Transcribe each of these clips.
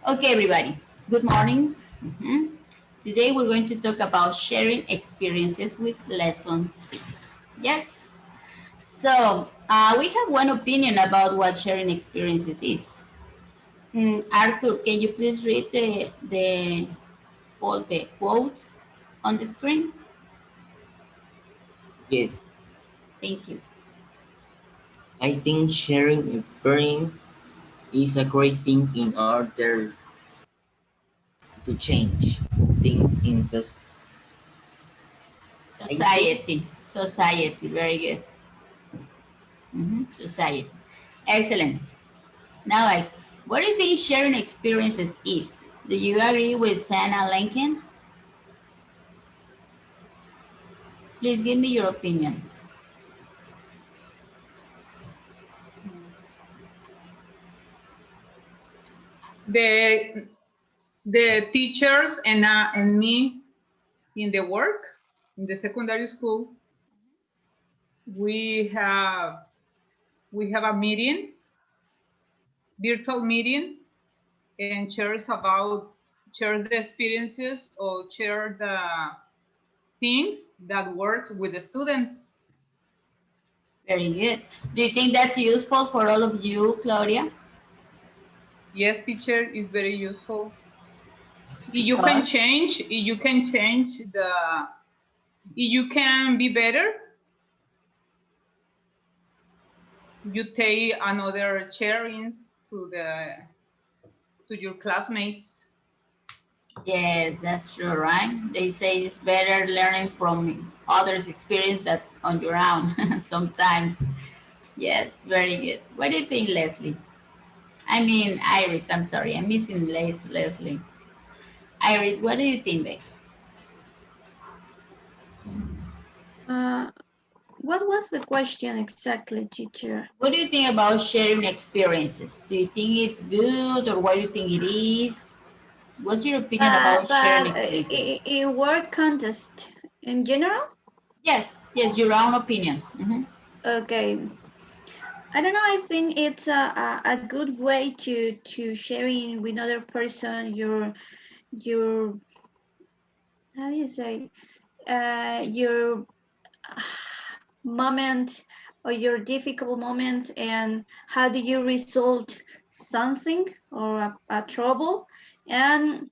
Okay, everybody. Good morning. Today we're going to talk about sharing experiences with lesson C. Yes. So we have one opinion about what sharing experiences is. Arthur, can you please read all the quotes on the screen? Yes, Thank you. I think sharing experience is a great thing in order to change things in society. Society. Very good. Society. Excellent. Now, guys, what do you think sharing experiences is? Do you agree with Sana Lincoln? Please give me your opinion. the the teachers and me in the work in the secondary school we have we have a meeting, virtual meeting, and share the experiences or share the things that work with the students. Very good. Do you think that's useful for all of you, Claudia? Yes, teacher is very useful. Because, You can be better, you take another sharing to the to your classmates. yes, that's true, right? They say it's better learning from others' experience than on your own sometimes. Yes, very good. What do you think, Leslie? I mean, Iris, I'm sorry. I'm missing Leslie. Iris, what do you think, babe? Uh, what was the question exactly, teacher? What do you think about sharing experiences? Do you think it's good or what do you think it is? What's your opinion about sharing But experiences? in work contest in general? Yes, your own opinion. Okay. I don't know. I think it's a good way to sharing with another person your how do you say your moment or your difficult moment and how do you resolve something or a trouble. And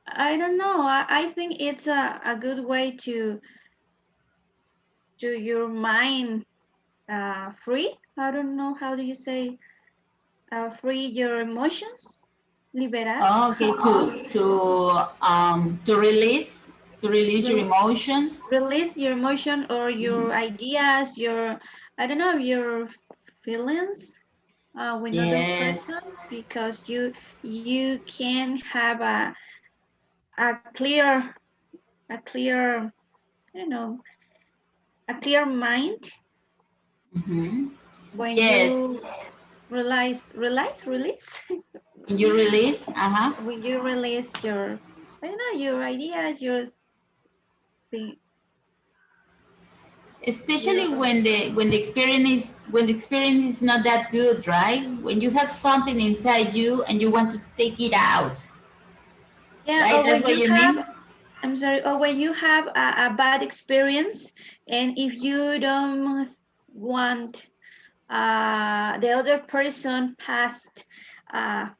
I don't know. I think it's a good way to your mind free. I don't know how do you say free your emotions, liberar, Oh, okay, to release your Rel- emotions. release your emotion or your ideas, your I don't know your feelings with another Yes. person because you can have a clear a clear you know a clear mind Mm-hmm. when you Yes. release When you release, when you release your I don't know your ideas thing especially your when the experience is not that good, right? When you have something inside you and you want to take it out, yeah right? or That's when what you you have mean? I'm sorry or when you have a bad experience and if you don't want the other person passed I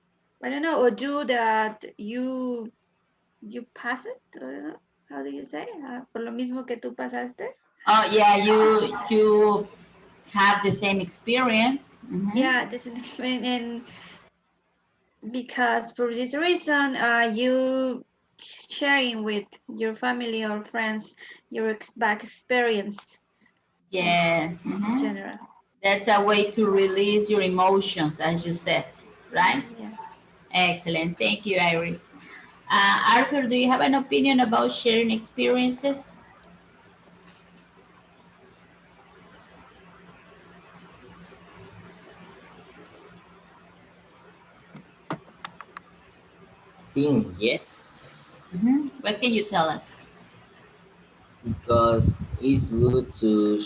don't know or do that you pass it or how do you say por lo mismo que tú pasaste. Oh yeah, you have the same experience. Yeah, this is and because for this reason you sharing with your family or friends your back experience Yes. in general. That's a way to release your emotions, as you said, right? Yeah. Excellent. Thank you, Iris. Arthur, do you have an opinion about sharing experiences? Think yes, What can you tell us? because it's good to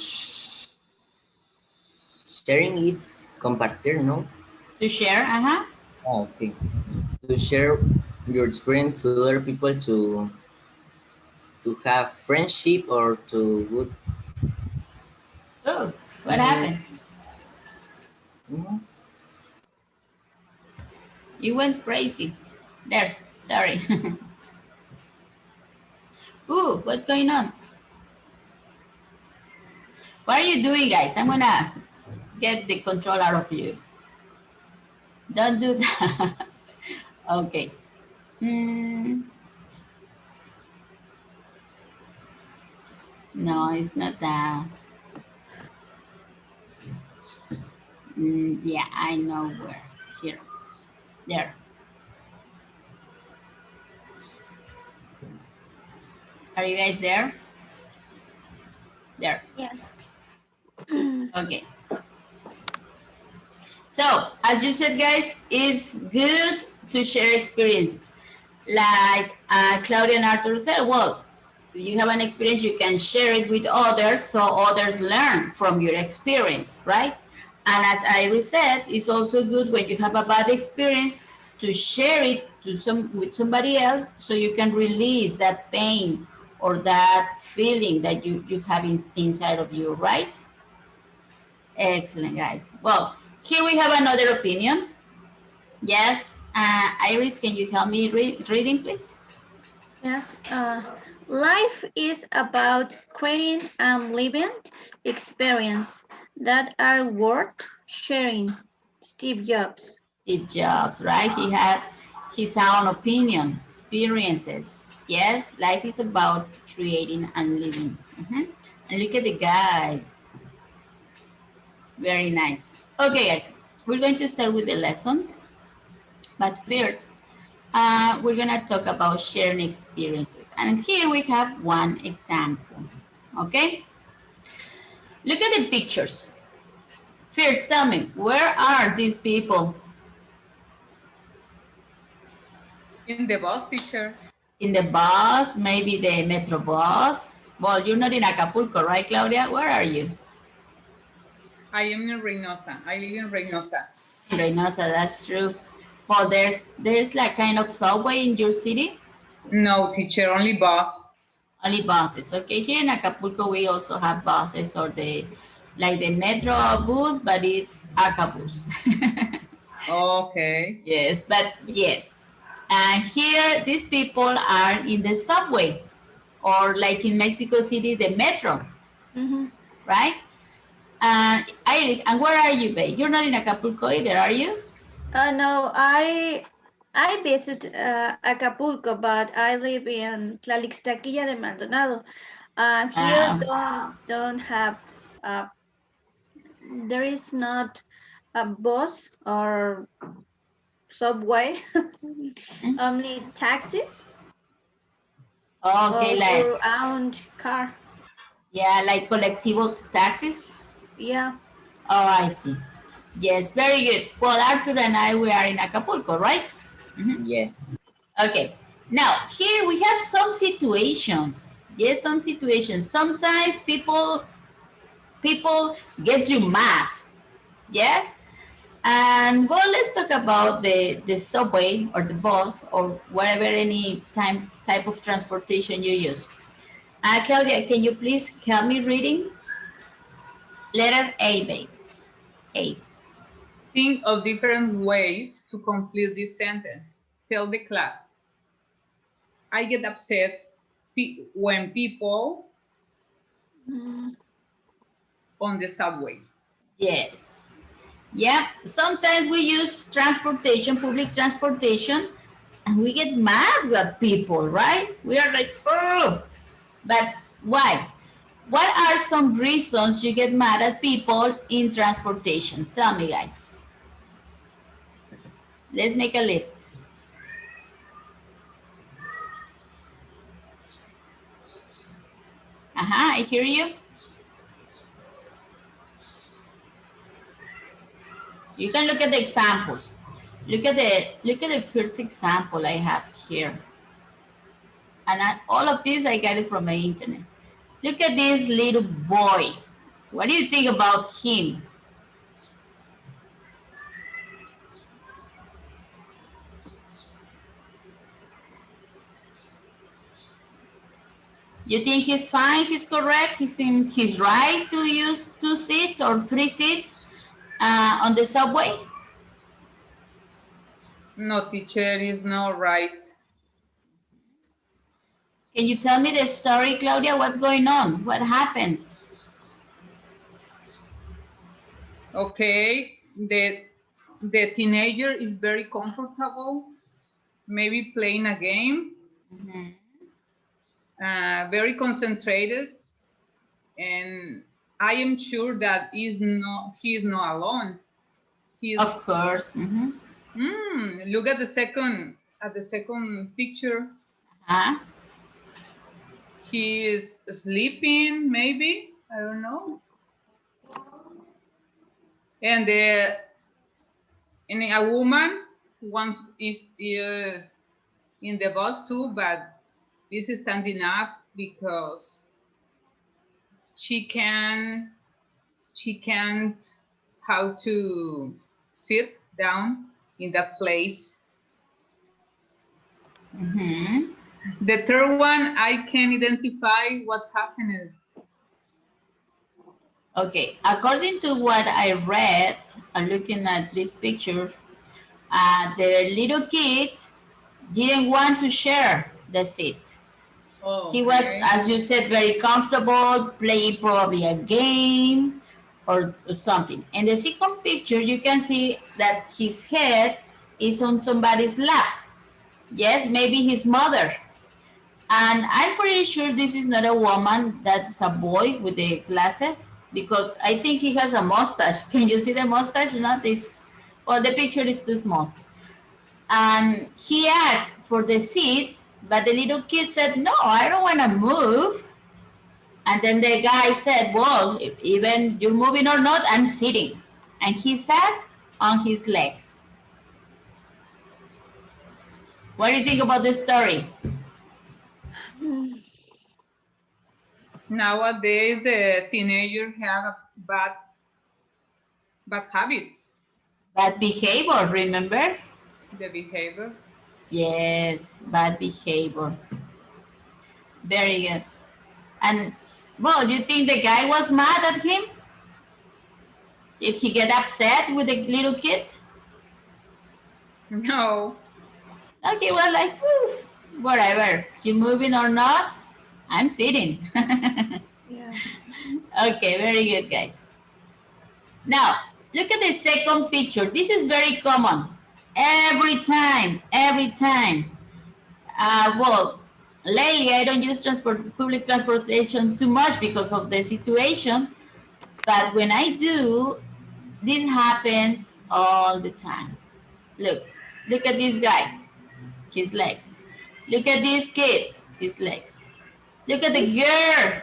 sharing is compartir, no? To share? Oh, okay. to share your experience to other people to have friendship or to good. Oh, what Mm, happened? mm, You went crazy. There, sorry. Ooh, what's going on? What are you doing, guys? I'm gonna get the control out of you. Don't do that. Okay. Hmm. No, it's not that. Yeah, I know where. Here. There. Are you guys there? There. Yes. Okay. So, as you said, guys, it's good to share experiences. Like Claudia and Arthur said, well, if you have an experience, you can share it with others so others learn from your experience, right? And as Iris said, it's also good when you have a bad experience to share it with somebody else so you can release that pain or that feeling that you have inside of you, right? Excellent, guys. Well, here we have another opinion. Yes, Iris, can you help me reading, please? Yes. Life is about creating and living experience that are worth sharing. Steve Jobs. Steve Jobs, right? He had his own opinion, experiences. Yes, life is about creating and living. And look at the guys. Very nice. Okay, guys, we're going to start with the lesson. But first, we're going to talk about sharing experiences. And here we have one example. Okay? Look at the pictures. First, tell me, where are these people? In the bus, teacher. In the bus, maybe the metro bus. Well, you're not in Acapulco, right, Claudia? Where are you? I am in Reynosa. I live in Reynosa. In Reynosa, that's true. Well, there's like kind of subway in your city. No, teacher, only bus. Only buses. Okay, here in Acapulco we also have buses or the like the metro bus, but it's Acabus. Okay. Yes, but yes. And here these people are in the subway or like in Mexico City, the metro, Mm-hmm. right? Iris, and where are you, babe? You're not in Acapulco either, are you? No, I visit Acapulco, but I live in Tlalixtequilla de Maldonado. Here Ah, don't have uh, there is not a bus or subway, mm. only taxis Okay, or like your own car. yeah, like colectivo taxis. Yeah. Oh, I see. Yes, very good. Well, Arthur and I, we are in Acapulco, right? yes. Okay. Now, here we have some situations. Yes, some situations. Sometimes people get you mad. Yes. And well, let's talk about the subway or the bus or whatever any type of transportation you use. Claudia, can you please help me reading? Letter A, babe. A. Think of different ways to complete this sentence. Tell the class. I get upset when people Mm, on the subway. Yes. Yeah. Sometimes we use transportation, public transportation, and we get mad with people, right? We are like, oh. But why? What are some reasons you get mad at people in transportation? Tell me, guys. Let's make a list. I hear you. You can look at the examples. Look at the first example I have here. And all of this I got it from the internet. Look at this little boy. What do you think about him? You think he's fine, he's correct, he's right to use 2 seats or 3 seats on the subway? No, teacher, is not right. Can you tell me the story, Claudia? What's going on? What happened? Okay, the teenager is very comfortable, maybe playing a game, very concentrated, and I am sure that he is not alone. He is. Of course. Look at the second picture. Huh? He is sleeping, maybe, I don't know. And a woman once is in the bus too, but is standing up because she can't how to sit down in that place. The third one, I can identify what's happening. Okay, according to what I read, looking at these pictures, the little kid didn't want to share the seat. Oh, He was, as you said, very comfortable, playing probably a game or something. In the second picture, you can see that his head is on somebody's lap. Yes, maybe his mother. And I'm pretty sure this is not a woman, that's a boy with the glasses, because I think he has a mustache. Can you see the mustache? Not this. Well, the picture is too small. And he asked for the seat, but the little kid said, no, I don't want to move. And then the guy said, well, if even you're moving or not, I'm sitting. And he sat on his legs. What do you think about this story? Nowadays, the teenagers have bad habits. Bad behavior, remember? The behavior. Yes, bad behavior. Very good. And, well, do you think the guy was mad at him? Did he get upset with the little kid? No. Okay, well, like, whatever. You moving or not, I'm sitting. Yeah. Okay, very good, guys. Now, look at the second picture. This is very common. Every time, every time. Well, lately I don't use public transportation too much because of the situation. But when I do, this happens all the time. Look at this guy, his legs. Look at this kid, his legs. Look at the girl.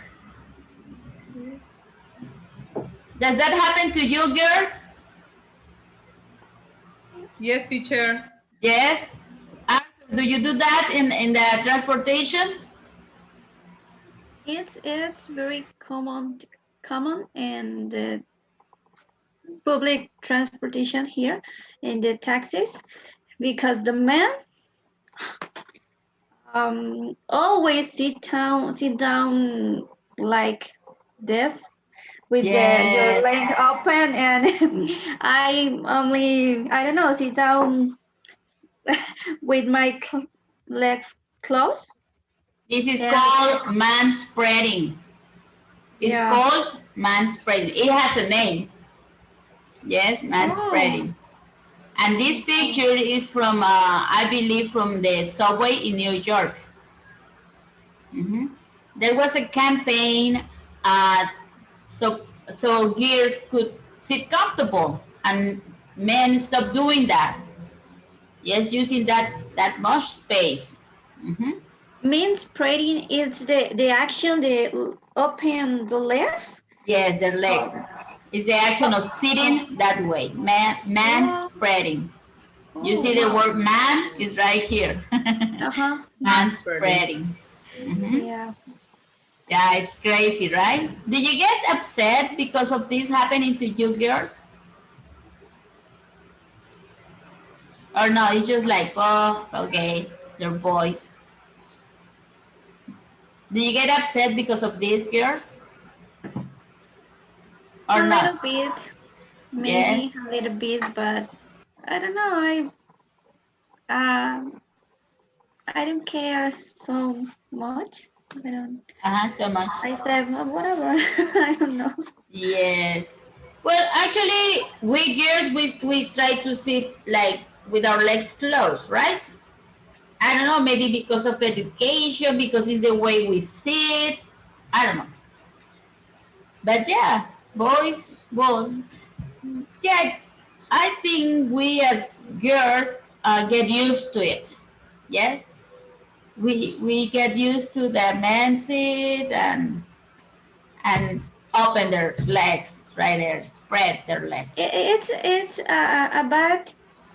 Does that happen to you girls? Yes, teacher. Yes. Do you do that in the transportation? It's very common in the public transportation here in the taxis, because the men always sit down like this with your leg Yes. open, and I don't know, sit down with my legs closed. This is And called man spreading. It's yeah. called man spreading. It has a name. Yes, man Oh. spreading. And this picture is from, I believe, from the subway in New York. There was a campaign uh, so girls could sit comfortable, and men stopped doing that. Yes, using that much space. Means spreading is the action, the open the left. Yes, their legs. It's the action of sitting that way. Man Wow. spreading. You Oh see the wow. word man is right here. Uh-huh. Man Spreading. spreading. Yeah. Yeah, it's crazy, right? Did you get upset because of this happening to you girls? Or no, it's just like, oh, okay, they're boys. Do you get upset because of these girls or A little not? bit, maybe Yes. a little bit, but I don't know. I don't care so much. I don't. So much. I said whatever. I don't know. Yes. Well, actually, we girls we try to sit like with our legs closed, right? I don't know, maybe because of education, because it's the way we sit. I don't know. But yeah, boys, well, yeah, I think we as girls get used to it. Yes, we get used to the men sit and open their legs right there, spread their legs. It's a bad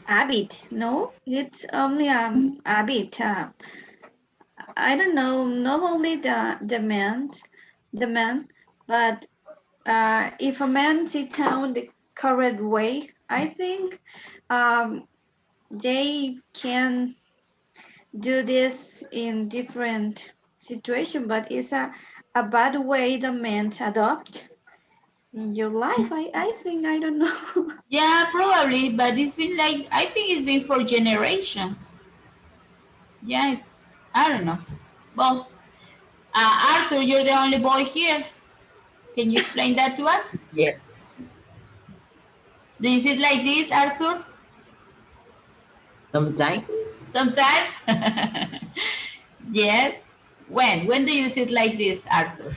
habit. No, it's only habit. I don't know. Not only the man, but if a man sits down the correct way, I think um, they can do this in different situation. But it's a bad way the men adopt in your life. I think I don't know. Yeah, probably, but it's been like I think it's been for generations. Yeah, it's I don't know. Well, Arthur, you're the only boy here. Can you explain that to us? Yeah. Do you sit like this, Arthur? Sometimes Sometimes. Yes. When? When do you sit like this, Arthur?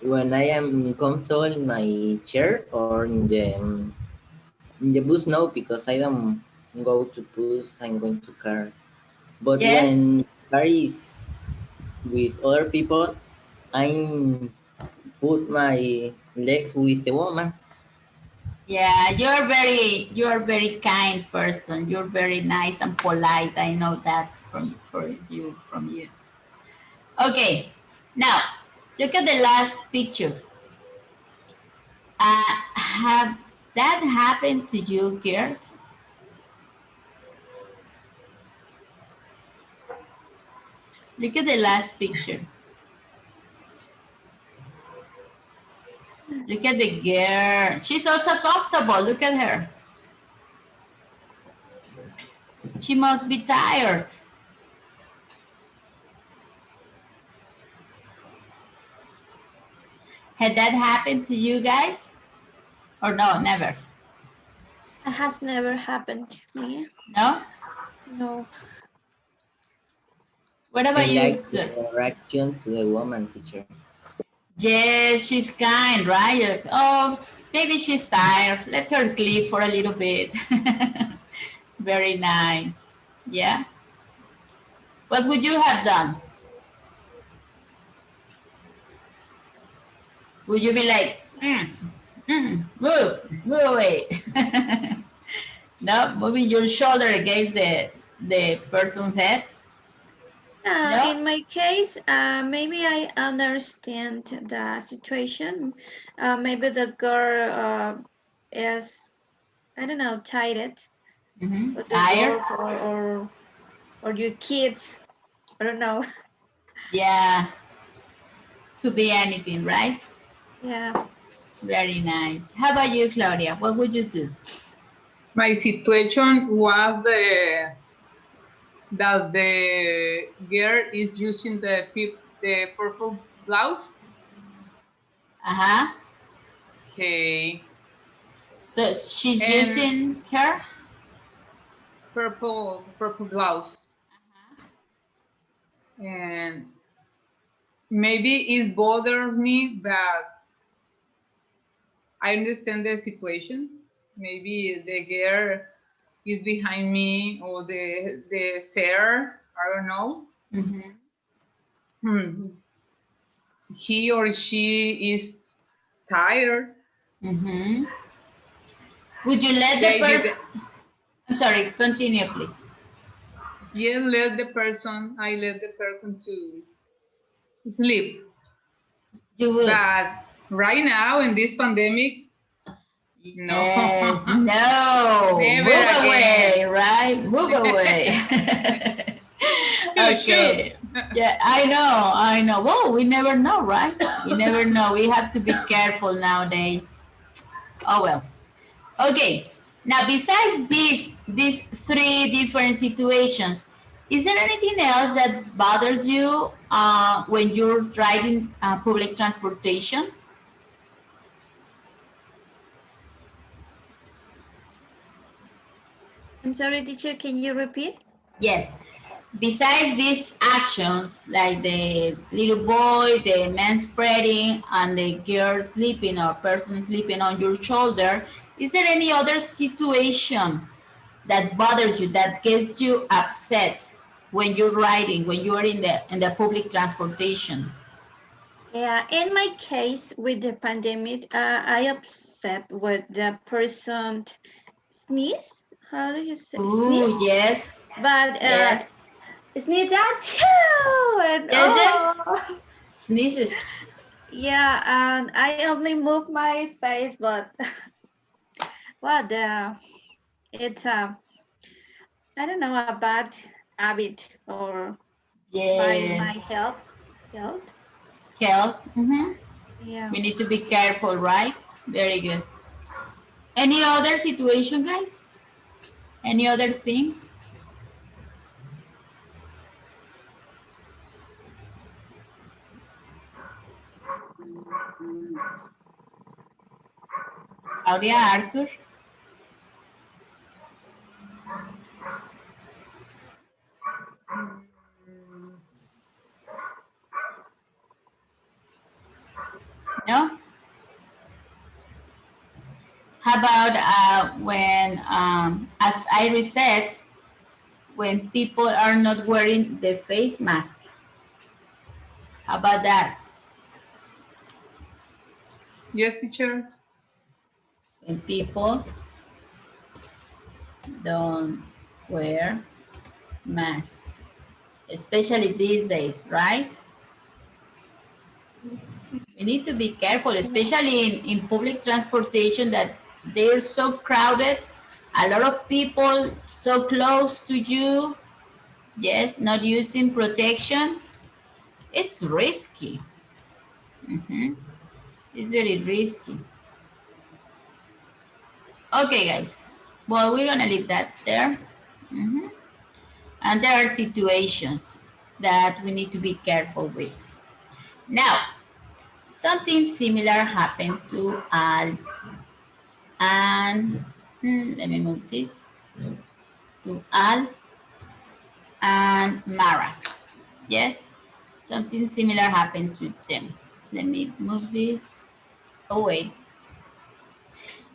when I am comfortable in my chair or in the bus, no, because I don't go to bus. I'm going to car. But Yes. when car is with other people, I put my legs with the woman. Yeah, you're a very kind person. You're very nice and polite. I know that from you. Okay. Now, look at the last picture. Have that happened to you, girls? Look at the last picture. Look at the girl. She's also comfortable. Look at her. She must be tired. Had that happened to you guys? Or no, never? That has never happened to me. No? No. What I about you? like the reaction to the woman teacher. Yes, she's kind, right? You're like, oh, maybe she's tired. Let her sleep for a little bit. Very nice. Yeah. What would you have done? Would you be like, move away? No, moving your shoulder against the person's head. No. In my case, maybe I understand the situation. Maybe the girl is, I don't know, tired, or the Tired. work, or your kids. I don't know. Yeah. Could be anything, right? Yeah. Very nice. How about you, Claudia? What would you do? My situation was that the girl is using the purple blouse. Uh huh. Okay. So she's And using her. purple blouse. And maybe it bothers me, but I understand the situation. Maybe the girl is behind me or the sir, I don't know. Mm-hmm. Hmm. He or she is tired. Mm-hmm. Would you let the They did. person? I'm sorry. Continue, please. Yeah, I let the person to sleep. You would. But right now in this pandemic, no, Yes. No. never Move again. away. Right. Move away. Yeah, good, sure. good. Yeah, I know. Well, we never know, right? We never know. We have to be careful nowadays. Oh well. Okay. Now, besides these three different situations, is there anything else that bothers you when you're riding public transportation? I'm sorry, teacher, can you repeat? Yes. Besides these actions, like the little boy, the man spreading, and the girl sleeping or person sleeping on your shoulder, is there any other situation that bothers you, that gets you upset when you're riding, when you're in the public transportation? Yeah, in my case with the pandemic, I upset with the person sneeze. How do you say Ooh, sneeze? yes, But yes, sneeze achoo and yes, yes. oh Sneezes. yeah, and I only move my face, but what it's I don't know, a bad habit or by my Yes. health. Health. Yeah. We need to be careful, right? Very good. Any other situation, guys? Any other thing? Claudia, Arthur? No? How about when, as Iris said, when people are not wearing the face mask? How about that? Yes, teacher. When people don't wear masks, especially these days, right? We need to be careful, especially in public transportation, that they're so crowded, a lot of people so close to you. Yes, not using protection. It's risky. It's very risky. Okay, guys. Well, we're gonna leave that there. And there are situations that we need to be careful with. Now, something similar happened to Al and let me move this to Al and Mara. Yes, something similar happened to them. Let me move this away.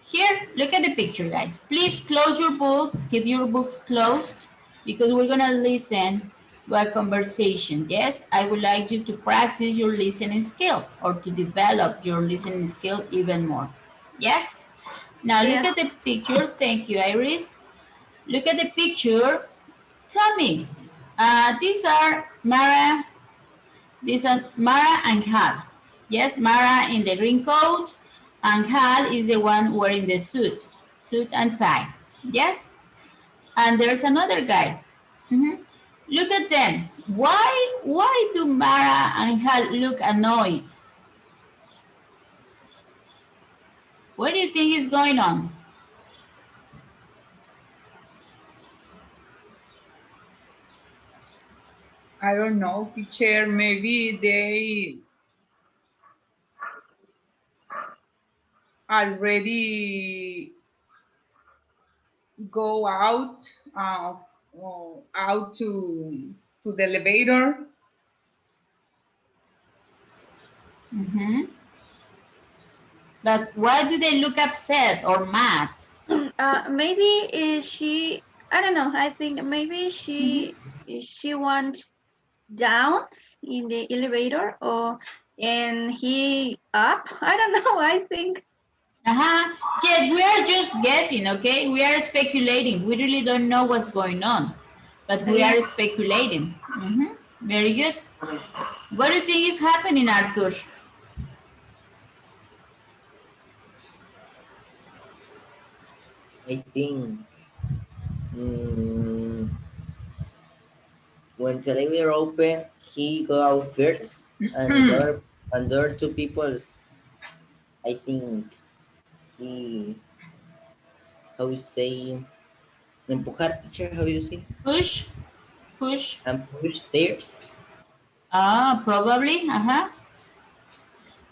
Here, look at the picture, guys. Please close your books, keep your books closed, because we're gonna listen to a conversation. Yes, I would like you to practice your listening skill or to develop your listening skill even more. Yes? Now look Yes. at the picture. Thank you, Iris. Look at the picture. Tell me, these are Mara. These are Mara and Hal. Yes, Mara in the green coat, and Hal is the one wearing the suit and tie. Yes, and there's another guy. Look at them. Why do Mara and Hal look annoyed? What do you think is going on? I don't know, teacher. Maybe they already go uh, out to the elevator. But why do they look upset or mad? Maybe she. I don't know. I think maybe she went down in the elevator or and he up. I don't know. I think. Uh-huh. Yes, we are just guessing, okay? We are speculating. We really don't know what's going on, but we Yeah. are speculating. Very good. What do you think is happening, Arthur? I think mm, when the elevator open, he go out first, and the other two people, I think he, how you say, empujar, teacher, how you say, Push, push. and push stairs. Ah, probably. Uh-huh.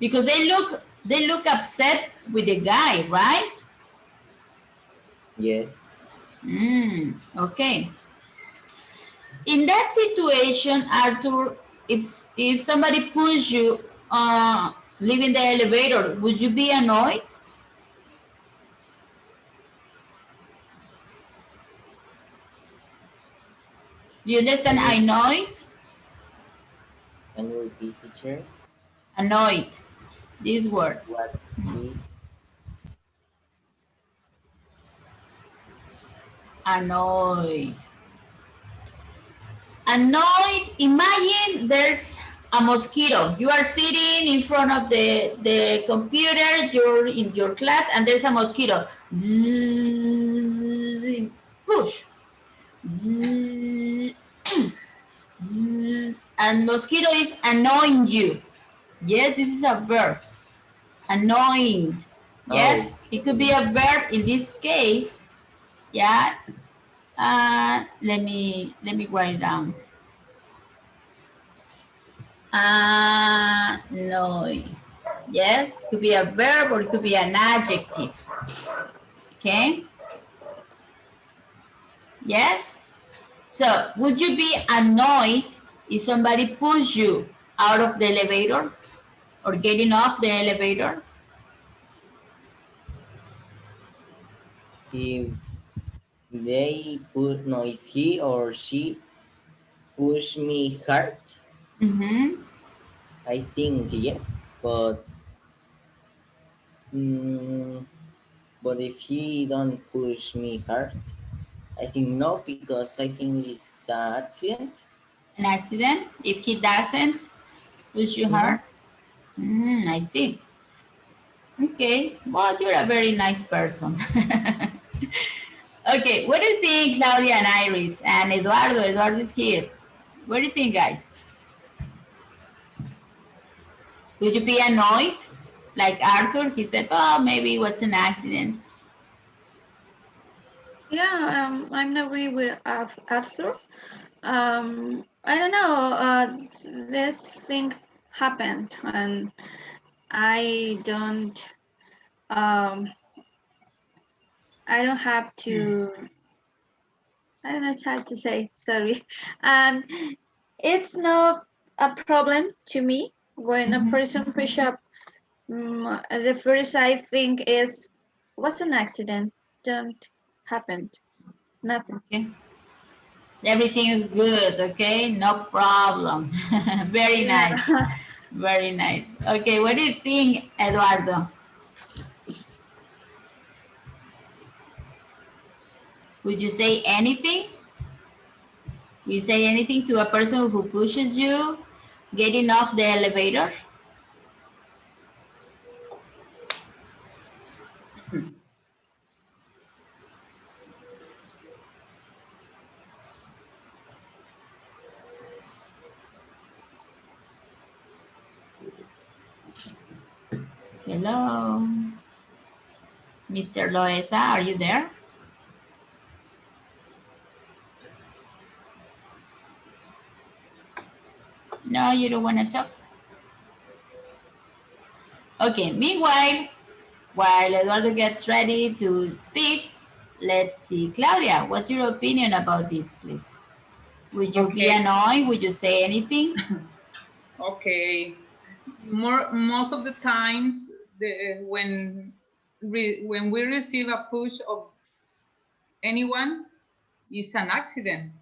Because they look upset with the guy, right? Yes. Okay. In that situation, Arthur, if somebody pushes you leaving the elevator, would you be annoyed? Do you understand Can you annoyed? can you repeat, teacher? Annoyed. This word. What is Annoyed. Annoyed. Imagine there's a mosquito. You are sitting in front of the computer, you're in your class, and there's a mosquito. Zzz, push. Zzz, zzz, and mosquito is annoying you. Yes, this is a verb. Annoying. Yes, it could be okay? a verb in this case. Yeah. Let me write it down. Annoying. Yes, could be a verb or it could be an adjective. Okay. Yes. So, would you be annoyed if somebody pushes you out of the elevator or getting off the elevator? If they put no, if he or she push me hard, Mm-hmm. I think yes, mm, but if he don't push me hard, I think no, because I think it's an accident. An accident if he doesn't push you Mm-hmm. hard. I see. Okay, well, you're a very nice person. Okay, what do you think, Claudia and Iris and Eduardo? Eduardo is here. What do you think, guys? Would you be annoyed? Like Arthur, he said, oh, maybe what's an accident? Yeah, I'm agree with Arthur. I don't know. This thing happened, and I don't. Um, I don't have to. I don't know how to say. Sorry, and it's not a problem to me when a Mm-hmm. person push up. The first I think is was an accident. Don't happened. Nothing. Okay, everything is good. Okay, no problem. Very Yeah. nice. Very nice. Okay, what do you think, Eduardo? Would you say anything? Will you say anything to a person who pushes you getting off the elevator? Hello, Mr. Loesa, are you there? No, you don't want to talk? Okay, meanwhile, while Eduardo gets ready to speak, let's see. Claudia, what's your opinion about this, please? Would you be Okay. annoyed? Would you say anything? Okay. Most of the times, when we receive a push of anyone, it's an accident.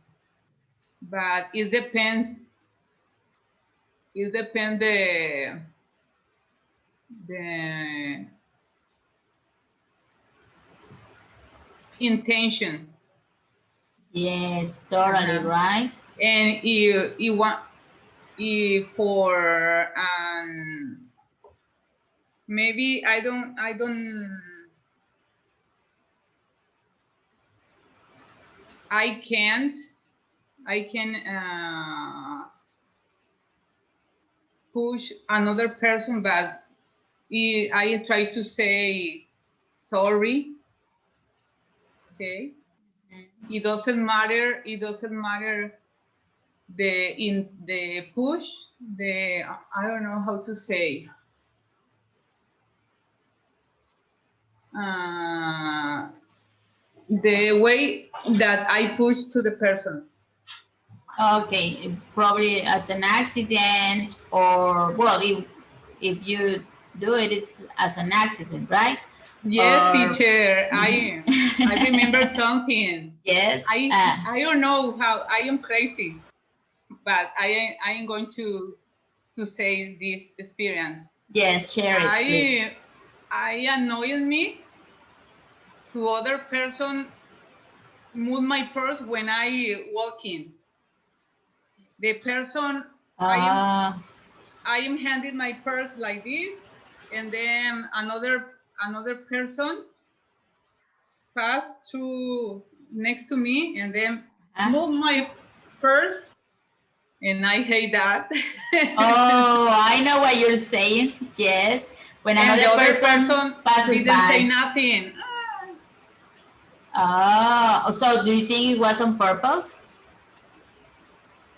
But it depends. It depends the intention. Yes, totally Uh-huh. right. And you want if for maybe I can't I can push another person, but I try to say sorry. Okay, it doesn't matter. It doesn't matter the push. I don't know how to say. Uh, the way that I push to the person. Okay, probably as an accident, or well, if you do it, it's as an accident, right? Yes, Or teacher. I remember something. yes. I don't know how I am crazy, but I am going to say this experience. Yes, share it, please. I annoyed me to other person move my purse when I walk in. The person Uh, I am handing my purse like this, and then another person passed through next to me, and then move my purse, and I hate that. Oh, I know what you're saying. Yes, when And the another other person passes didn't say by. nothing. Oh, so do you think it was on purpose?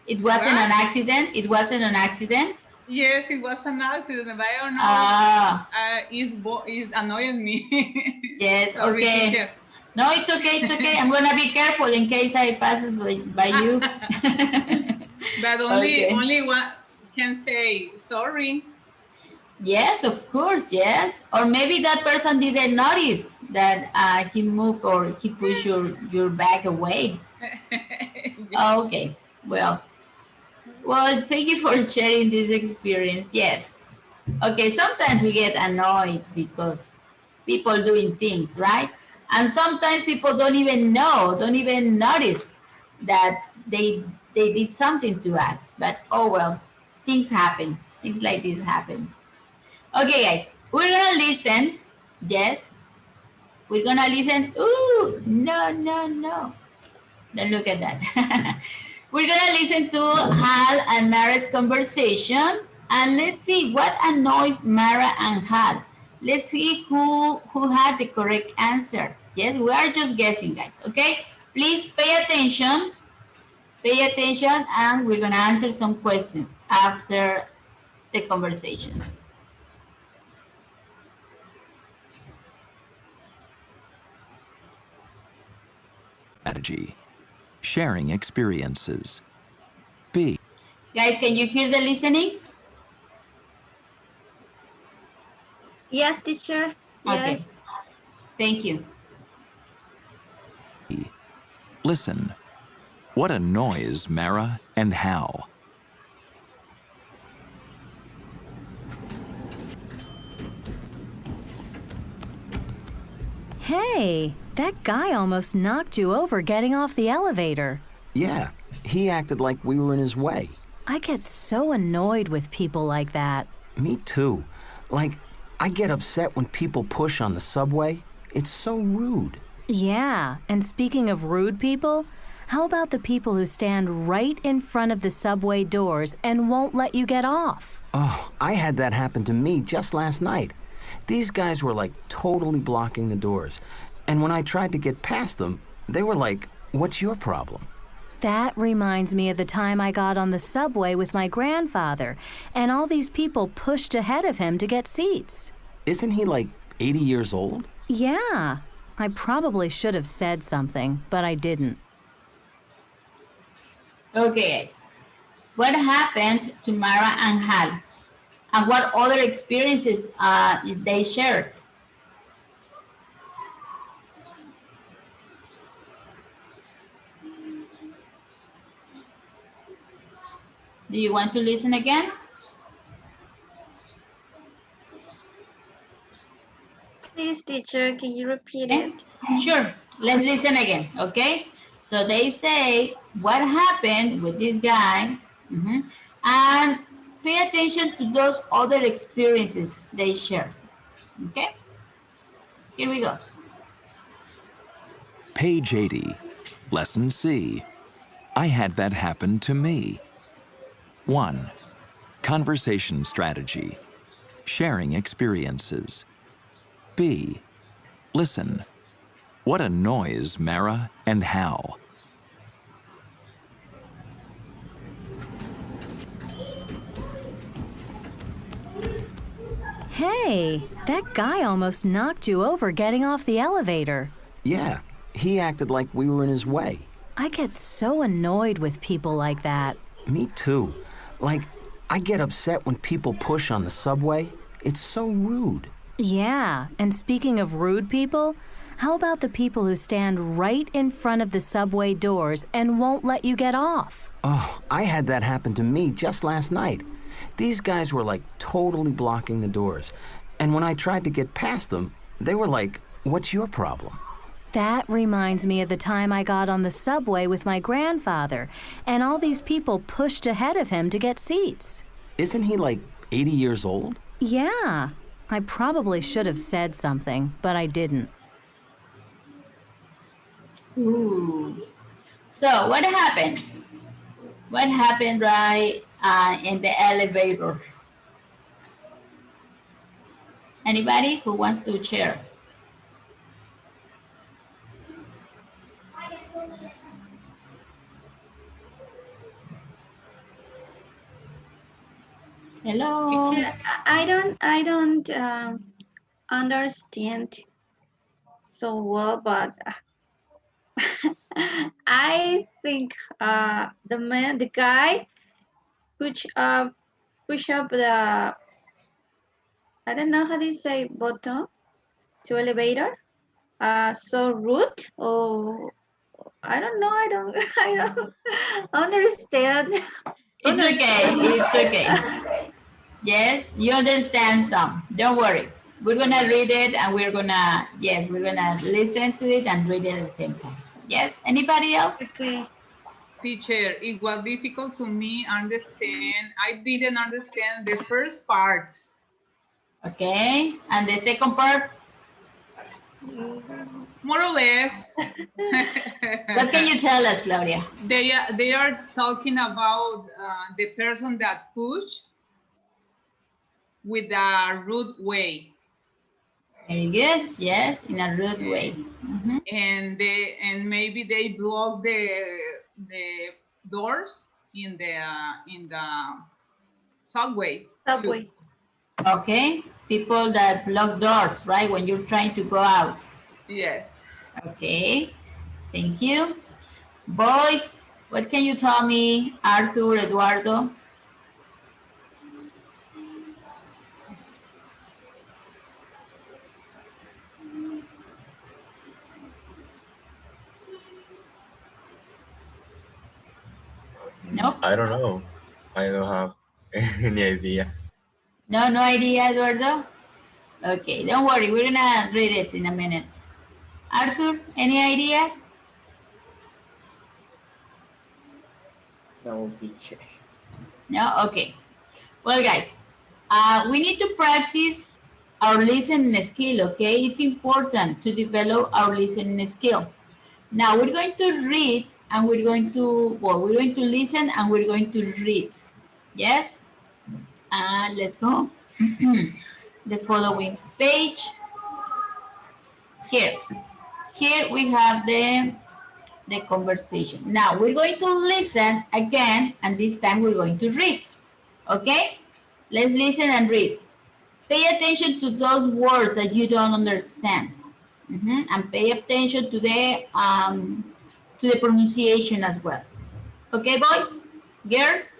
It wasn't What? an accident? It wasn't an accident? Yes, it was an accident, but I don't know. Ah, It's annoying me. yes, Sorry, okay. teacher. No, it's okay, it's okay. I'm gonna be careful in case I passes by you. But Okay. only one can say sorry. Yes, of course, yes. Or maybe that person didn't notice that he moved or he pushed your bag away. Okay, well, thank you for sharing this experience. Yes. Okay, sometimes we get annoyed because people doing things, right? And sometimes people don't even know, don't even notice that they did something to us. But oh well, things happen. Things like this happen. Okay, guys, we're gonna listen. Yes, we're gonna listen. Ooh, no, no, no. Don't look at that. We're gonna listen to Hal and Mara's conversation, and let's see what annoys Mara and Hal. Let's see who had the correct answer. Yes, we are just guessing, guys. Okay, please pay attention. Pay attention, and we're gonna answer some questions after the conversation. Strategy. Sharing experiences. B. Guys, can you hear the listening? Yes, teacher. Okay, Yes. thank you. Listen. What annoys Mara and how? Hey, that guy almost knocked you over getting off the elevator. Yeah, he acted like we were in his way. I get so annoyed with people like that. Me too. Like, I get upset when people push on the subway. It's so rude. Yeah, and speaking of rude people, how about the people who stand right in front of the subway doors and won't let you get off? Oh, I had that happen to me just last night. These guys were like totally blocking the doors. And when I tried to get past them, they were like, "What's your problem?" That reminds me of the time I got on the subway with my grandfather, and all these people pushed ahead of him to get seats. Isn't he like 80 years old? Yeah, I probably should have said something, but I didn't. Okay, guys. What happened to Mara and Hal? And what other experiences they shared? Do you want to listen again? Please, teacher, can you repeat Okay. it? Sure. Let's listen again. Okay. So they say what happened with this guy, and pay attention to those other experiences they share. Okay. Here we go. Page 80. Lesson C. I had that happen to me. 1. Conversation strategy. Sharing experiences. B. Listen. What annoys Mara and how? Hey, that guy almost knocked you over getting off the elevator. Yeah, he acted like we were in his way. I get so annoyed with people like that. Me too. Like, I get upset when people push on the subway. It's so rude. Yeah, and speaking of rude people, how about the people who stand right in front of the subway doors and won't let you get off? Oh, I had that happen to me just last night. These guys were like totally blocking the doors. And when I tried to get past them, they were like, "What's your problem?" That reminds me of the time I got on the subway with my grandfather, and all these people pushed ahead of him to get seats. Isn't he like 80 years old? Yeah, I probably should have said something, but I didn't. Ooh. So what happened? What happened right in the elevator? Anybody who wants to share? Hello. Teacher, I don't understand so well, but I think the guy push up the, I don't know how do you say, button to elevator. So rude, or I don't know. I don't I don't understand. It's okay. It's okay. Yes, you understand some. Don't worry. We're gonna read it and we're gonna listen to it and read it at the same time. Yes. Anybody else? Okay. Teacher, it was difficult to me understand. I didn't understand the first part. Okay. And the second part? More or less. What can you tell us, Claudia? They are talking about the person that pushed with a rude way. Very good. Yes, in a rude way. Mhm. And maybe they block the doors in the subway. Subway. Okay. People that block doors, right? When you're trying to go out. Yes. Okay. Thank you. Boys, what can you tell me, Arthur, Eduardo? Nope. I don't know. I don't have any idea. No idea, Eduardo? Okay, don't worry. We're gonna read it in a minute. Arthur, any ideas? No, teacher. No? Okay. Well, guys, we need to practice our listening skill, okay? It's important to develop our listening skill. Now, we're going to read and we're going to listen and we're going to read. Yes? Let's go. The following page. Here we have the conversation. Now, we're going to listen again, and this time we're going to read. Okay? Let's listen and read. Pay attention to those words that you don't understand. And pay attention to the pronunciation as well. Okay, boys? Girls?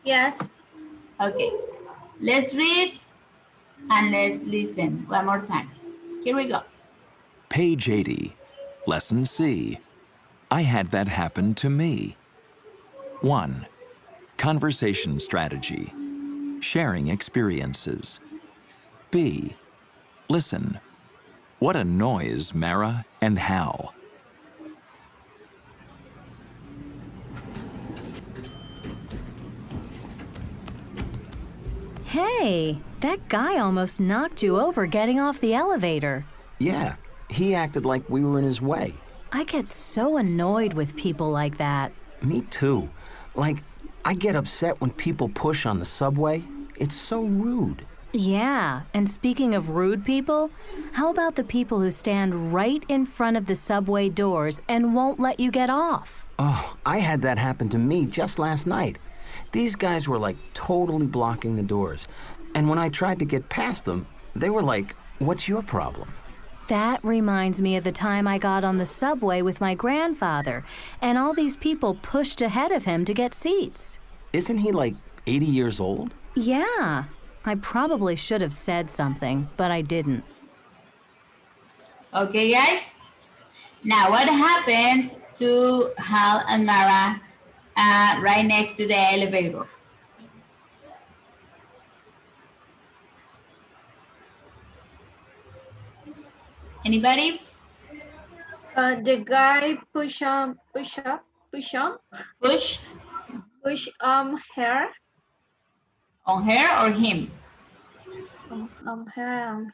Yes. Okay. Let's read and let's listen one more time. Here we go. Page 80, Lesson C. I had that happen to me. 1. Conversation strategy. Sharing experiences. B. Listen. What annoys Mara and how? Hey, that guy almost knocked you over getting off the elevator. Yeah, he acted like we were in his way. I get so annoyed with people like that. Me too. Like, I get upset when people push on the subway. It's so rude. Yeah, and speaking of rude people, how about the people who stand right in front of the subway doors and won't let you get off? Oh, I had that happen to me just last night. These guys were like totally blocking the doors. And when I tried to get past them, they were like, "What's your problem?" That reminds me of the time I got on the subway with my grandfather, and all these people pushed ahead of him to get seats. Isn't he like 80 years old? Yeah, I probably should have said something, but I didn't. Okay, guys. Now, what happened to Hal and Mara right next to the elevator? Anybody? The guy Push push her, on her or him? her,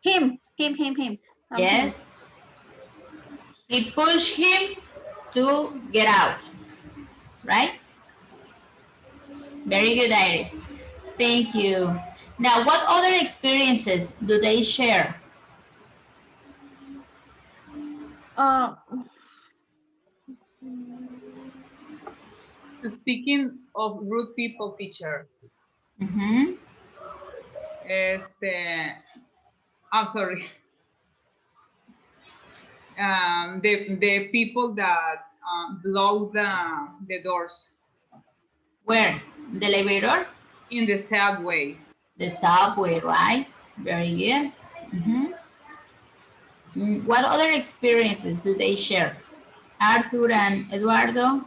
him, him. Yes. He pushed him to get out, right? Very good, Iris. Thank you. Now, what other experiences do they share? Uh, Speaking of rude people, teacher, Mm-hmm. I'm sorry. The people that block the doors Where? The elevator? in the subway. The subway, right? Very good. Mm-hmm. What other experiences do they share? Arthur and Eduardo?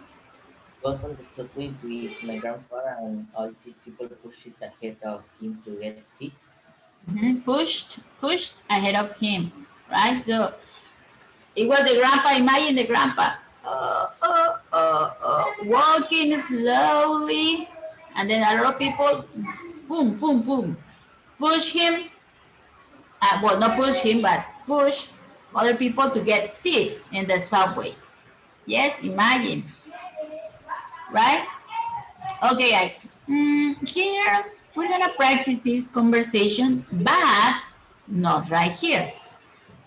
Got on the subway with my grandfather, and all these people pushed it ahead of him to get seats. Pushed ahead of him, right? So it was the grandpa. Imagine the grandpa walking slowly, and then a lot of people, boom, boom, boom, push him. Well, not push him, but push other people to get seats in the subway. Yes, imagine, right? Okay, guys. Here we're gonna practice this conversation, but not right here.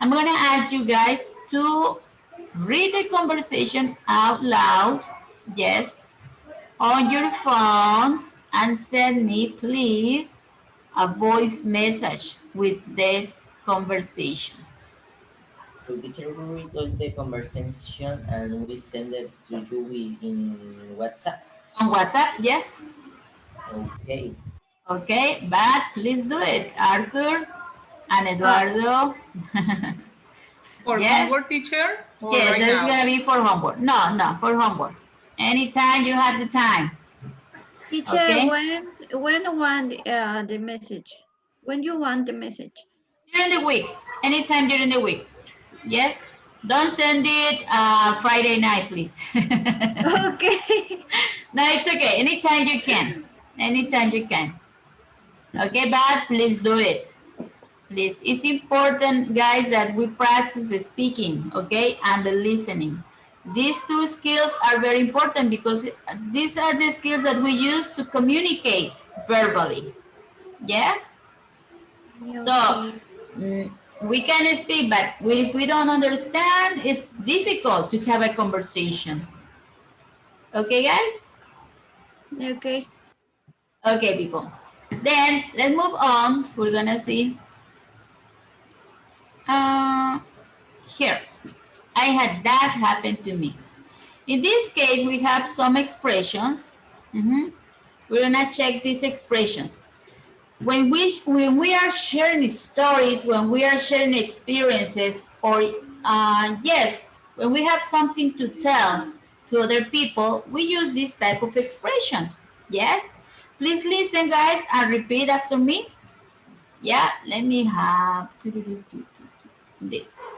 I'm gonna ask you guys to read the conversation out loud, yes, on your phones, and send me, please, a voice message with this conversation. So teacher will read all the conversation and we send it to you in WhatsApp. On WhatsApp, yes? Okay. Okay, but please do it, Arthur and uh, Eduardo. For Yes? homework, teacher, or Yes, right that's now? gonna be for homework. No, no, for homework. Anytime you have the time. Teacher, Okay? when want the message? When you want the message? During the week. Anytime during the week. Yes? Don't send it Friday night, please. Okay. No, it's okay. Anytime you can. Anytime you can. Okay, but please do it. Please. It's important, guys, that we practice the speaking, okay, and the listening. These two skills are very important because these are the skills that we use to communicate verbally. Yes? So Okay. we can speak, but if we don't understand, it's difficult to have a conversation. Okay, guys? Okay. Okay, people. Then let's move on. We're gonna see. Uh, Here, I had that happen to me. In this case, we have some expressions. We're gonna check these expressions. When we are sharing stories, when we are sharing experiences, or yes, when we have something to tell to other people, we use this type of expressions. Yes, please listen, guys, and repeat after me. Yeah, let me have this.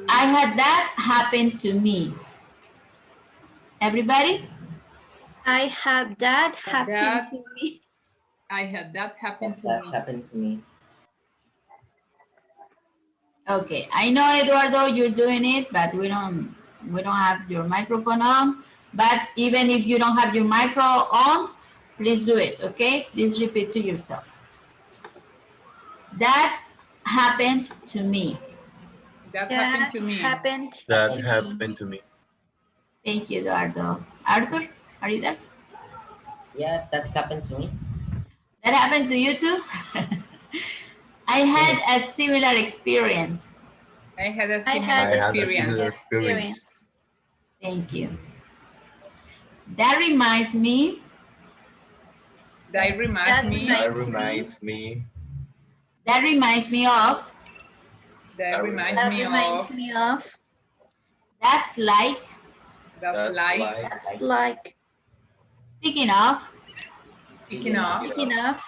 I had that happen to me. Everybody? I have that happen That to me. I had that happen to That me. happened to me. Okay, I know, Eduardo, you're doing it, but we don't We don't have your microphone on, but even if you don't have your micro on, please do it, okay? Please repeat to yourself. That happened to me. That happened That to me. happened That to me. happened to me. Thank you, Eduardo. Arthur, are you there? Yeah, that happened to me. That happened to you too? I Yeah. had a similar experience. I had a I similar had I a had a experience. similar similar experience. experience. Thank you. That reminds me, That reminds That me. That reminds me. reminds me. that reminds me of, That That reminds reminds That me me. of. reminds me of. that's like, That's That's like. like. That's like. speaking of, Speaking of. Speaking Speaking of. of.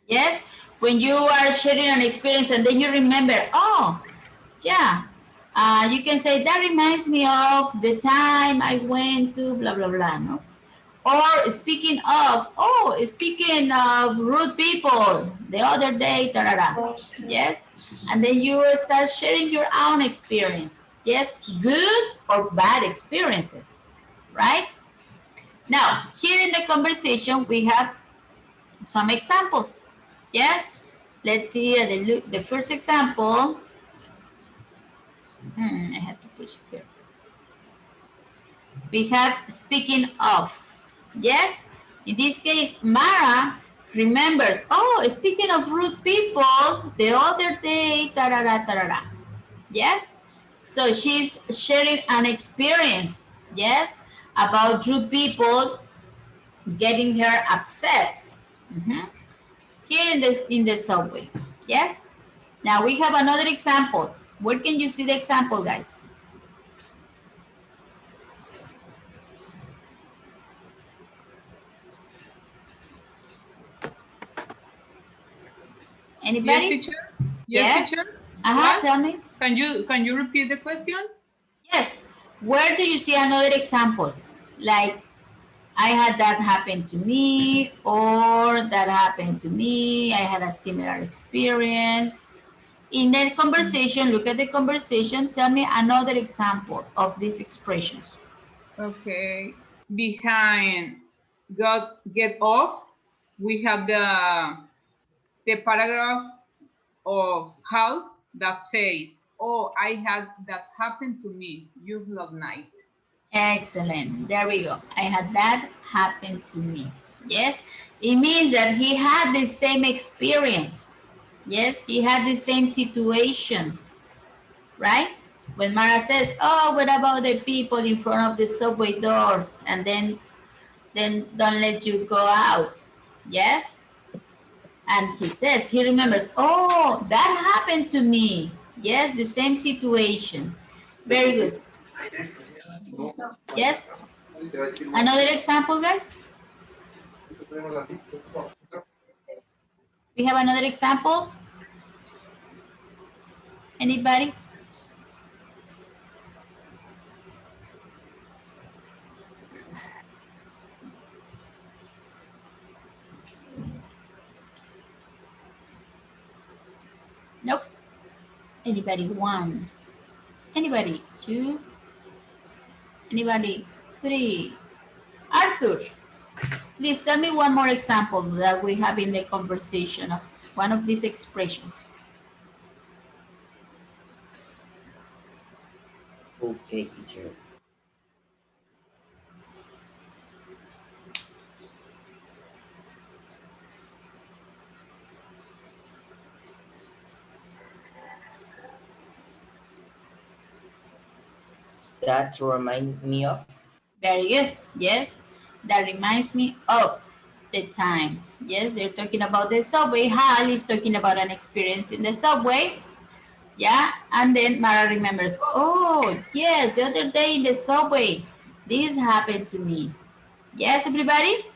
yes, when you are sharing an experience and then you remember, oh, yeah, you can say, that reminds me of the time I went to blah, blah, blah, no? Or speaking of rude people, the other day, tarara. Okay. Yes? And then you start sharing your own experience. Yes? Good or bad experiences, right? Now, here in the conversation, we have some examples. Yes? Let's see the first example. I have to push here. We have speaking of. Yes? In this case, Mara remembers, oh, speaking of rude people, the other day, tarara, tarara. Yes? So she's sharing an experience, yes, about rude people getting her upset. Mhm. Here in the subway. Yes? Now we have another example. Where can you see the example, guys? Yes, Anybody? teacher. Yes, teacher. Yes? Uh-huh, What? tell me. Can you repeat the question? Yes. Where do you see another example? Like, I had that happen to me, or that happened to me, I had a similar experience. In the conversation, look at the conversation, tell me another example of these expressions. Okay. Behind got get off, we have the paragraph of how that says, oh, I had that happen to me just last night. Excellent. There we go. I had that happen to me. Yes. It means that he had the same experience. Yes. He had the same situation. Right? When Mara says, oh, what about the people in front of the subway doors? And then don't let you go out. Yes? And he says, he remembers, oh, that happened to me. Yes, the same situation. Very good. Yes? Another example, guys? We have another example? Anybody? Nope. Anybody? One. Anybody? Two. Anybody? Three. Arthur, please tell me one more example that we have in the conversation of one of these expressions. Okay, teacher. That remind me of. Very good. Yes, that reminds me of the time. Yes, they're talking about the subway. Hal is talking about an experience in the subway. Yeah, and then Mara remembers, oh, yes, the other day in the subway, this happened to me. Yes, everybody?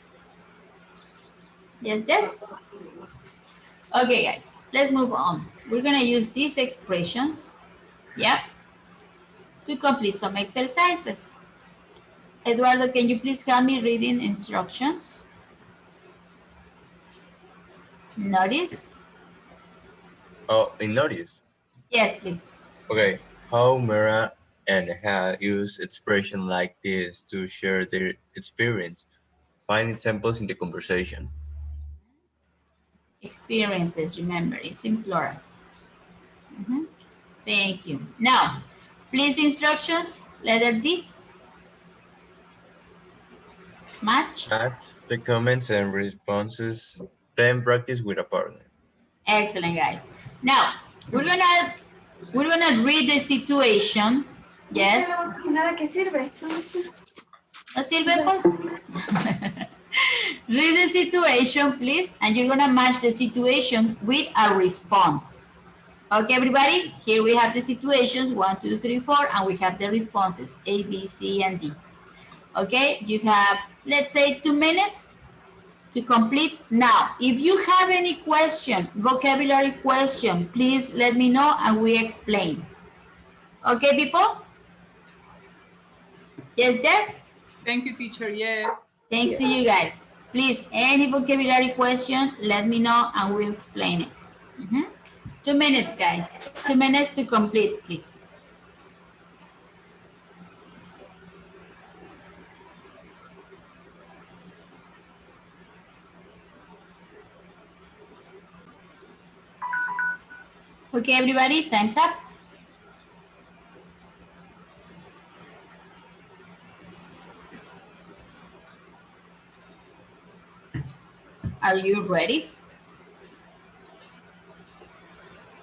Yes, yes. Okay, guys, let's move on. We're gonna use these expressions, yep, to complete some exercises. Eduardo, can you please help me reading instructions? Noticed? Oh, in notice. Yes, please. Okay. How Mara and have used expressions like this to share their experience. Find examples in the conversation. Experiences, remember, it's in plural. Mhm. Thank you. Now, please the instructions, letter D, match. Match the comments and responses, then practice with a partner. Excellent, guys. Now, we're gonna read the situation. Yes. Nada que sirve. ¿No sirve, pues? Read the situation, please, and you're gonna match the situation with a response. Okay, everybody, here we have the situations, 1, 2, 3, 4, and we have the responses, A, B, C, and D. Okay, you have, let's say, 2 minutes to complete. Now, if you have any question, vocabulary question, please let me know and we explain. Okay, people? Yes, yes? Thank you, teacher. Yes. Thanks to you guys. Please, any vocabulary question, let me know and we'll explain it. 2 minutes, guys. 2 minutes to complete, please. Okay, everybody, time's up. Are you ready?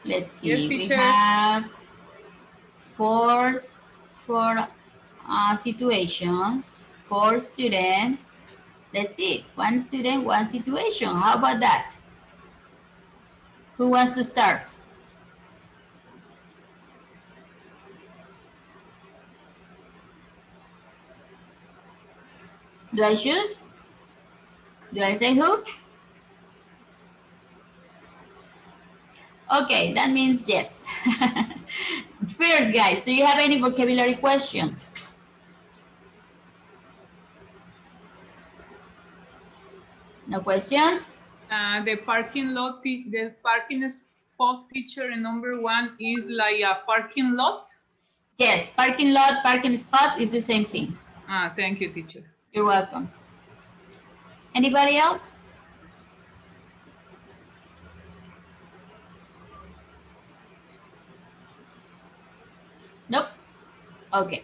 Let's see. Yes, We teacher. have four situations, 4 students. Let's see. 1 student, 1 situation. How about that? Who wants to start? Do I choose? Do I say who? Okay, that means yes. First, guys, do you have any vocabulary question? No questions? The parking lot, the parking spot, teacher, and number 1 is like a parking lot. Yes, parking lot, parking spot is the same thing. Thank you, teacher. You're welcome. Anybody else? Nope. Okay.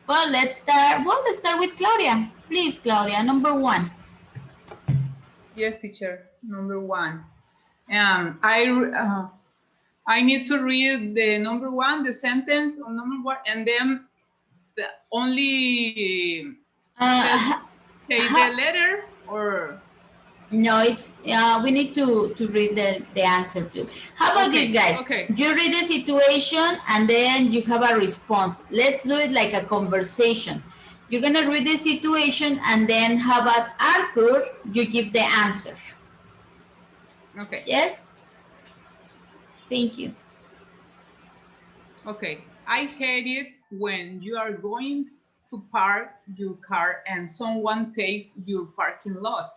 Well, let's start. Well, let's start with Claudia. Please, Claudia, number 1. Yes, teacher. Number 1. I need to read the number 1, the sentence on number 1, and then the only say the letter or. No, it's we need to read the answer too. How about this, guys? Okay. You read the situation and then you have a response. Let's do it like a conversation. You're gonna read the situation and then how about Arthur? You give the answer. Okay. Yes? Thank you. Okay. I hate it when you are going to park your car and someone takes your parking lot.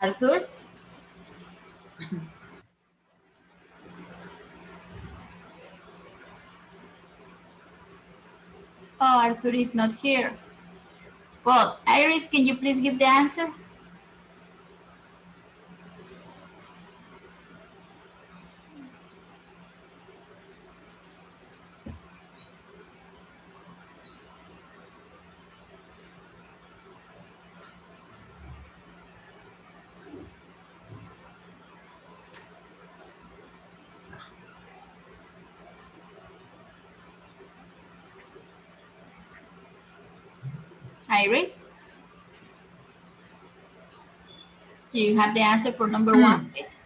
Arthur? Oh, Arthur is not here. Well, Iris, can you please give the answer? Iris? Do you have the answer for number 1, please?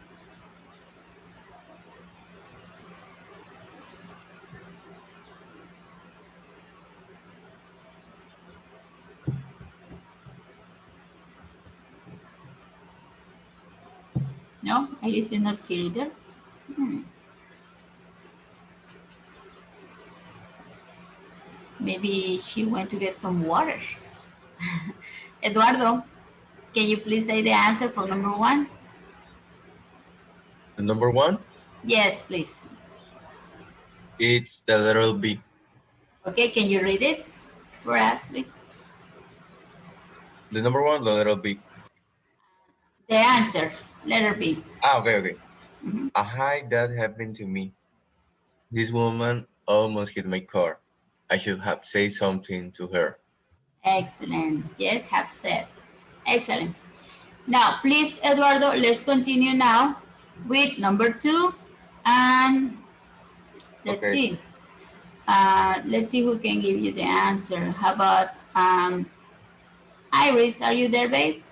No, Iris is not here either. Maybe she went to get some water. Eduardo, can you please say the answer for number 1? The number 1? Yes, please. It's the letter B. Okay, can you read it for us, please? The number one, the letter B. The answer, letter B. Ah, okay, okay. Mhm. Hi, that happened to me. This woman almost hit my car. I should have said something to her. Excellent. Yes, have said. Excellent. Now, please, Eduardo, let's continue now with number two. And let's Okay, see. Let's see who can give you the answer. How about Iris? Are you there, babe?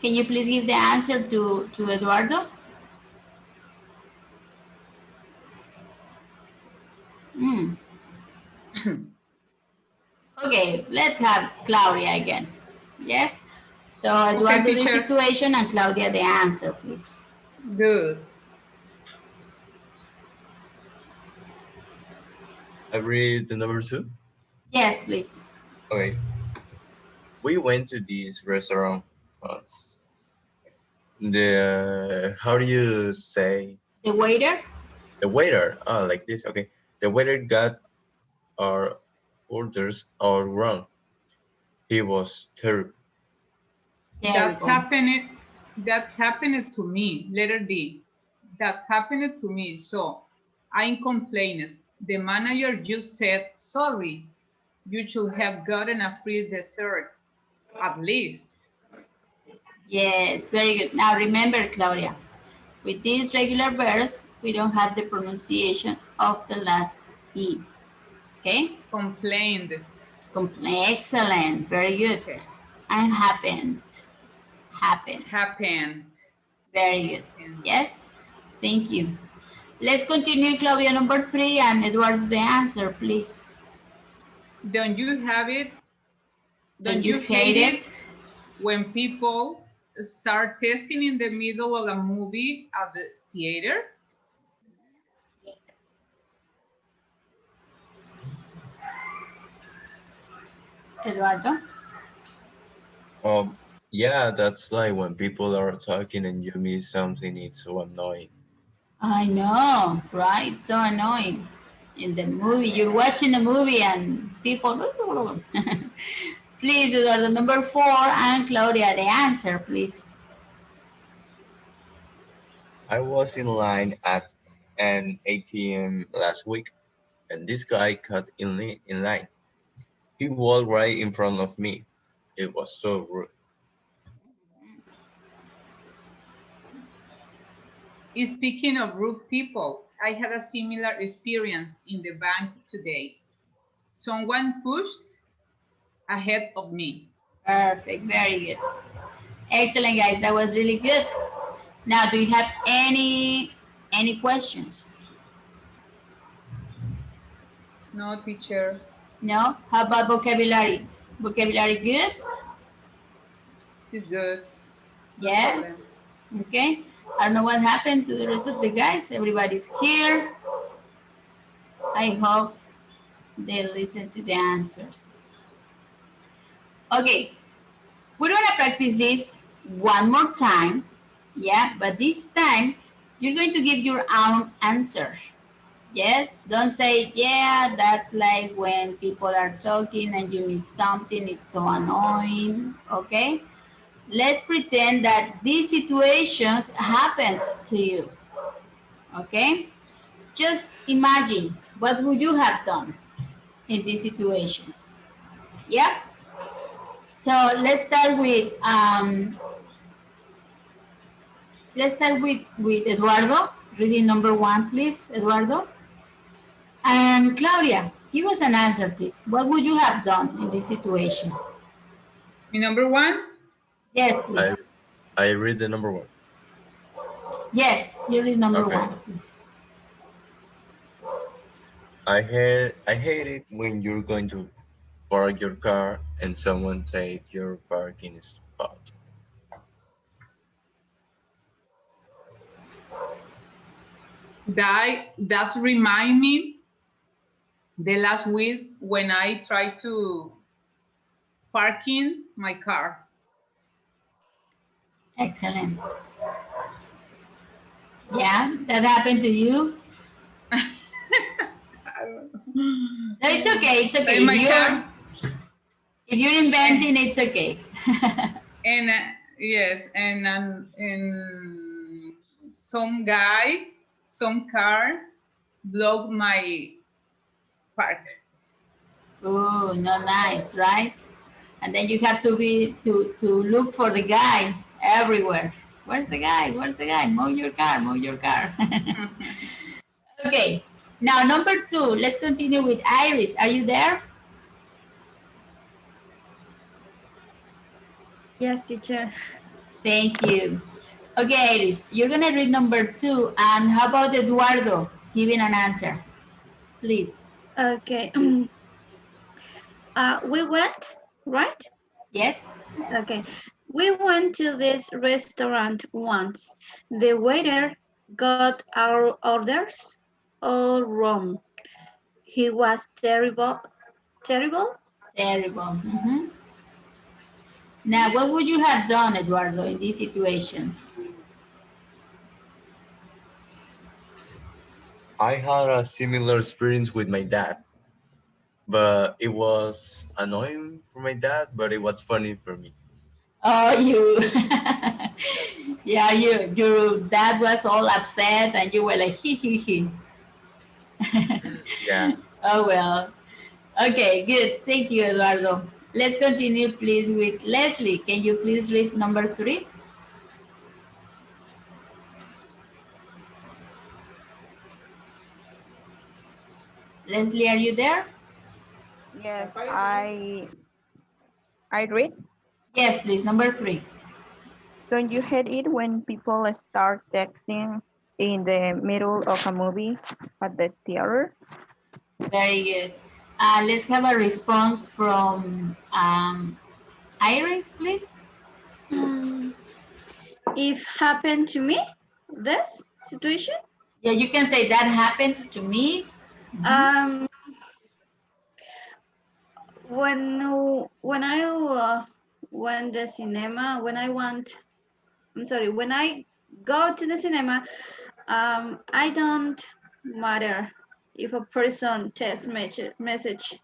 Can you please give the answer to Eduardo? Mm. Okay, let's have Claudia again. Yes? So Okay, Eduardo the teacher. situation and Claudia the answer, please. Good. I read the number two. Yes, please. Okay, we went to this restaurant once. The how do you say The waiter? the waiter? Oh, like this. Okay, the waiter got our orders all wrong. He was terrible. That Terrible. happened. That happened to me. Letter D. That happened to me. So I complained. The manager just said, "Sorry, you should have gotten a free dessert, at least." Yes, very good. Now remember, Claudia, with these regular verbs, we don't have the pronunciation of the last E. Okay? Complained. Excellent. Very good. Okay. And happened. Happened. Happened. Very good. Happened. Yes? Thank you. Let's continue, Claudia, number three, and Eduardo, the answer, please. Don't you have it? Don't Don't you you hate hate it? it when people start testing in the middle of a movie at the theater? Eduardo? Um, yeah, that's like when people are talking and you miss something. It's so annoying. I know, right? So annoying. In the movie, you're watching the movie and people. Please, Eduardo, number four, and Claudia, the answer, please. I was in line at an ATM last week, and this guy cut in line. He walked right in front of me. It was so rude. Speaking of rude people, I had a similar experience in the bank today. Someone pushed ahead of me. Perfect, very good. Excellent, guys. That was really good. Now, do you have any questions? No, teacher. No? How about vocabulary? Vocabulary good? It's good. No Yes? problem. Okay. I don't know what happened to the rest of the guys. Everybody's here. I hope they listen to the answers. Okay. We're going to practice this one more time. Yeah, but this time you're going to give your own answer. Yes, don't say, yeah, that's like when people are talking and you miss something, it's so annoying. Okay, let's pretend that these situations happened to you. Okay, just imagine what would you have done in these situations. Yep. So let's start with Eduardo. Reading number one, please, Eduardo. And Claudia, give us an answer, please. What would you have done in this situation? My number one, Yes, I please. I read the number one. Yes, you read number Okay. one, please. I hate it when you're going to park your car and someone take your parking spot. that's remind me the last week when I tried to parking my car. Excellent. Yeah, that happened to you? No, it's okay. It's okay. In my car, If you're inventing, it's okay. and yes, and some guy, some car blocked my park. Oh, not nice, right? And then you have to be to look for the guy everywhere. Where's the guy? Where's the guy? Move your car. Move your car. Okay. Now number 2. Let's continue with Iris. Are you there? Yes, teacher. Thank you. Okay, Iris, you're gonna read number 2. And how about Eduardo giving an answer, please? Okay. We went, right? Yes. Okay. We went to this restaurant once. The waiter got our orders all wrong. He was terrible. Terrible? Terrible. Now, what would you have done, Eduardo, in this situation? I had a similar experience with my dad, but it was annoying for my dad, but it was funny for me. Oh, you. Yeah, your dad was all upset, and you were like, hee hee hee. Yeah. Oh well. Okay, good. Thank you, Eduardo. Let's continue, please, with Leslie. Can you please read number 3? Leslie, are you there? Yes, I read. Yes, please. Number 3. Don't you hate it when people start texting in the middle of a movie at the theater? Very good. Let's have a response from Iris, please. Mm, if happened to me, this situation, Yeah, you can say that happened to me. um, when I went the cinema, I'm sorry, when I go to the cinema, I don't matter if a person text message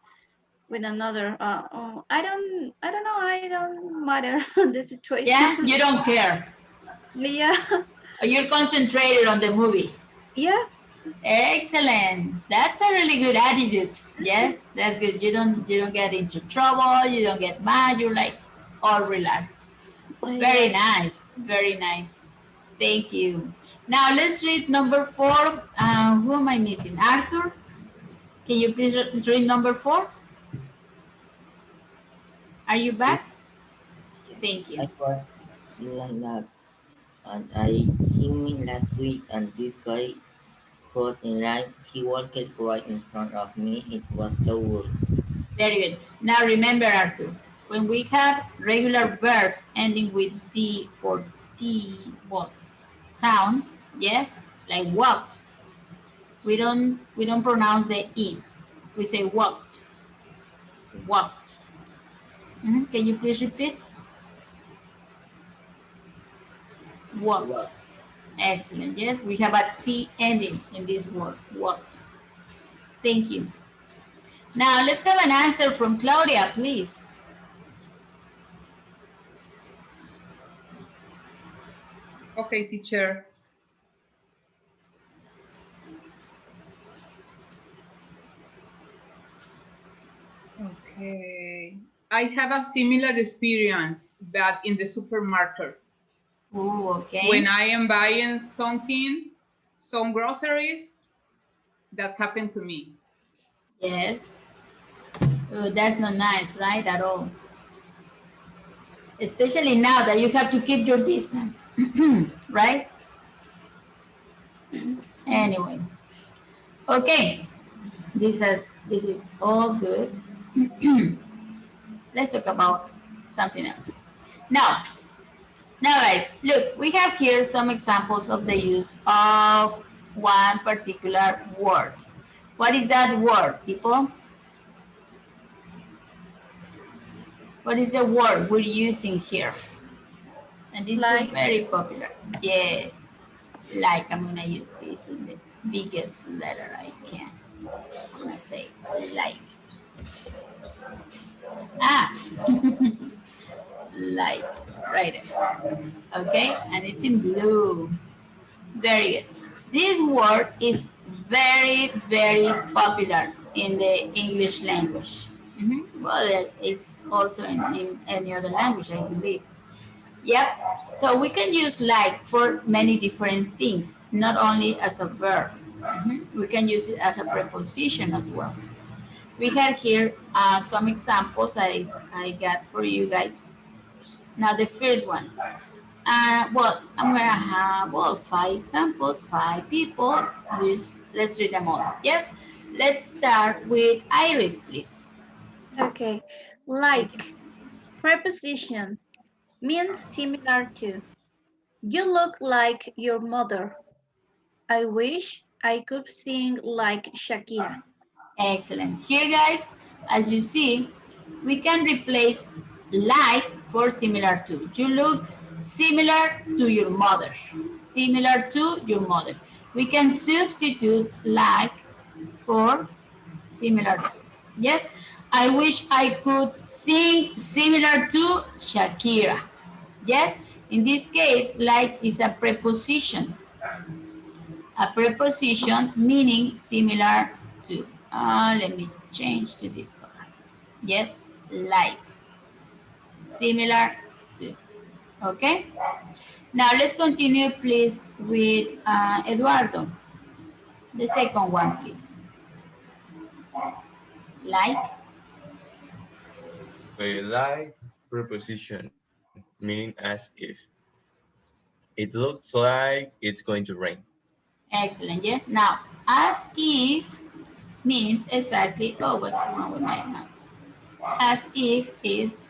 with another. I don't know. I don't matter the situation. Yeah, you don't care. Yeah, You're concentrated on the movie. yeah, Excellent. That's a really good attitude. Yes, that's good. You don't get into trouble. You don't get mad. You're like all relaxed. Very yeah. nice. Very nice. Thank you. Now let's read number 4. Who am I missing? Arthur. Can you please read number 4? Are you Yes, back? yes. Thank you. I was like that. And I seen me last week, and this guy got in line. He walked right in front of me. It was so rude. Very good. Now remember, Arthur, when we have regular verbs ending with D or T what sound, yes, like walked, we don't pronounce the E. We say walked, walked. Can you please repeat? Walked. Well, Excellent. Yes, we have a T ending in this word, walked. Thank you. Now let's have an answer from Claudia, please. Okay, teacher. Okay. I have a similar experience, but in the supermarket. Oh, When okay. I am buying something, some groceries, that happened to me. Yes. Oh, that's not nice, right? At all. Especially now that you have to keep your distance, right? Anyway, okay, this is all good. Let's talk about something else. Now, guys, look, we have here some examples of the use of one particular word. What is that word, people? What is the word we're using here? And this is Like, very popular. Yes. Like, I'm gonna use this in the biggest letter I can. I'm gonna say like. Ah, like, right there. Okay, and it's in blue. Very good. This word is very, very popular in the English language. Well, it's also in any other language, I believe. Yep. So we can use like for many different things, not only as a verb. We can use it as a preposition as well. We have here some examples I got for you guys. Now the first one. Well, I'm gonna have five examples, five people. Let's read them all. Yes. Let's start with Iris, please. Okay. Thank you. Like, preposition, means similar to. You look like your mother. I wish I could sing like Shakira. Excellent. Here, guys, as you see, we can replace like for similar to. You look similar to your mother. Similar to your mother. We can substitute like for similar to. Yes, I wish I could sing similar to Shakira. Yes, in this case, like is a preposition. A preposition meaning similar to. Let me change to this color. Yes, like, similar to. Okay. Now let's continue, please, with Eduardo. The second one, please. Like. A like preposition, meaning as if. It looks like it's going to rain. Excellent. Yes. Now, as if means exactly. Oh, what's wrong with my mouse? As if is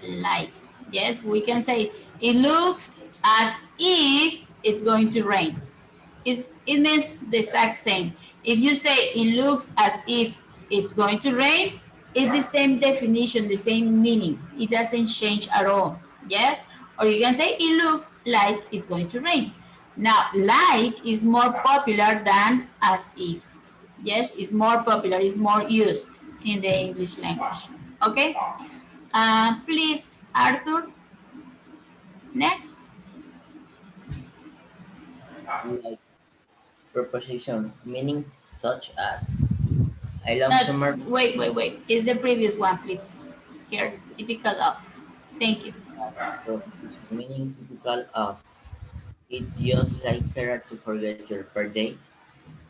like. Yes, we can say it looks as if it's going to rain. It means the exact same. If you say it looks as if it's going to rain, it's the same definition, the same meaning. It doesn't change at all. Yes? Or you can say it looks like it's going to rain. Now, like is more popular than as if. Yes, it's more popular, it's more used in the English language. Okay? Please, Arthur, next. Like preposition, meaning such as. I love No, summer. wait. Is the previous one, please? Here, typical of. Thank you. Preposition, meaning typical of. It's just like Sarah to forget your birthday.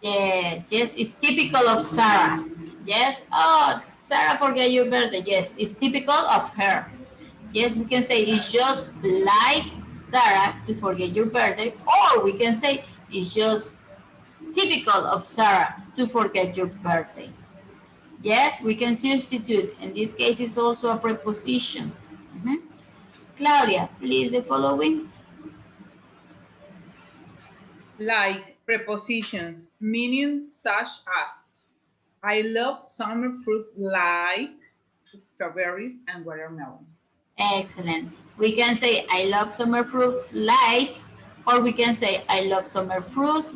Yes, it's typical of Sarah. Yes, oh, Sarah forget your birthday. Yes, it's typical of her. Yes, we can say it's just like Sarah to forget your birthday, or we can say it's just typical of Sarah to forget your birthday. Yes, we can substitute. In this case, it's also a preposition. Mhm. Claudia, please the following. Like prepositions, meaning such as. I love summer fruit like strawberries and watermelon. Excellent. We can say I love summer fruits like, or we can say I love summer fruits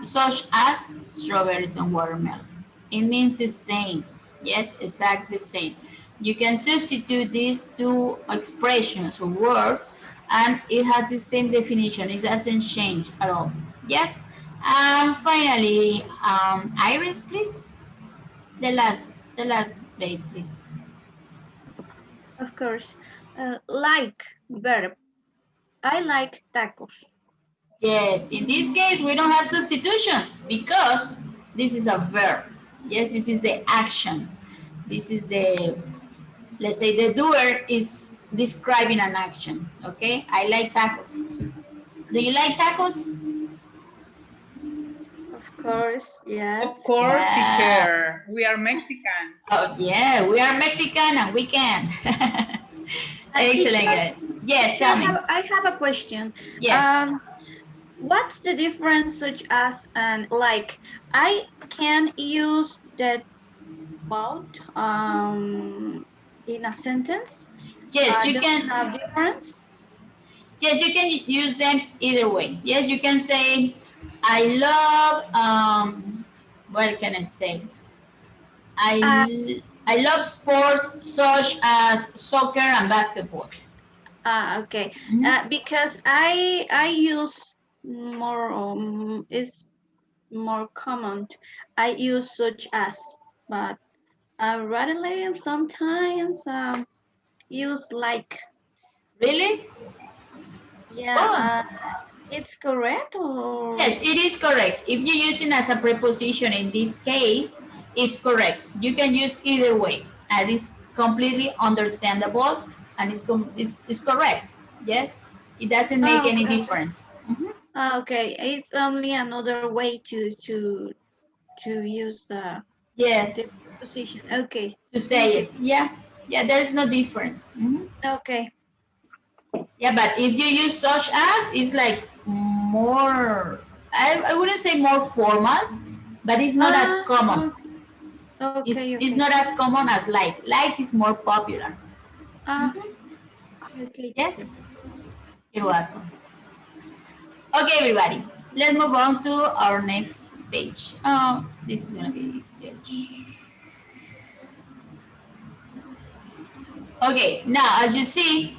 such as strawberries and watermelons. It means the same. Yes, exactly the same. You can substitute these two expressions or words and it has the same definition. It doesn't change at all. Yes. And finally, Iris, please. The last date, please. Of course. Like, verb. I like tacos. Yes, in this case, we don't have substitutions because this is a verb. Yes, this is the action. This is the, let's say the doer is describing an action. Okay, I like tacos. Do you like tacos? Of course, Of yes. course, Yeah. teacher, we are Mexican. Oh, yeah, we are Mexican and we can. Teacher, Excellent, guys. Yes, teacher, tell me. I have a question. Yes. Um, what's the difference such as and like I can use that about in a sentence? Yes, you Does it can. have difference? Yes, you can use them either way. Yes, you can say, I love, what can I say? Uh, I love sports such as soccer and basketball. okay. Mhm. Because I use more is more common. I use such as, but rarely sometimes use like. Really? Yeah. Oh, It's correct or yes, it is correct. If you use it as a preposition in this case, it's correct. You can use either way, and it's completely understandable, and it's correct. Yes, it doesn't make any okay. difference. Mhm. Okay, it's only another way to use the Yes, preposition. Okay, to thank say you. it. Yeah, yeah. There's no difference. Mhm. Okay. Yeah, but if you use such as, it's like more. I wouldn't say more formal, but it's not as Ah, common. okay, It's okay. not as common as like. Like is more popular. Ah, Mhm. okay, teacher. Yes, you're welcome. Okay, everybody, let's move on to our next page. Oh, this is gonna be search. Okay, now as you see,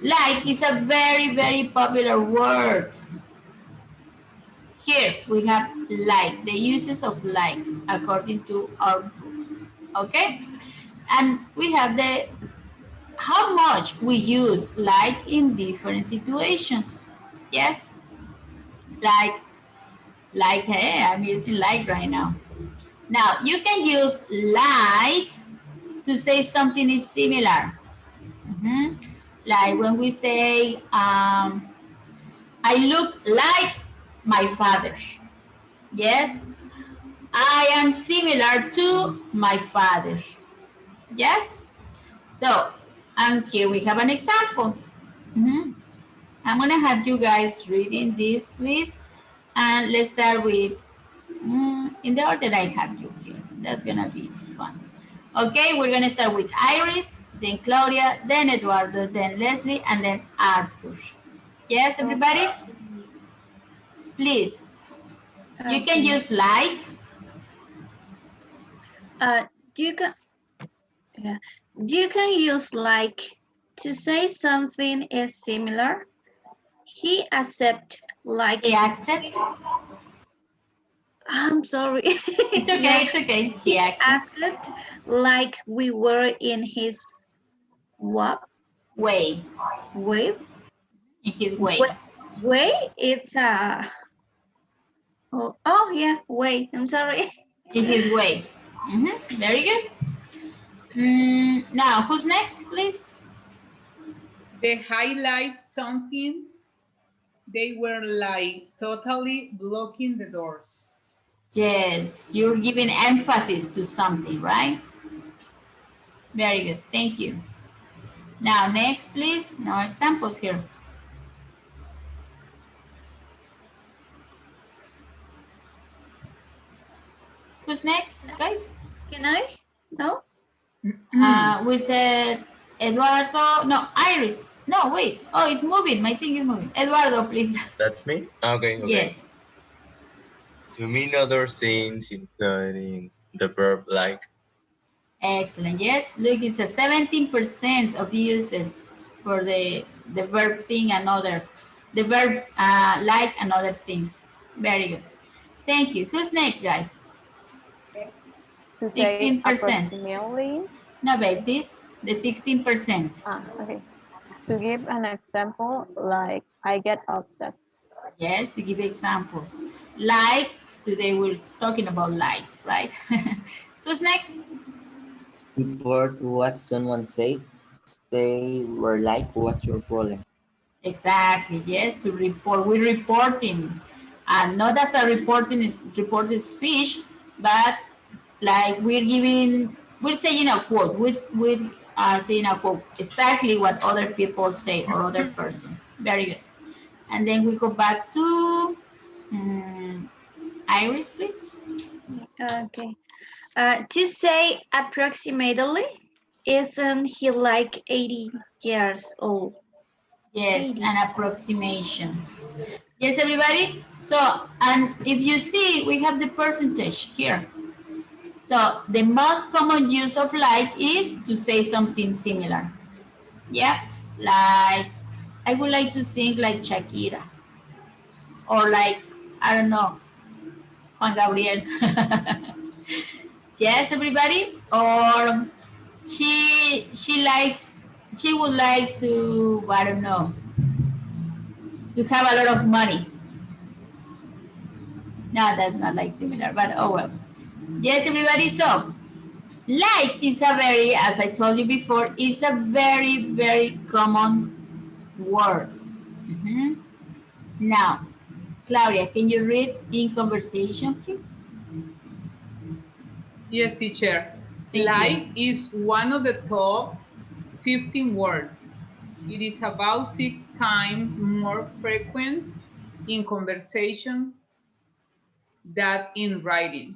like is a very popular word. Here we have like, the uses of like according to our book. Okay, and we have the how much we use like in different situations. Yes, like hey, I'm using like right now. Now you can use like to say something is similar. Mhm. Like when we say, I look like my father. Yes, I am similar to my father. Yes. So, and here we have an example. Mhm. I'm gonna have you guys reading this, please, and let's start with in the order I have you here. That's gonna be fun. Okay, we're gonna start with Iris, then Claudia, then Eduardo, then Leslie, and then Arthur. Yes, everybody, Okay. please. You can Okay. use like. Uh, you can yeah. You can use like to say something is similar. He accept like. He acted. I'm sorry. It's Yeah, okay. It's okay. He he acted. acted like we were in his what Way. way. In his Way, way. way it's yeah, way. I'm sorry. In his way. Very good. Now, who's next, please? They highlight something. They were like totally blocking the doors. Yes, you're giving emphasis to something, right? Very good. Thank you. Now, next, please. No examples here. Who's next, guys? Can I? No. We said Eduardo. No, Iris. No, wait. Oh, it's moving. My thing is moving. Eduardo, please. That's me? Okay, okay. Yes. To mean other things, including the verb like. Excellent. Yes. Look, it's a 17% of uses for the verb thing and other, the verb like and other things. Very good. Thank you. Who's next, guys? To say 16%. approximately. No, babe, this, the 16%. Okay. To give an example, like I get upset. Yes, to give examples. Like, today we're talking about like, right? Who's next? Report what someone said. Say we're like, what's your problem? Exactly, yes, to report. We're reporting. And not as a reported speech, but like we're saying a quote. We are saying a quote, exactly what other people say or other person. Very good. And then we go back to Iris, please. Okay. To say approximately, isn't he like 80 years old? Yes, 80. an approximation. Yes, everybody? So, and if you see, we have the percentage here. So, the most common use of like is to say something similar. Yeah, like, I would like to sing like Shakira. Or like, I don't know, Juan Gabriel. Yes, everybody? Or she would like to, I don't know, to have a lot of money. No, that's not like similar, but oh well. Yes, everybody. So, like is a very, as I told you before, is a very, very common word. Mhm. Now, Claudia, can you read in conversation, please? Yes, teacher. Thank you. Like is one of the top 15 words. It is about 6 times more frequent in conversation than in writing.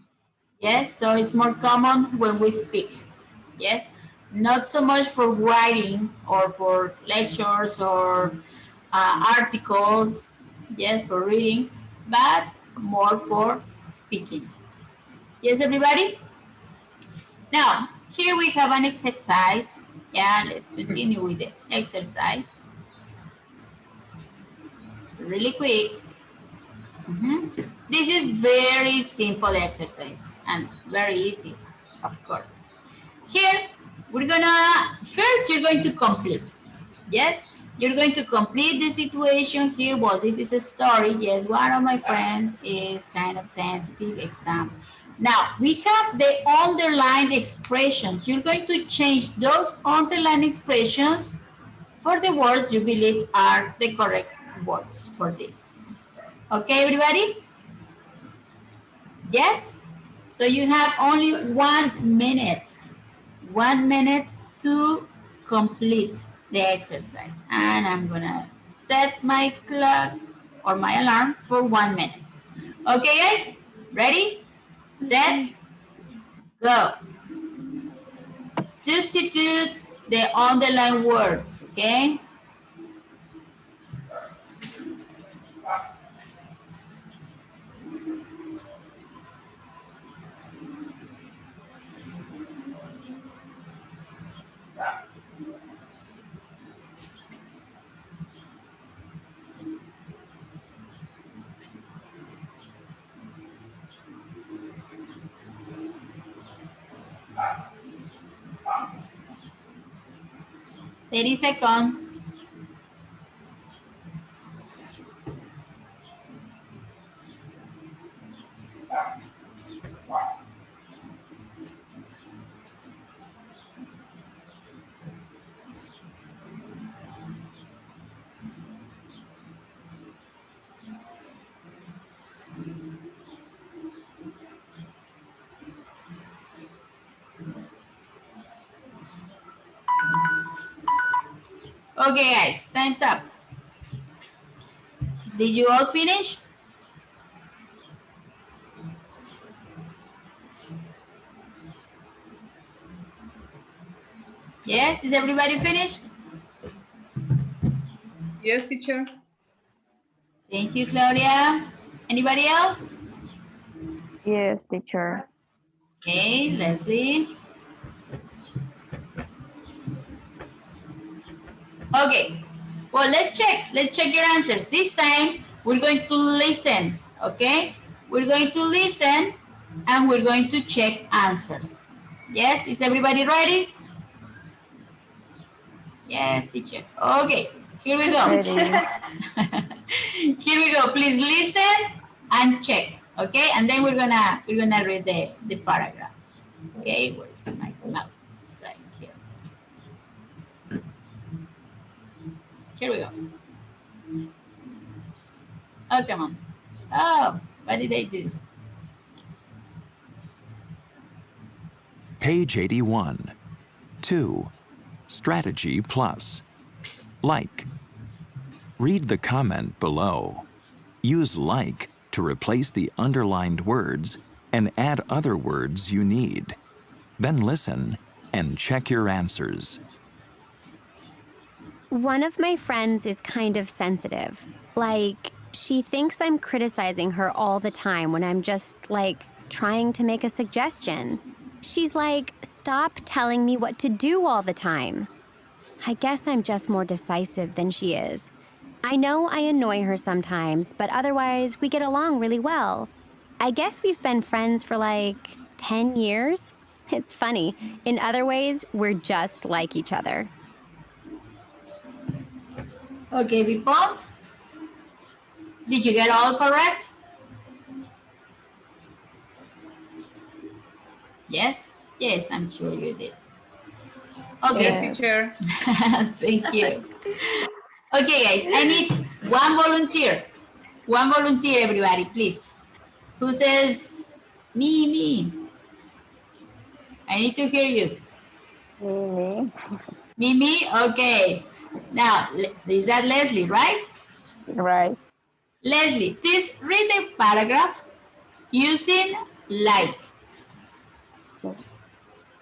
Yes, so it's more common when we speak. Yes, not so much for writing or for lectures or articles. Yes, for reading, but more for speaking. Yes, everybody? Now, here we have an exercise. Yeah, let's continue with the exercise. Really quick. This is very simple exercise and very easy, of course. Here, we're gonna, first you're going to complete. Yes, you're going to complete the situation here. Well, this is a story. Yes, one of my friends is kind of sensitive exam. Now, we have the underlined expressions. You're going to change those underlined expressions for the words you believe are the correct words for this. Okay, everybody? Yes? So you have only 1 minute. 1 minute to complete the exercise. And I'm gonna set my clock or my alarm for 1 minute. Okay, guys? Ready? Set, Okay. go. Substitute the underlined words, okay? Thirty seconds. Okay, guys, time's up. Did you all finish? Yes, is everybody finished? Yes, teacher. Thank you, Claudia. Anybody else? Yes, teacher. Okay, Leslie. Okay, well, let's check. Let's check your answers. This time, we're going to listen, okay? We're going to listen and we're going to check answers. Yes, is everybody ready? Yes, teacher. Okay, here we Yes, go. Ready. teacher. Here we go. Please listen and check, okay? And then we're gonna read the paragraph. Okay, where's my mouse? Right here. Here we go. Oh, come on. Oh, what did I do? Page 81. 2. Strategy plus. Like. Read the comment below. Use like to replace the underlined words and add other words you need. Then listen and check your answers. One of my friends is kind of sensitive. Like, she thinks I'm criticizing her all the time when I'm just, like, trying to make a suggestion. She's like, stop telling me what to do all the time. I guess I'm just more decisive than she is. I know I annoy her sometimes, but otherwise we get along really well. I guess we've been friends for like 10 years. It's funny. In other ways, we're just like each other. Okay, people. Did you get all correct? Yes, yes, I'm sure you did. Okay. Yes, teacher. Thank you. Okay, guys, I need one volunteer. One volunteer, everybody, please. Who says me, me? I need to hear you. Me. Me, me? Okay. Now, is that Leslie, right? Right. Leslie, please read the paragraph using like.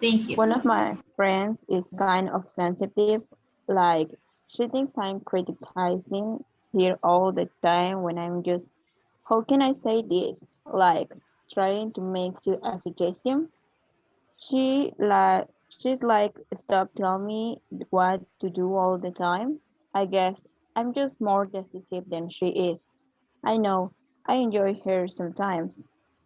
Thank you. One of my friends is kind of sensitive, like she thinks I'm criticizing her all the time when I'm just, how can I say this? Like trying to make you a suggestion. She's like, stop telling me what to do all the time. I guess I'm just more decisive than she is. I know I enjoy her sometimes,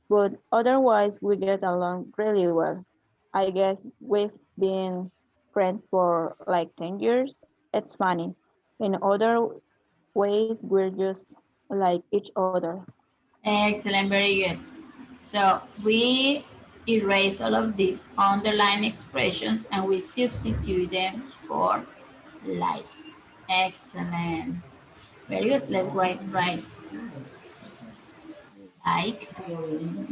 but otherwise we get along really well. I guess we've been friends for like 10 years. It's funny. In other ways, we're just like each other. Excellent, very good. So we erase all of these underline expressions and we substitute them for like. Excellent. Very good. Let's write like. Oh,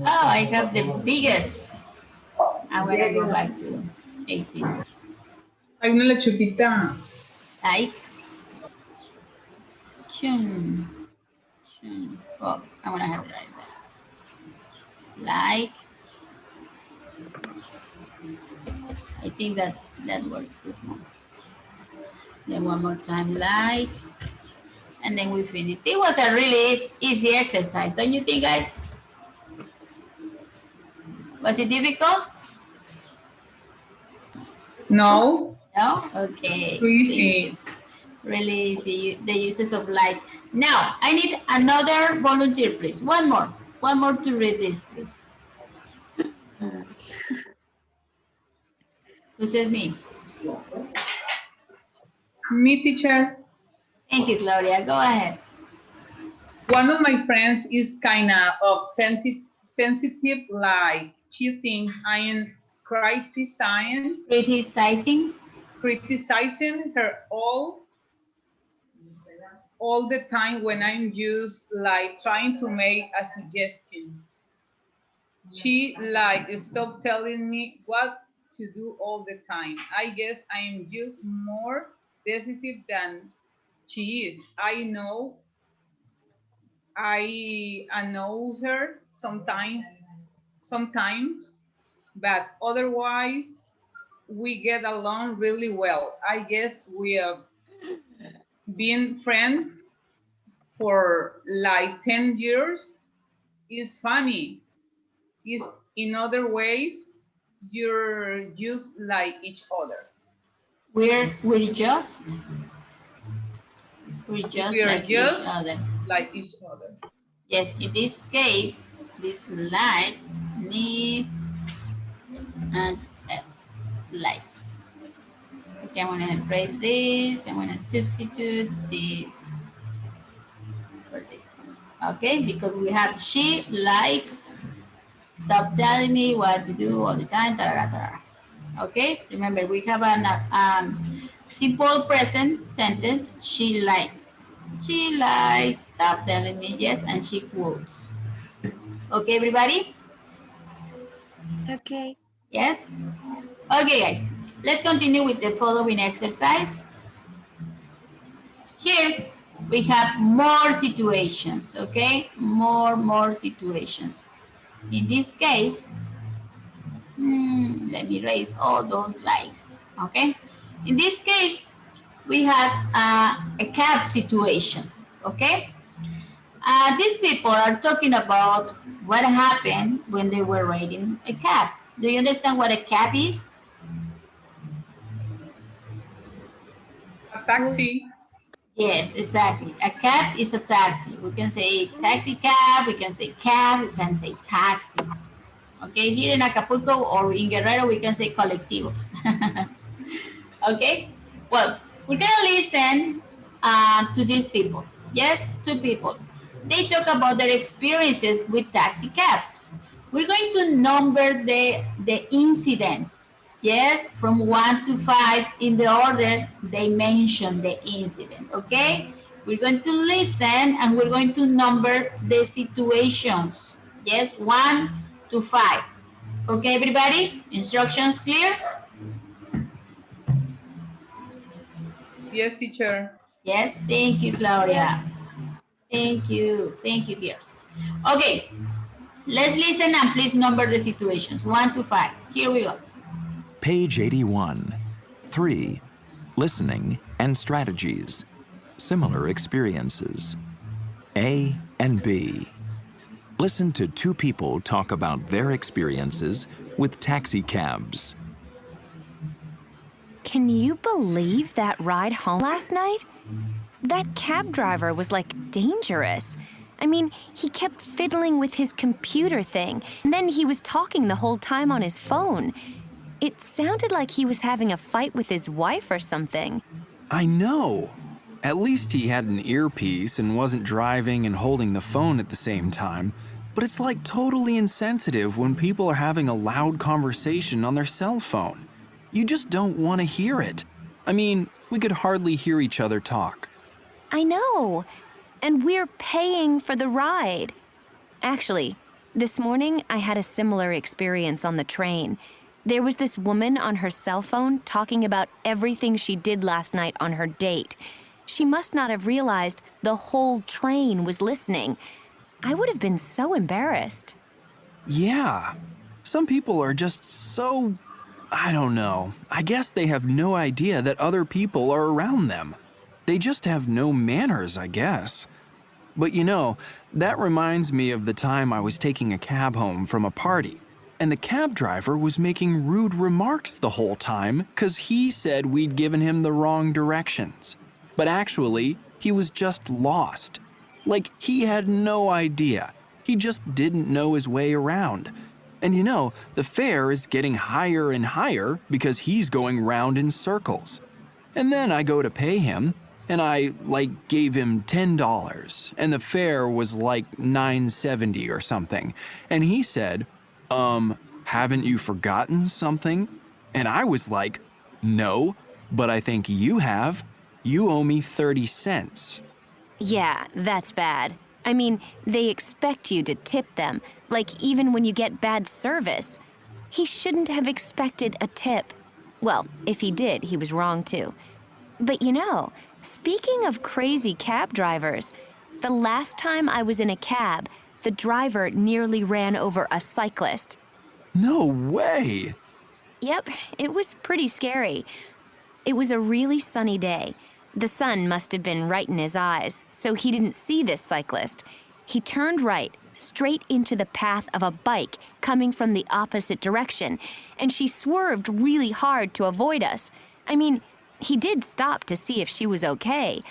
I have the biggest. I'm gonna go back to 18. Hay una lechupita. Like. Chun. Chun. Oh, I'm gonna have it right there. Like. I think that works too small. Then one more time, like. And then we finish. It was a really easy exercise, don't you think, guys? Was it difficult? No, No? Okay. too Thank easy. you. Really easy, the uses of like. Now, I need another volunteer, please. One more. One more to read this, please. Who says me? Me, teacher. Thank you, Gloria. Go ahead. One of my friends is kind of sensitive, like she thinks I am Criticizing. criticizing her all the time when I'm just like trying to make a suggestion. She like stop telling me what to do all the time. I guess I'm just more decisive than she is. I know her sometimes, but otherwise we get along really well. I guess we have been friends for like 10 years. It's funny. It's in other ways you're just like each other. We're just We are like each just other. like each other. Yes, in this case, this likes needs and s likes. Okay, I'm gonna replace this. I'm gonna substitute this for this. Okay, because we have she likes. Stop telling me what to do all the time. Tarara, tarara. Okay, remember we have an simple present sentence. She likes. She likes. Stop telling me. Yes, and she quotes. Okay, everybody. Okay. Yes. Okay, guys. Let's continue with the following exercise. Here we have more situations. Okay, more situations. In this case, let me erase all those likes. Okay. In this case, we had a cab situation, okay? These people are talking about what happened when they were riding a cab. Do you understand what a cab is? A taxi. Yes, exactly. A cab is a taxi. We can say taxi cab, we can say cab, we can say taxi. Okay, here in Acapulco or in Guerrero, we can say colectivos. Okay, well, we're gonna listen to these people. Yes, two people. They talk about their experiences with taxi cabs. We're going to number the incidents. Yes, from 1 to 5 in the order they mention the incident. Okay, we're going to listen and we're going to number the situations. Yes, 1 to 5. Okay, everybody, instructions clear? Yes, teacher. Yes, thank you, Yes. Claudia. Thank you, dears. Okay, let's listen and please number the situations 1 to 5. Here we go. Page 81. 3. Listening and strategies. Similar experiences. A and B. Listen to two people talk about their experiences with taxi cabs. Can you believe that ride home last night? That cab driver was like dangerous. I mean, he kept fiddling with his computer thing, and then he was talking the whole time on his phone. It sounded like he was having a fight with his wife or something. I know. At least he had an earpiece and wasn't driving and holding the phone at the same time. But it's like totally insensitive when people are having a loud conversation on their cell phone. You just don't want to hear it. I mean, we could hardly hear each other talk. I know. And we're paying for the ride. Actually, this morning I had a similar experience on the train. There was this woman on her cell phone talking about everything she did last night on her date. She must not have realized the whole train was listening. I would have been so embarrassed. Yeah. Some people are just so, I don't know. I guess they have no idea that other people are around them. They just have no manners, I guess. But you know, that reminds me of the time I was taking a cab home from a party, and the cab driver was making rude remarks the whole time because he said we'd given him the wrong directions. But actually, he was just lost. Like, he had no idea. He just didn't know his way around. And you know, the fare is getting higher and higher because he's going round in circles. And then I go to pay him, and I, gave him $10, and the fare was like $9.70 or something. And he said, haven't you forgotten something? And I was like, no, but I think you have. You owe me 30 cents. Yeah, that's bad. I mean, they expect you to tip them, like even when you get bad service. He shouldn't have expected a tip. Well, if he did, he was wrong too. But you know, speaking of crazy cab drivers, the last time I was in a cab, the driver nearly ran over a cyclist. No way! Yep, it was pretty scary. It was a really sunny day. The sun must have been right in his eyes, so he didn't see this cyclist. He turned right, straight into the path of a bike coming from the opposite direction, and she swerved really hard to avoid us. I mean, he did stop to see if she was okay,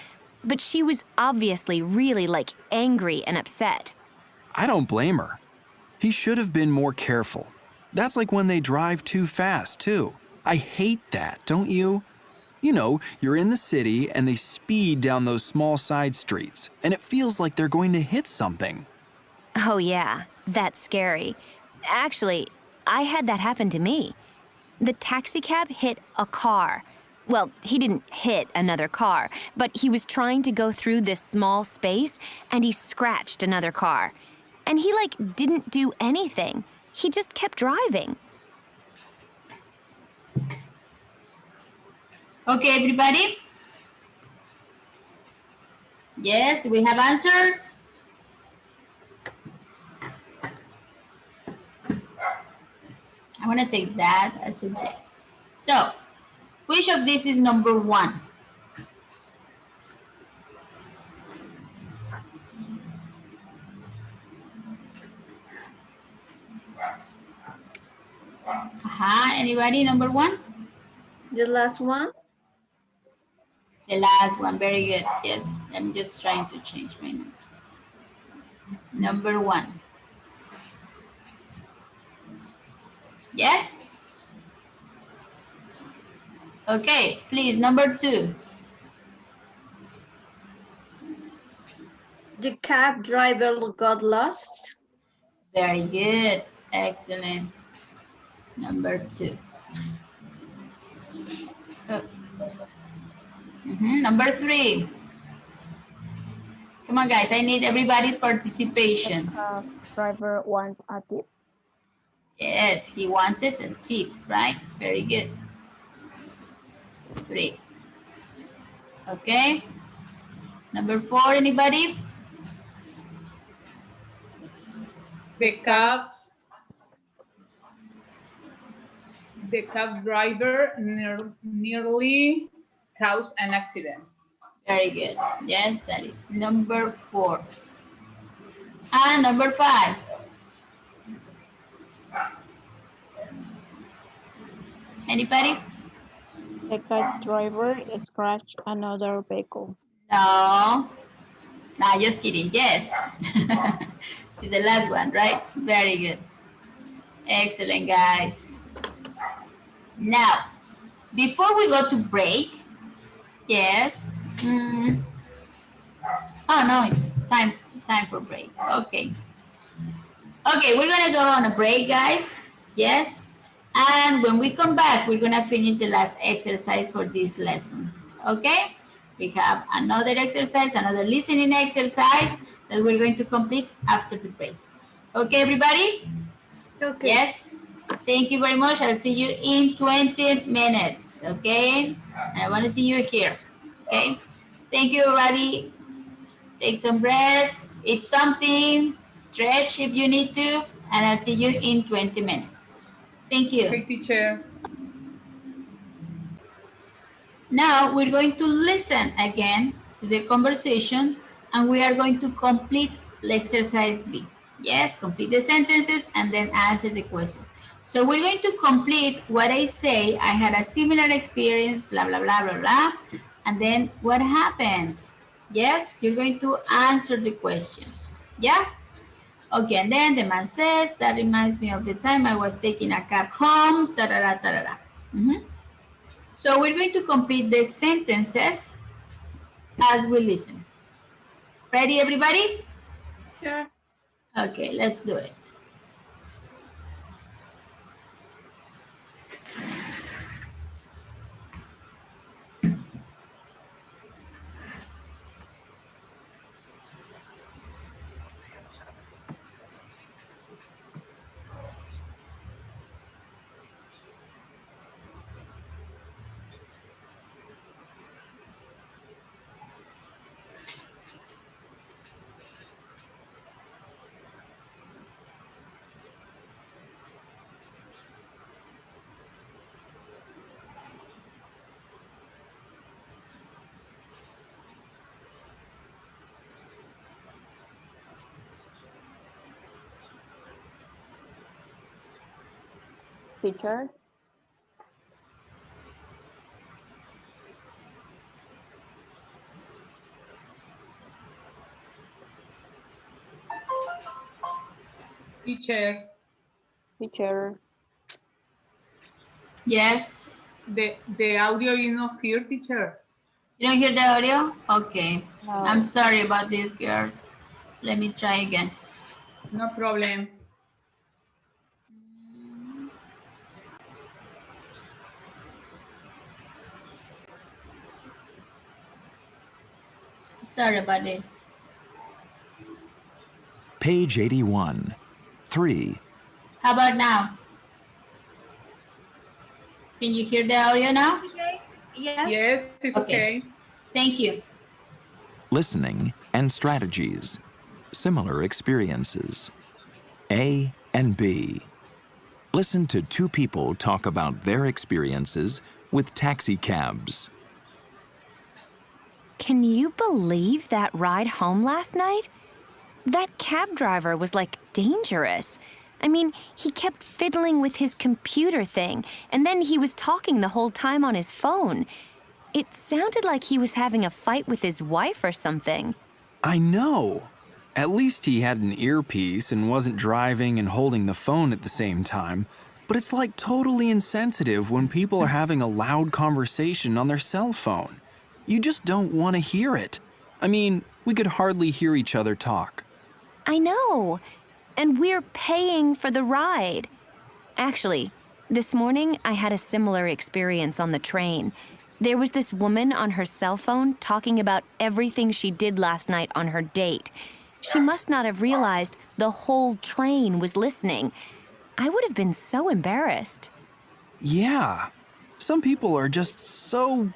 but she was obviously really, angry and upset. I don't blame her. He should have been more careful. That's like when they drive too fast, too. I hate that, don't you? You know, you're in the city and they speed down those small side streets, and it feels like they're going to hit something. Oh yeah, that's scary. Actually, I had that happen to me. The taxicab hit a car. Well, he didn't hit another car, but he was trying to go through this small space and he scratched another car. And he didn't do anything. He just kept driving. Okay, everybody? Yes, we have answers? I'm gonna take that as a yes. So, which of these is number 1? Anybody? Number one? The last one. The last one. Very good. Yes. I'm just trying to change my numbers. Number one. Yes? Okay, please, number two. The cab driver got lost. Very good. Excellent. Number two. Oh. Number three. Come on, guys. I need everybody's The participation. cab driver wants a tip. Yes, he wanted a tip, right? Very good. Three. Okay. Number four, anybody? The cab driver nearly caused an accident. Very good. Yes, that is number four. And number five. Anybody? The cab driver scratched another vehicle. No. Nah, just kidding. Yes. It's the last one, right? Very good. Excellent, guys. Now, before we go to break, yes. Oh no, it's time for break. Okay. Okay, we're gonna go on a break, guys. Yes. And when we come back, we're gonna finish the last exercise for this lesson. Okay? We have another exercise, another listening exercise that we're going to complete after the break. Okay, everybody? Okay. Yes. Thank you very much. I'll see you in 20 minutes. Okay? And I want to see you here. Okay? Thank you, everybody. Take some rest, eat something, stretch if you need to, and I'll see you in 20 minutes. Thank you. Okay, teacher. Now we're going to listen again to the conversation and we are going to complete exercise B. Yes, complete the sentences and then answer the questions. So we're going to complete what I say. I had a similar experience, blah, blah, blah, blah, blah. And then what happened? Yes, you're going to answer the questions. Yeah? Okay, and then the man says, that reminds me of the time I was taking a cab home, ta-da-da, ta-da-da. So we're going to complete the sentences as we listen. Ready, everybody? Sure. Okay, let's do it. Teacher, Teacher, teacher, Yes. the audio is not here, teacher. You don't hear the audio? Okay. I'm no. sorry about this, girls. Let me try again. No problem. Sorry about this. Page 81. 3. How about now? Can you hear the audio now? Okay. Yes. Yes, it's okay. Thank you. Listening and strategies. Similar experiences. A and B. Listen to two people talk about their experiences with taxi cabs. Can you believe that ride home last night? That cab driver was like dangerous. I mean, he kept fiddling with his computer thing, and then he was talking the whole time on his phone. It sounded like he was having a fight with his wife or something. I know. At least he had an earpiece and wasn't driving and holding the phone at the same time. But it's like totally insensitive when people are having a loud conversation on their cell phone. You just don't want to hear it. I mean, we could hardly hear each other talk. I know. And we're paying for the ride. Actually, this morning I had a similar experience on the train. There was this woman on her cell phone talking about everything she did last night on her date. She must not have realized the whole train was listening. I would have been so embarrassed. Yeah. Some people are just so,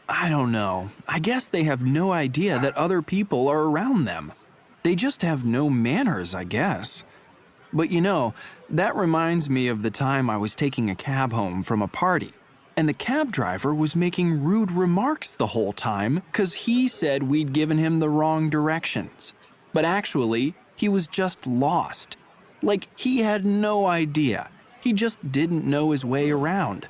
I don't know. I guess they have no idea that other people are around them. They just have no manners, I guess. But you know, that reminds me of the time I was taking a cab home from a party, and the cab driver was making rude remarks the whole time because he said we'd given him the wrong directions. But actually, he was just lost. Like, he had no idea. He just didn't know his way around.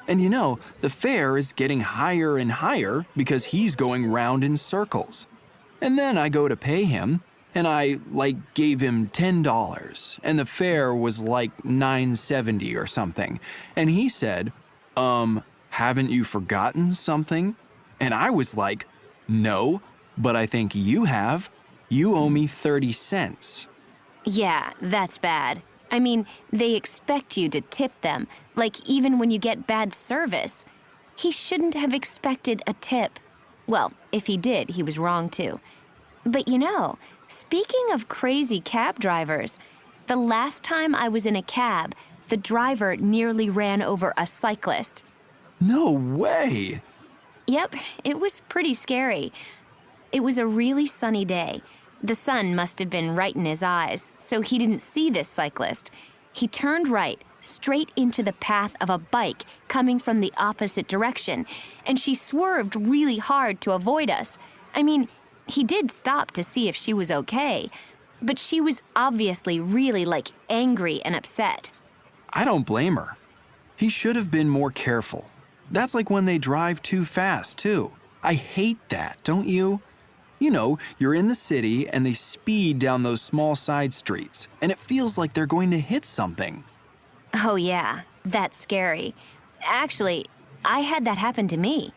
And you know, the fare is getting higher and higher because he's going round in circles. And then I go to pay him, and I, gave him $10, and the fare was like $9.70 or something. And he said, haven't you forgotten something? And I was like, no, but I think you have. You owe me 30 cents. Yeah, that's bad. I mean, they expect you to tip them, like even when you get bad service. He shouldn't have expected a tip. Well, if he did, he was wrong too. But you know, speaking of crazy cab drivers, the last time I was in a cab, the driver nearly ran over a cyclist. No way! Yep, it was pretty scary. It was a really sunny day. The sun must have been right in his eyes, so he didn't see this cyclist. He turned right, straight into the path of a bike coming from the opposite direction, and she swerved really hard to avoid us. I mean, he did stop to see if she was okay, but she was obviously really, angry and upset. I don't blame her. He should have been more careful. That's like when they drive too fast, too. I hate that, don't you? You know, you're in the city and they speed down those small side streets, and it feels like they're going to hit something. Oh yeah, that's scary. Actually, I had that happen to me.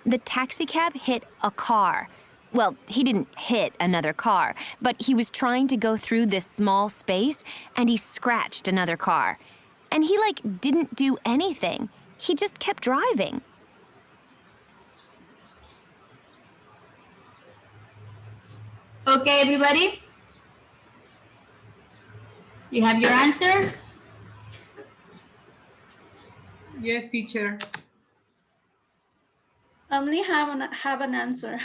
The taxicab hit a car. Well, he didn't hit another car, but he was trying to go through this small space and he scratched another car. And he didn't do anything. He just kept driving. Okay, everybody? You have your answers? Yes, teacher. Only have an answer.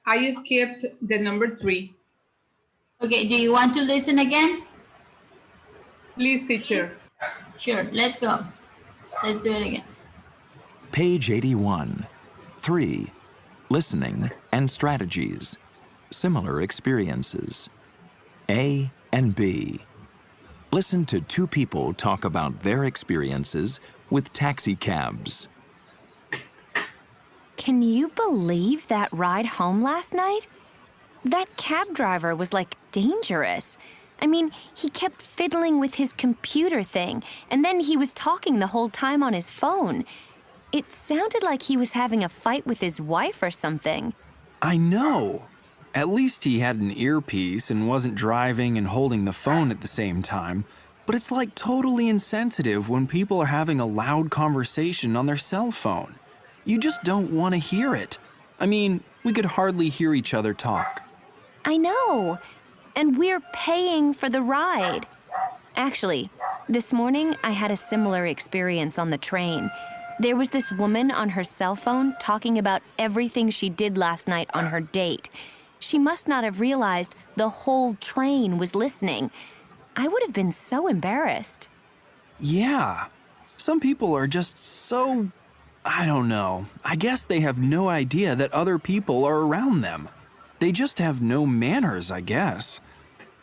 I skipped the number 3. Okay, do you want to listen again? Please, teacher. Sure, let's go. Let's do it again. Page 81. 3. Listening and strategies. Similar experiences. A and B. Listen to two people talk about their experiences with taxi cabs. Can you believe that ride home last night? That cab driver was dangerous. I mean, he kept fiddling with his computer thing, and then he was talking the whole time on his phone. It sounded like he was having a fight with his wife or something. I know. At least he had an earpiece and wasn't driving and holding the phone at the same time. But it's totally insensitive when people are having a loud conversation on their cell phone. You just don't want to hear it. I mean, we could hardly hear each other talk. I know. And we're paying for the ride. Actually, this morning I had a similar experience on the train. There was this woman on her cell phone talking about everything she did last night on her date. She must not have realized the whole train was listening. I would have been so embarrassed. Yeah. Some people are just so, I don't know. I guess they have no idea that other people are around them. They just have no manners, I guess.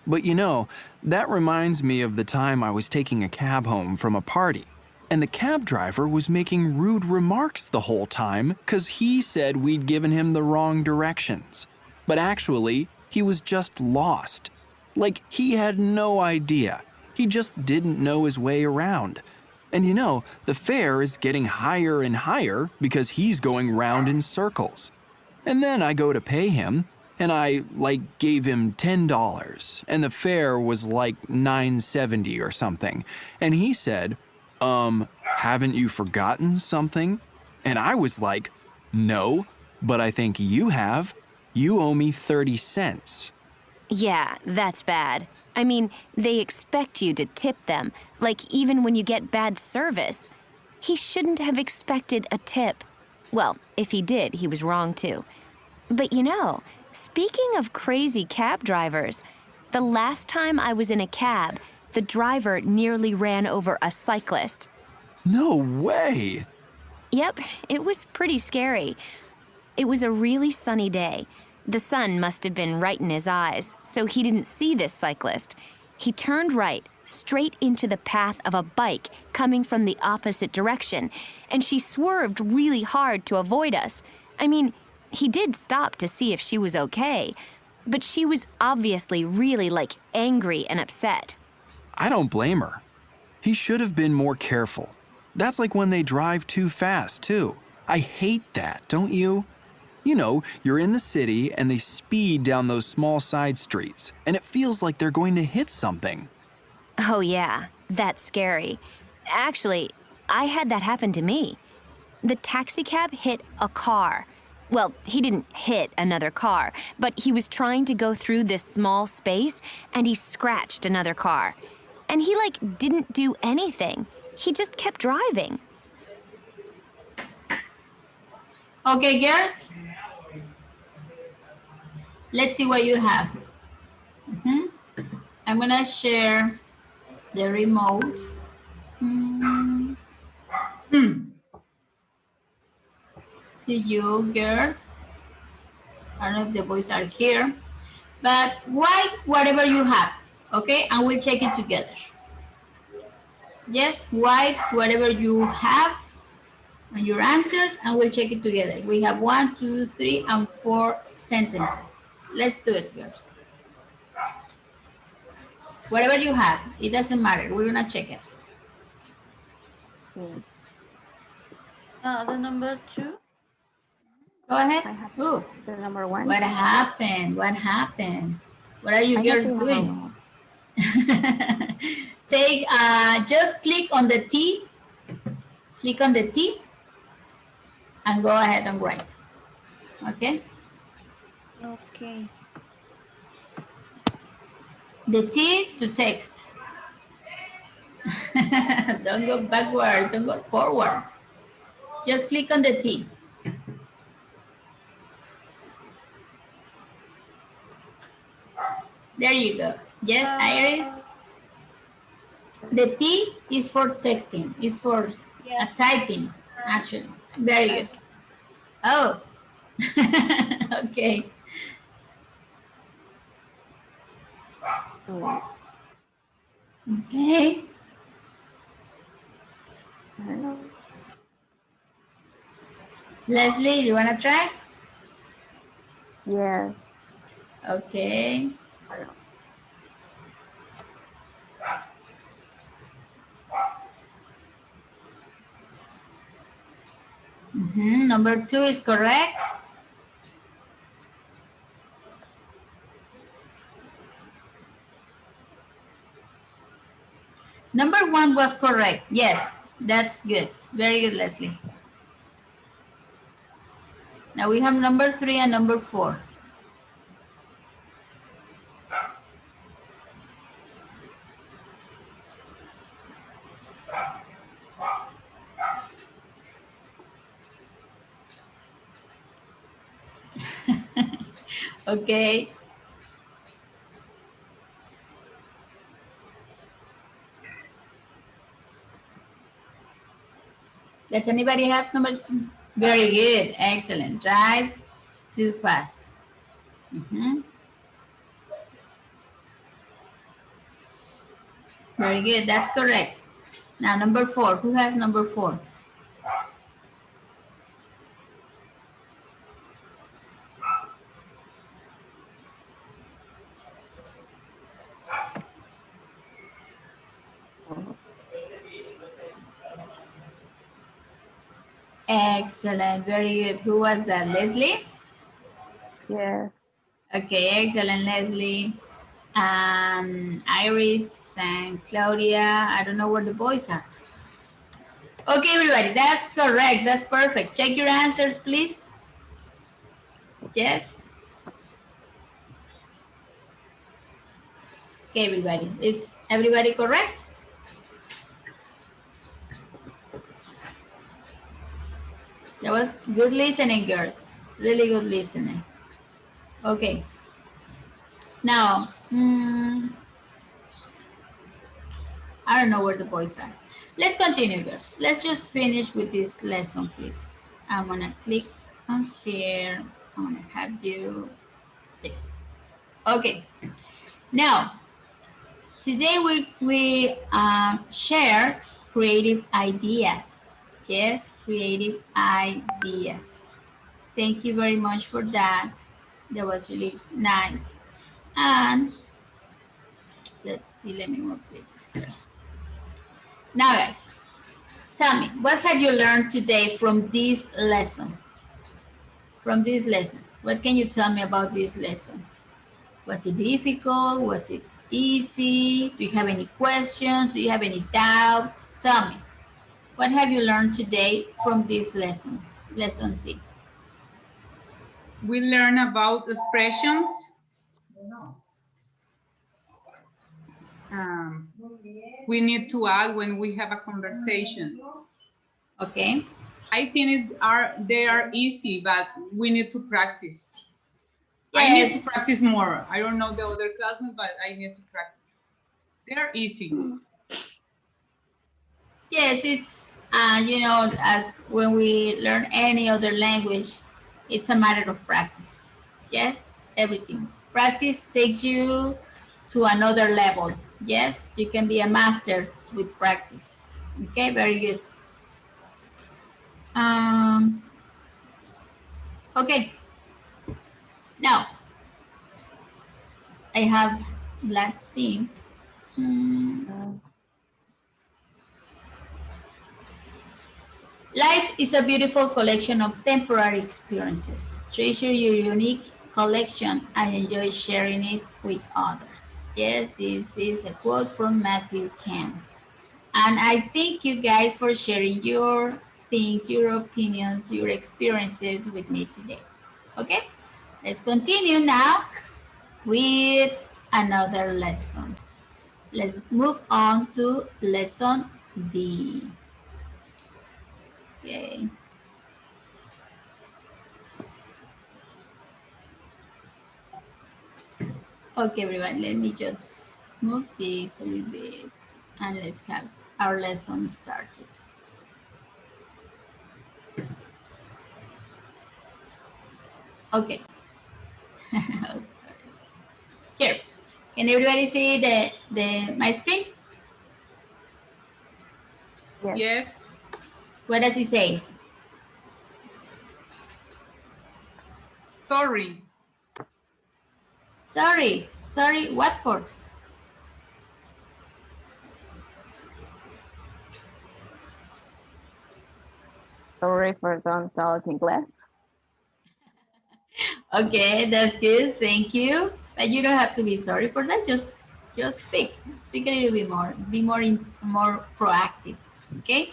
But you know, that reminds me of the time I was taking a cab home from a party. And the cab driver was making rude remarks the whole time because he said we'd given him the wrong directions. But actually, he was just lost. Like, he had no idea. He just didn't know his way around. And you know, the fare is getting higher and higher because he's going round in circles. And then I go to pay him, and I, gave him $10, and the fare was like $9.70 or something. And he said, haven't you forgotten something? And I was like, no, but I think you have. You owe me 30 cents. Yeah, that's bad. I mean, they expect you to tip them, like even when you get bad service. He shouldn't have expected a tip. Well, if he did, he was wrong too. But you know, speaking of crazy cab drivers, the last time I was in a cab, the driver nearly ran over a cyclist. No way! Yep, it was pretty scary. It was a really sunny day. The sun must have been right in his eyes, so he didn't see this cyclist. He turned right, straight into the path of a bike coming from the opposite direction, and she swerved really hard to avoid us. I mean, he did stop to see if she was okay, but she was obviously really, angry and upset. I don't blame her. He should have been more careful. That's like when they drive too fast, too. I hate that, don't you? You know, you're in the city and they speed down those small side streets, and it feels like they're going to hit something. Oh yeah, that's scary. Actually, I had that happen to me. The taxicab hit a car. Well, he didn't hit another car, but he was trying to go through this small space and he scratched another car. And he didn't do anything. He just kept driving. Okay, girls. Let's see what you have. I'm gonna share the remote. To you, girls. I don't know if the boys are here, but write whatever you have, okay? And we'll check it together. Just write whatever you have on your answers and we'll check it together. We have 1, 2, 3, and 4 sentences. Let's do it, girls. Whatever you have, it doesn't matter. We're gonna check it. The number 2. Go ahead. The number 1. What happened? What happened? What are you girls doing? Take, just click on the T. Click on the T. And go ahead and write. Okay? Okay. The T to text. Don't go backwards, don't go forward. Just click on the T. There you go. Yes, Iris. The T is for texting. It's for typing, actually. Very good. Oh. Okay. Okay. Leslie, you want to try? Yeah. Okay. Number 2 is correct. Number 1 was correct. Yes, that's good. Very good, Leslie. Now we have number 3 and number 4. Okay. Does anybody have number? Very good. Excellent. Drive too fast. Very good. That's correct. Now, number 4. Who has number 4? Excellent. Very good. Who was that? Leslie? Yes. Okay, excellent, Leslie. Iris and Claudia. I don't know where the boys are. Okay, everybody, that's correct. That's perfect. Check your answers, please. Yes. Okay, everybody. Is everybody correct? That was good listening, girls. Really good listening. Okay. Now, I don't know where the boys are. Let's continue, girls. Let's just finish with this lesson, please. I'm gonna click on here. I'm gonna have you this. Okay. Now, today we shared creative ideas. Yes, creative ideas. Thank you very much for that. That was really nice. And let's see, let me move this here. Now, guys, tell me, what have you learned today from this lesson? From this lesson, what can you tell me about this lesson? Was it difficult? Was it easy? Do you have any questions? Do you have any doubts? Tell me, what have you learned today from this lesson? Lesson C. We learn about expressions. We need to add when we have a conversation. Okay. I think they are easy, but we need to practice. Yes. I need to practice more. I don't know the other classmates, but I need to practice. They are easy. Yes, it's, you know, as when we learn any other language, it's a matter of practice. Yes, everything. Practice takes you to another level. Yes, you can be a master with practice. Okay, very good. Okay. Now, I have last thing. Life is a beautiful collection of temporary experiences. Treasure your unique collection and enjoy sharing it with others. Yes, this is a quote from Matthew Ken. And I thank you guys for sharing your things, your opinions, your experiences with me today. Okay, let's continue now with another lesson. Let's move on to lesson D. Okay. Okay, everyone, let me just move this a little bit and let's have our lesson started. Okay. Here, can everybody see my screen? Yes. Yes. What does it say? Sorry. Sorry. Sorry, what for? Sorry for don't talk English. Okay, that's good. Thank you. But you don't have to be sorry for that. Just speak. Speak a little bit more. Be more proactive. Okay?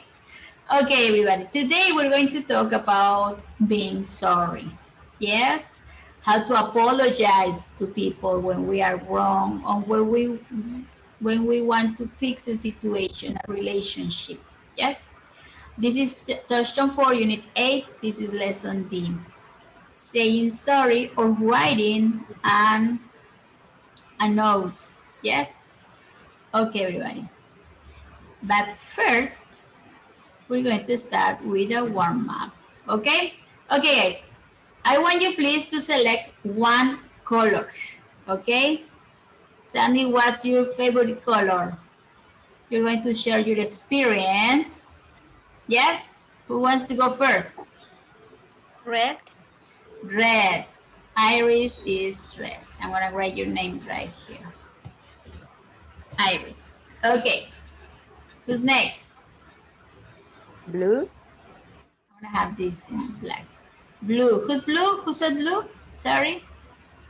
Okay, everybody. Today we're going to talk about being sorry. Yes? How to apologize to people when we are wrong or when we want to fix a situation, a relationship. Yes? This is Touchstone 4, Unit 8. This is Lesson D. Saying sorry or writing a note. Yes? Okay, everybody. But first, we're going to start with a warm-up. Okay? Okay, guys. I want you please to select one color. Okay? Tell me what's your favorite color. You're going to share your experience. Yes? Who wants to go first? Red. Red. Iris is red. I'm gonna write your name right here. Iris. Okay. Who's next? Blue. I'm gonna have this in black. Blue. Who's blue? Who said blue? Sorry.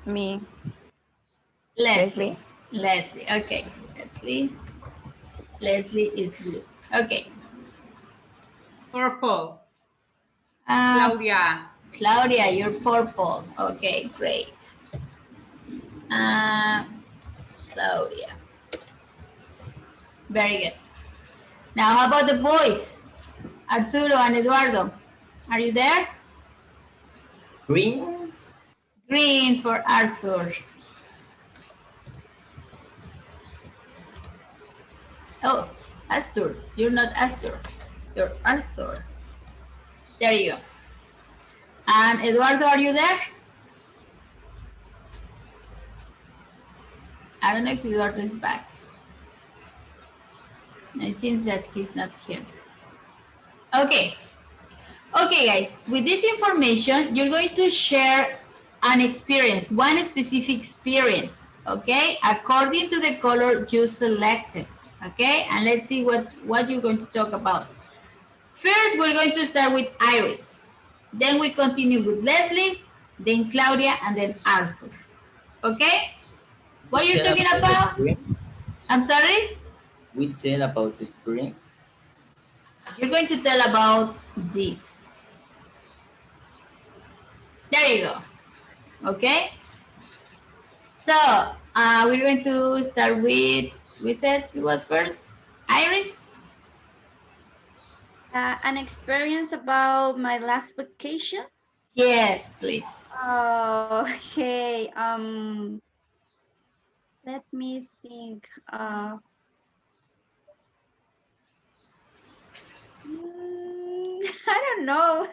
Me. Leslie. Leslie. Leslie. Okay. Leslie. Leslie is blue. Okay. Purple. Uh, Claudia. Claudia, you're purple. Okay, great. Uh, Claudia. Very good. Now, how about the boys? Arturo and Eduardo. Are you there? Green. Green for Arthur. Oh, Astor. You're not Astor. You're Arthur. There you go. And Eduardo, are you there? I don't know if Eduardo is back. It seems that he's not here. Okay. Okay, guys. With this information, you're going to share an experience, one specific experience, okay? According to the color you selected, okay? And let's see what you're going to talk about. First, we're going to start with Iris. Then we continue with Leslie, then Claudia, and then Arthur. Okay? What are you Tell talking about the about? experience. I'm sorry? We tell about the experience. You're going to tell about this. There you go. Okay? So, we're going to start with, we said it was first, Iris? An experience about my last vacation. Yes, please. Okay. Let me think. I don't know.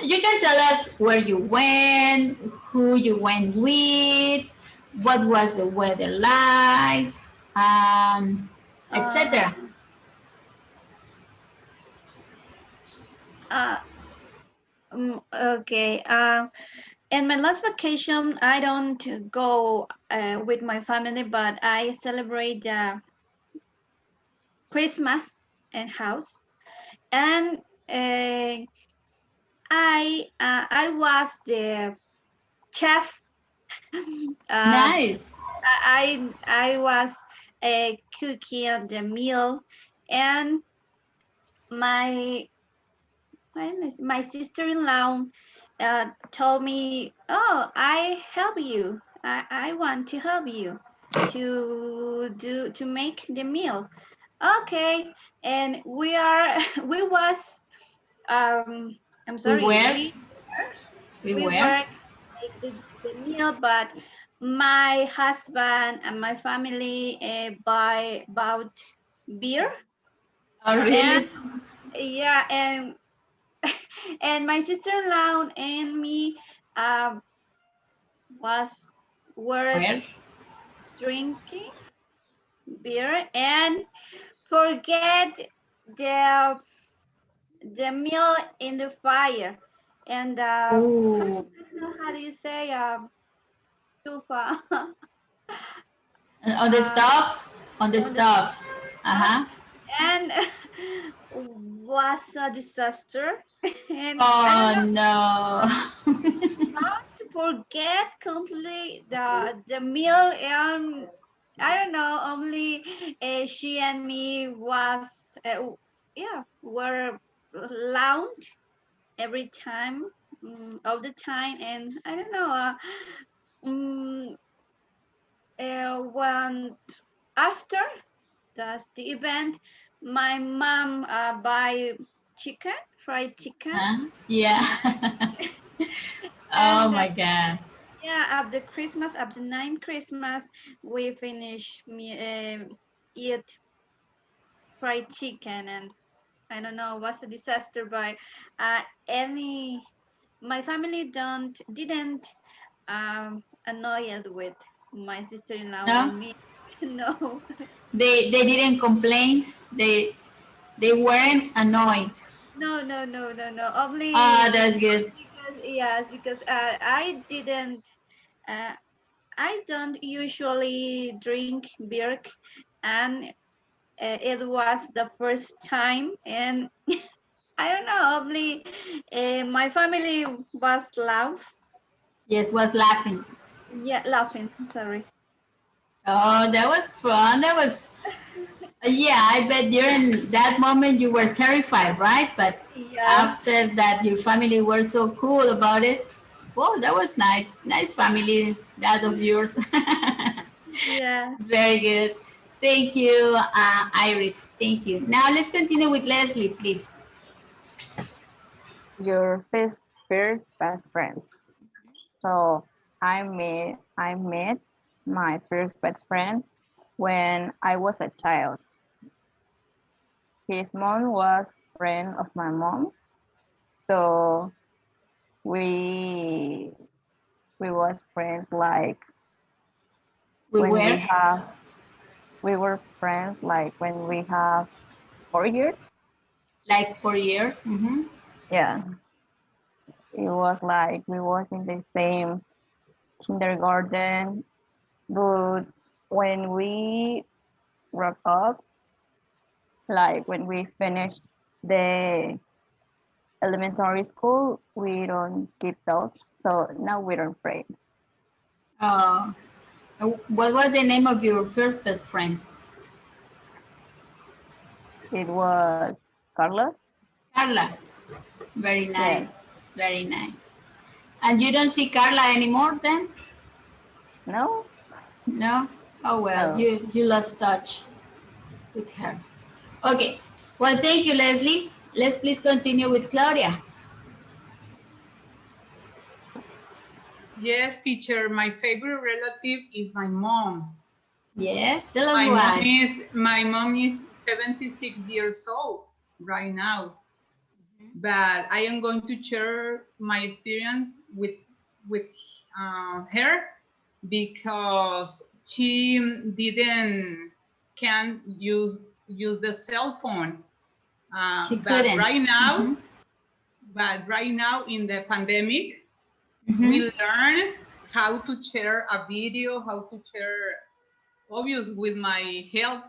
You can tell us where you went, who you went with, what was the weather like, etc. Uh, okay. In my last vacation, I don't go with my family, but I celebrate Christmas and house. And I was the chef. Nice. I was cooking the meal, and my my sister-in-law told me, "Oh, I help you. I want to help you to make the meal." Okay, and we was I'm We sorry were, we we were. were make the meal, but my husband and my family bought beer. Oh, And really? yeah, and my sister-in-law and me um was were Where? drinking beer and forget the the meal in the fire. And I Ooh, don't know how do you say stufa. on the stove? On the On the stove. stuff, Uh-huh. and was a disaster. And I don't Oh, know no. how to forget completely the meal. And I don't know, only she and me was yeah, were loud every time, all the time. And I don't know, um, when after the event, my mom buy chicken, fried chicken. Huh? Yeah. Oh, And my God. yeah, after Christmas, after 9 Christmas, we finish eat fried chicken. And I don't know, was a disaster, but any my family didn't annoyed with my sister-in-law No? and me. No. They didn't complain. They weren't annoyed. No. Ah, Only that's good. because yes, because I didn't. Uh, I don't usually drink beer, and it was the first time, and I don't know. Only my family was Yes, was laughing. laughing. Sorry. Oh, that was fun. That was yeah. I bet during that moment you were terrified, right? But Yes. after that, your family were so cool about it. Well, that was nice. Nice family, that of yours. Yeah. Very good. Thank you, Iris. Thank you. Now let's continue with Leslie, please. Your first best friend. So I met my first best friend when I was a child. His mom was friend of my mom, so we we was friends like We when were we were friends like when we have 4 years. like 4 years. Mm-hmm. Yeah, it was like we was in the same kindergarten, but when we wrap up, like when we finish the elementary school, we don't keep touch. So now we don't friends. Uh, what was the name of your first best friend? It was Carlos. Carla. Very Yes. nice. Very nice. And you don't see Carla anymore then? No. No? Oh well, No. you lost touch with her. Okay. Well, thank you, Leslie. Let's please continue with Claudia. Yes, teacher. My favorite relative is my mom. Yes, tell us My mom why. is my mom is 76 years old right now, but I am going to share my experience with her because she didn't can use the cell phone. She But couldn't. right Mm-hmm. now, in the pandemic, we Mm-hmm. learn how to share a video, how to share obvious with my help.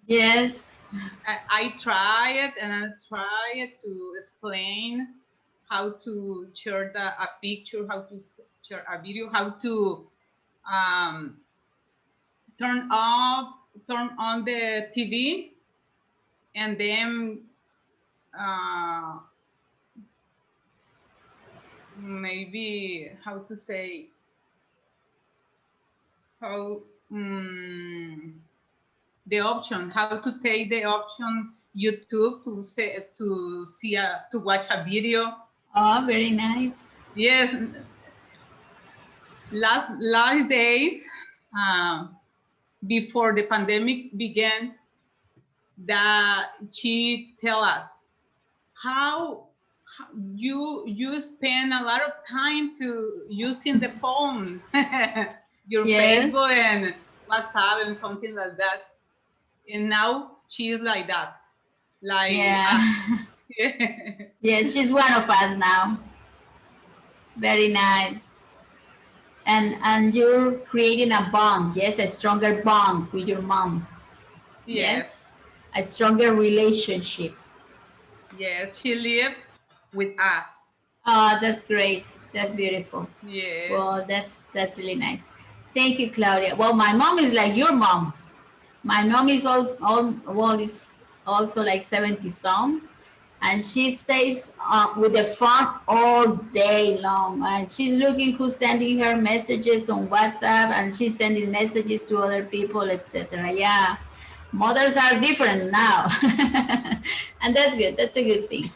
Yes. I try it and I try to explain how to share a picture, how to share a video, how to um, turn off, turn on the TV, and then uh, maybe how to say how the option, how to take the option YouTube to watch a video. Oh, very nice. Yes, last days uh, before the pandemic began, that she tell us how you spend a lot of time to using the phone, your Facebook Yes. and WhatsApp and something like that. And now she is like that, like us. Yeah. Yes, she's one of us now. Very nice. And you're creating a bond, yes, a stronger bond with your mom. Yes, Yes. A stronger relationship. yes, she lived with us. Oh, that's great. That's beautiful. Yes, Well, that's really nice. Thank you, Claudia. Well, my mom is like your mom. My mom is all well, is also like 70 some, and she stays with the phone all day long. And she's looking who's sending her messages on WhatsApp, and she's sending messages to other people, etc. Yeah, mothers are different now, and that's good. That's a good thing.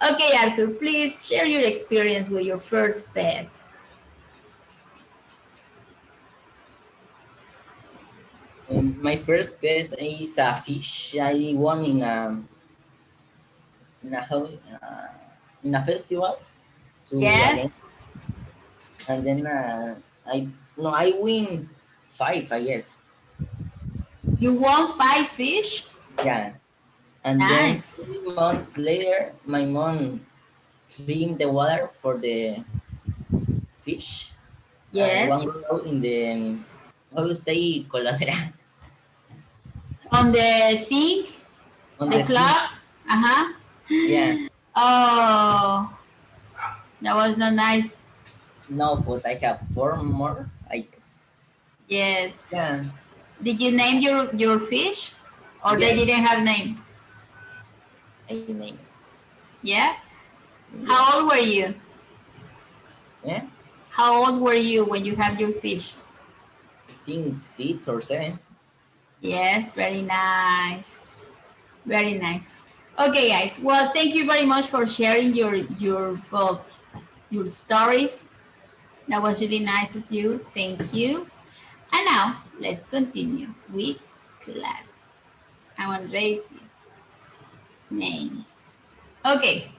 Okay, Arthur, please share your experience with your first pet. And my first pet is a fish. I won in a in a festival to again, Yes. and then I no I win five I guess. You won 5 fish? Yeah. And then Nice. 3 months later, my mom cleaned the water for the fish, and Yes. one got out in the, how you say, coladera, On the sink, on the the sink. clock. Uh-huh. Yeah. Oh, that was not nice. No, but I have 4 more, I guess. Yes. Yeah. Did you name your fish? Or they Yes, didn't have names? I name it. Yeah? Yeah. How old were you? Yeah. How old were you when you had your fish? I think 6 or 7. Yes, very nice. Very nice. Okay, guys. Well, thank you very much for sharing your stories. That was really nice of you. Thank you. And now let's continue with class. I want to raise these names. Okay.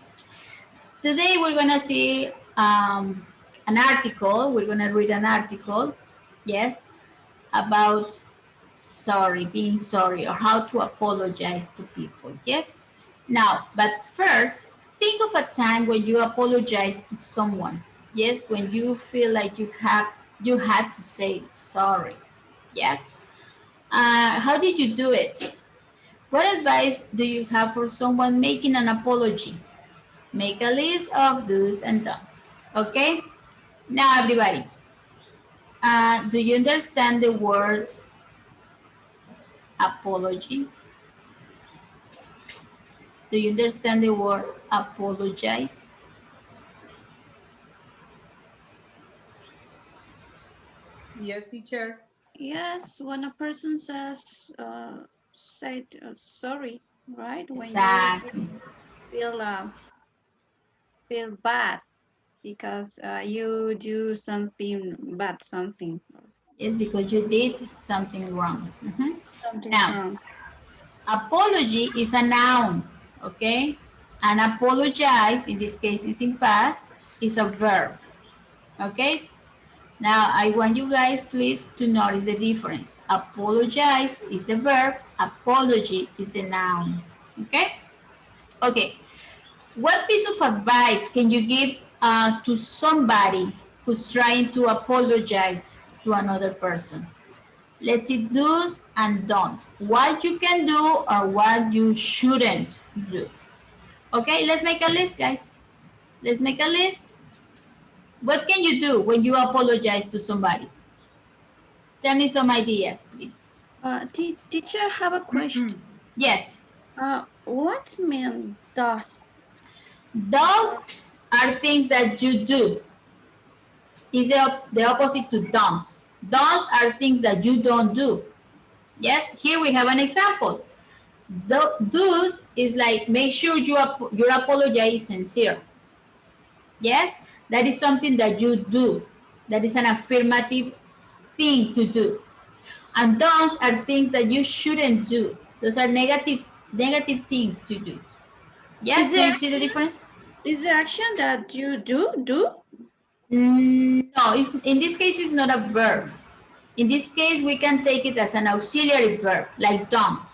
Today we're gonna see an article. We're gonna read an article. Yes, about sorry, being sorry, or how to apologize to people. Yes. Now, but first, think of a time when you apologize to someone. Yes, when you feel like you had to say sorry. Yes. How did you do it? What advice do you have for someone making an apology? Make a list of do's and don'ts. Okay. Now, everybody, do you understand the word apology? Do you understand the word apologized? Yes, teacher. Yes, when a person says, said sorry, right? When you Exactly. feel feel bad because you do something bad, something It's because you did something wrong. something Now, wrong. apology is a noun, okay? And apologize, in this case is in past, is a verb, okay? Now, I want you guys please to notice the difference. Apologize is the verb, apology is the noun, okay? Okay, what piece of advice can you give to somebody who's trying to apologize to another person? Let's see do's and don'ts. What you can do or what you shouldn't do. Okay, let's make a list, guys. Let's make a list. What can you do when you apologize to somebody? Tell me some ideas, please. Teacher, have a question. Yes, What mean does? those are things that you do. Is the opposite to don'ts. Don'ts are things that you don't do. Yes, here we have an example. The do's is like make sure your apology is sincere. Yes, that is something that you do. That is an affirmative thing to do. And don'ts are things that you shouldn't do. Those are negative things to do. Is Yes, do there you see the action? difference? Is there action that you do? No, in this case, it's not a verb. In this case, we can take it as an auxiliary verb, like don't.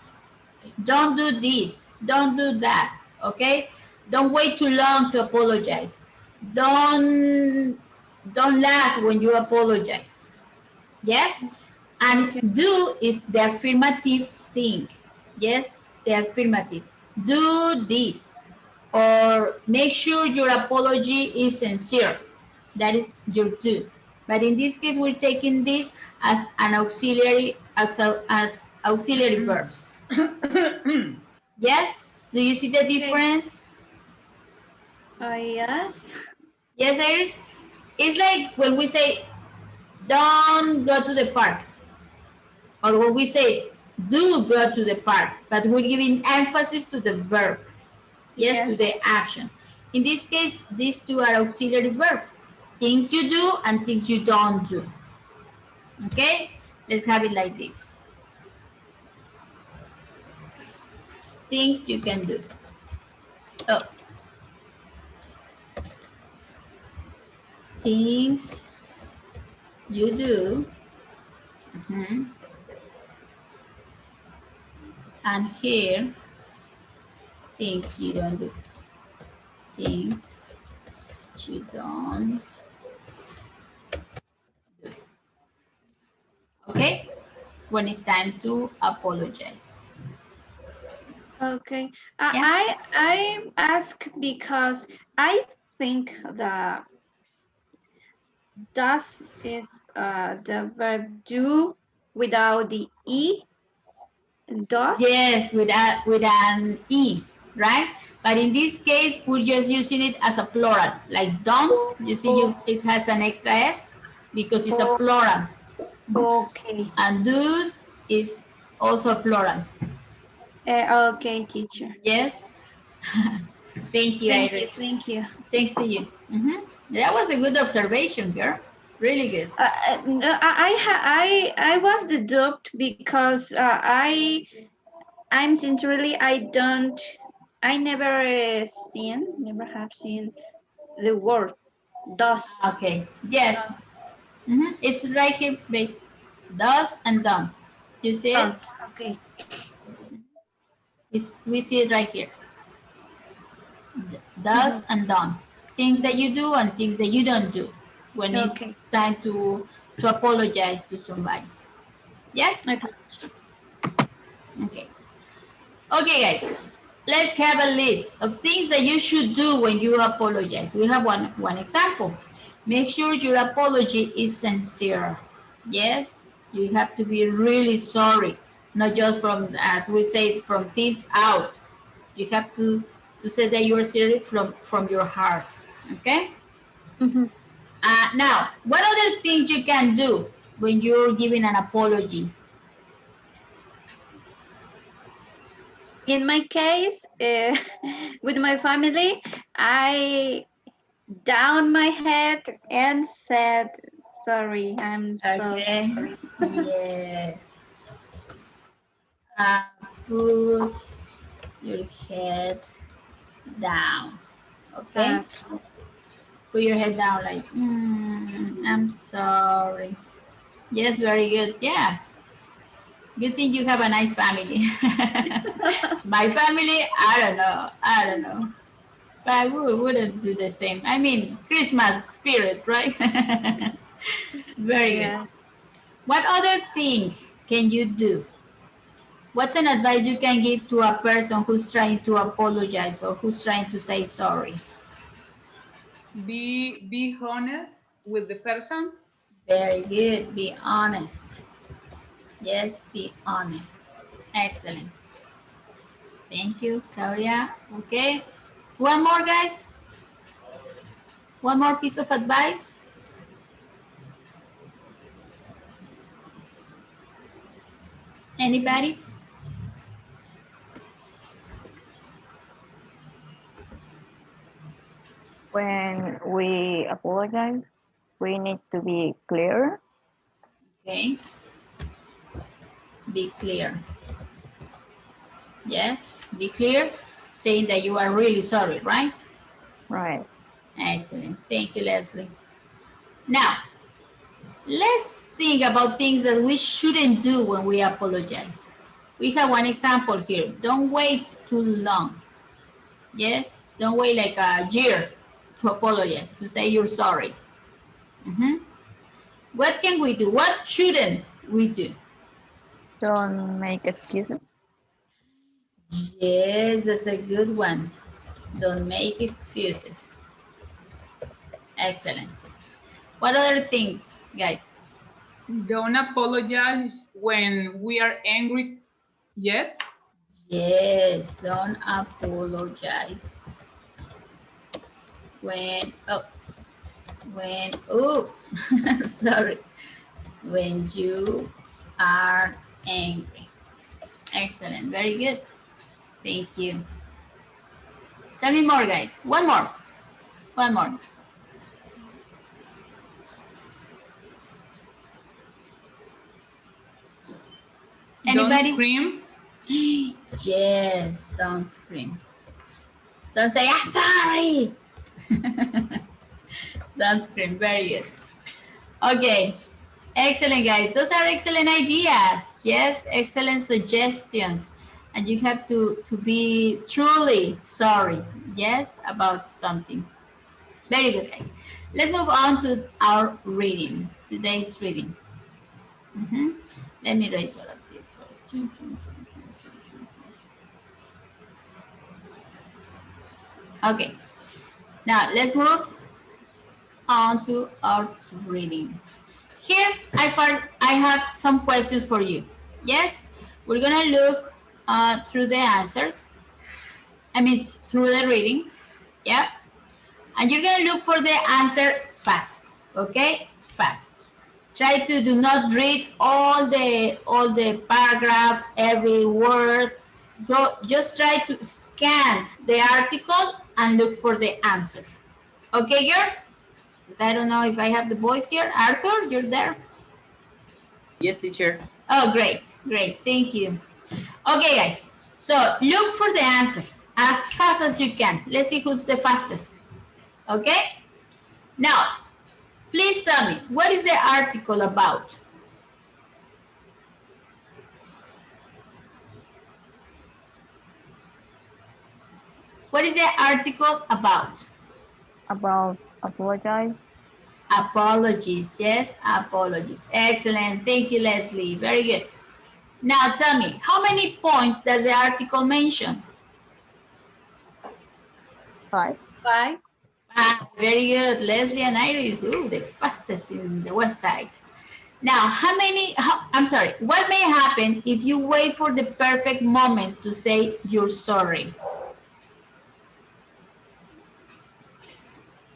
Don't do this. Don't do that. Okay? Don't wait too long to apologize. Don't don't laugh when you apologize. Yes? And Okay. do is the affirmative thing. Yes, the affirmative. Do this. Or make sure your apology is sincere. That is your do. But in this case, we're taking this as an auxiliary as auxiliary verbs. Yes? Do you see the Okay. difference? Yes. Yes, Iris? It's like when we say, don't go to the park. Or when we say, do go to the park. But we're giving emphasis to the verb. Yes, to Yes. the action. In this case, these two are auxiliary verbs. Things you do and things you don't do. Okay? Let's have it like this. Things you can do. Oh, things you do. Mhm. And here, things you don't do. Things you don't do. Okay? When it's time to apologize. Okay. Yeah? I ask because I think the does is the verb do without the e. Does. Yes, with an e, right? But in this case, we're just using it as a plural, like don'ts. You see, it has an extra s because it's a plural. Okay. And do's is also plural. Okay, teacher. Yes. Thank you, Thank you. Iris. Thank you. Thanks to you. That was a good observation, girl. Really good. No, I was duped because I'm sincerely I never have seen the word does. Okay. Yes. It's right here, babe. Does and don'ts. You see it? Don't. Okay. We see it right here. Does and don'ts. Things that you do and things that you don't do when Okay. it's time to apologize to somebody. Yes? Okay. Okay. Okay, guys. Let's have a list of things that you should do when you apologize. We have one example. Make sure your apology is sincere. Yes, you have to be really sorry, not just from, as we say, from things out. You have to say that you are serious from your heart. Okay. Now, what other things you can do when you're giving an apology? In my case, with my family, I down my head and said, "Sorry, I'm so Okay. sorry." Yes. Put your head down. Okay. Put your head down like, I'm sorry. Yes, very good. Yeah. Good thing you have a nice family. My family, I don't know. But we wouldn't do the same. I mean, Christmas spirit, right? Very Yeah. good. What other thing can you do? What's an advice you can give to a person who's trying to apologize or who's trying to say sorry? Be honest with the person. Very good. Be honest. Yes, be honest. Excellent. Thank you, Claudia. Okay. One more, guys. One more piece of advice. Anybody? When we apologize, we need to be clear. Okay. Be clear. Yes, be clear, saying that you are really sorry, right? Right. Excellent. Thank you, Leslie. Now, let's think about things that we shouldn't do when we apologize. We have one example here. Don't wait too long. Yes, don't wait like a year to apologize, to say you're sorry. What can we do? What shouldn't we do? Don't make excuses. Yes, that's a good one. Don't make excuses. Excellent. What other thing, guys? Don't apologize when we are angry yet. Yes, don't apologize. Oh, sorry. When you are angry. Excellent, very good. Thank you. Tell me more, guys. One more. One more. Anybody? Don't scream. Yes, don't scream. Don't say, I'm sorry. Don't scream. Very good. Okay. Excellent, guys. Those are excellent ideas. Yes, excellent suggestions. and you have to be truly sorry, yes, about something. Very good, guys. Let's move on to our reading, today's reading. Let me erase all of this first. Okay, now let's move on to our reading. Here, I have some questions for you. Yes, we're gonna look through the answers. I mean, through the reading. Yeah, and you're gonna look for the answer fast. Okay, fast. Try to do not read all the paragraphs, every word. Go, just try to scan the article and look for the answer. Okay, girls? Because I don't know if I have the boys here. Arthur, you're there? Yes, teacher. Oh, great, great. Thank you. Okay, guys. So look for the answer as fast as you can. Let's see who's the fastest. Okay? Now, please tell me, what is the article about? What is the article about? About apologize. Apologies, yes, apologies. Excellent. Thank you, Leslie. Very good. Now tell me, how many points does the article mention? 5. 5. Ah, very good. Leslie and Iris, ooh, the fastest in the west side. Now, I'm sorry, what may happen if you wait for the perfect moment to say you're sorry?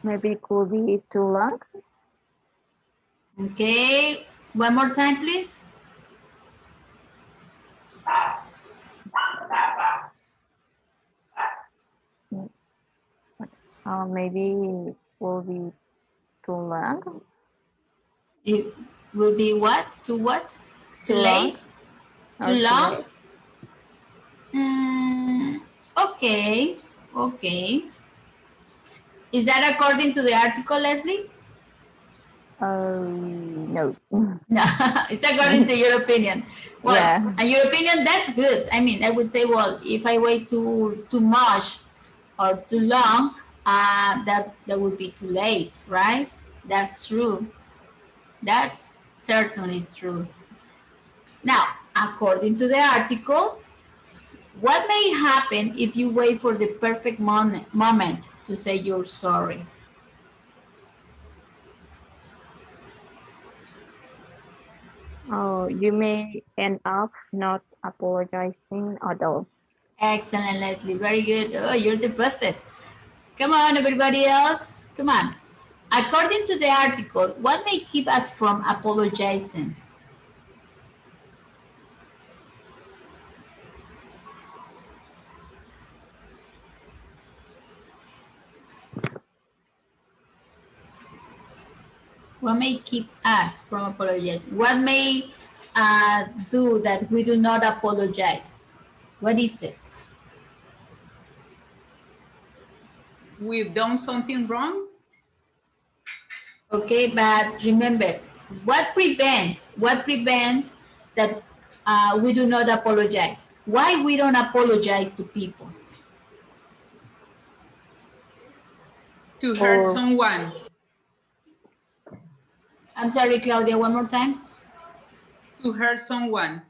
Maybe it could be too long. Okay, one more time, please. Maybe it will be too long. It will be what? Too what? Too Too long. late? Too Or too long? late. Okay, okay. Is that according to the article, Leslie? No. No, it's according to your opinion. Well, Yeah. and your opinion, that's good. I mean, I would say, well, if I wait too much or too long, that would be too late, right? That's true. That's certainly true. Now, according to the article, what may happen if you wait for the perfect moment to say you're sorry? Oh, you may end up not apologizing at all. Excellent, Leslie. Very good. Oh, you're the fastest. Come on, everybody else. Come on. According to the article, what may keep us from apologizing? What may keep us from apologizing? What may do that we do not apologize? What is it? We've done something wrong. Okay, but remember, what prevents that we do not apologize? Why we don't apologize to people? To hurt Or someone. I'm sorry, Claudia, one more time. To hurt someone.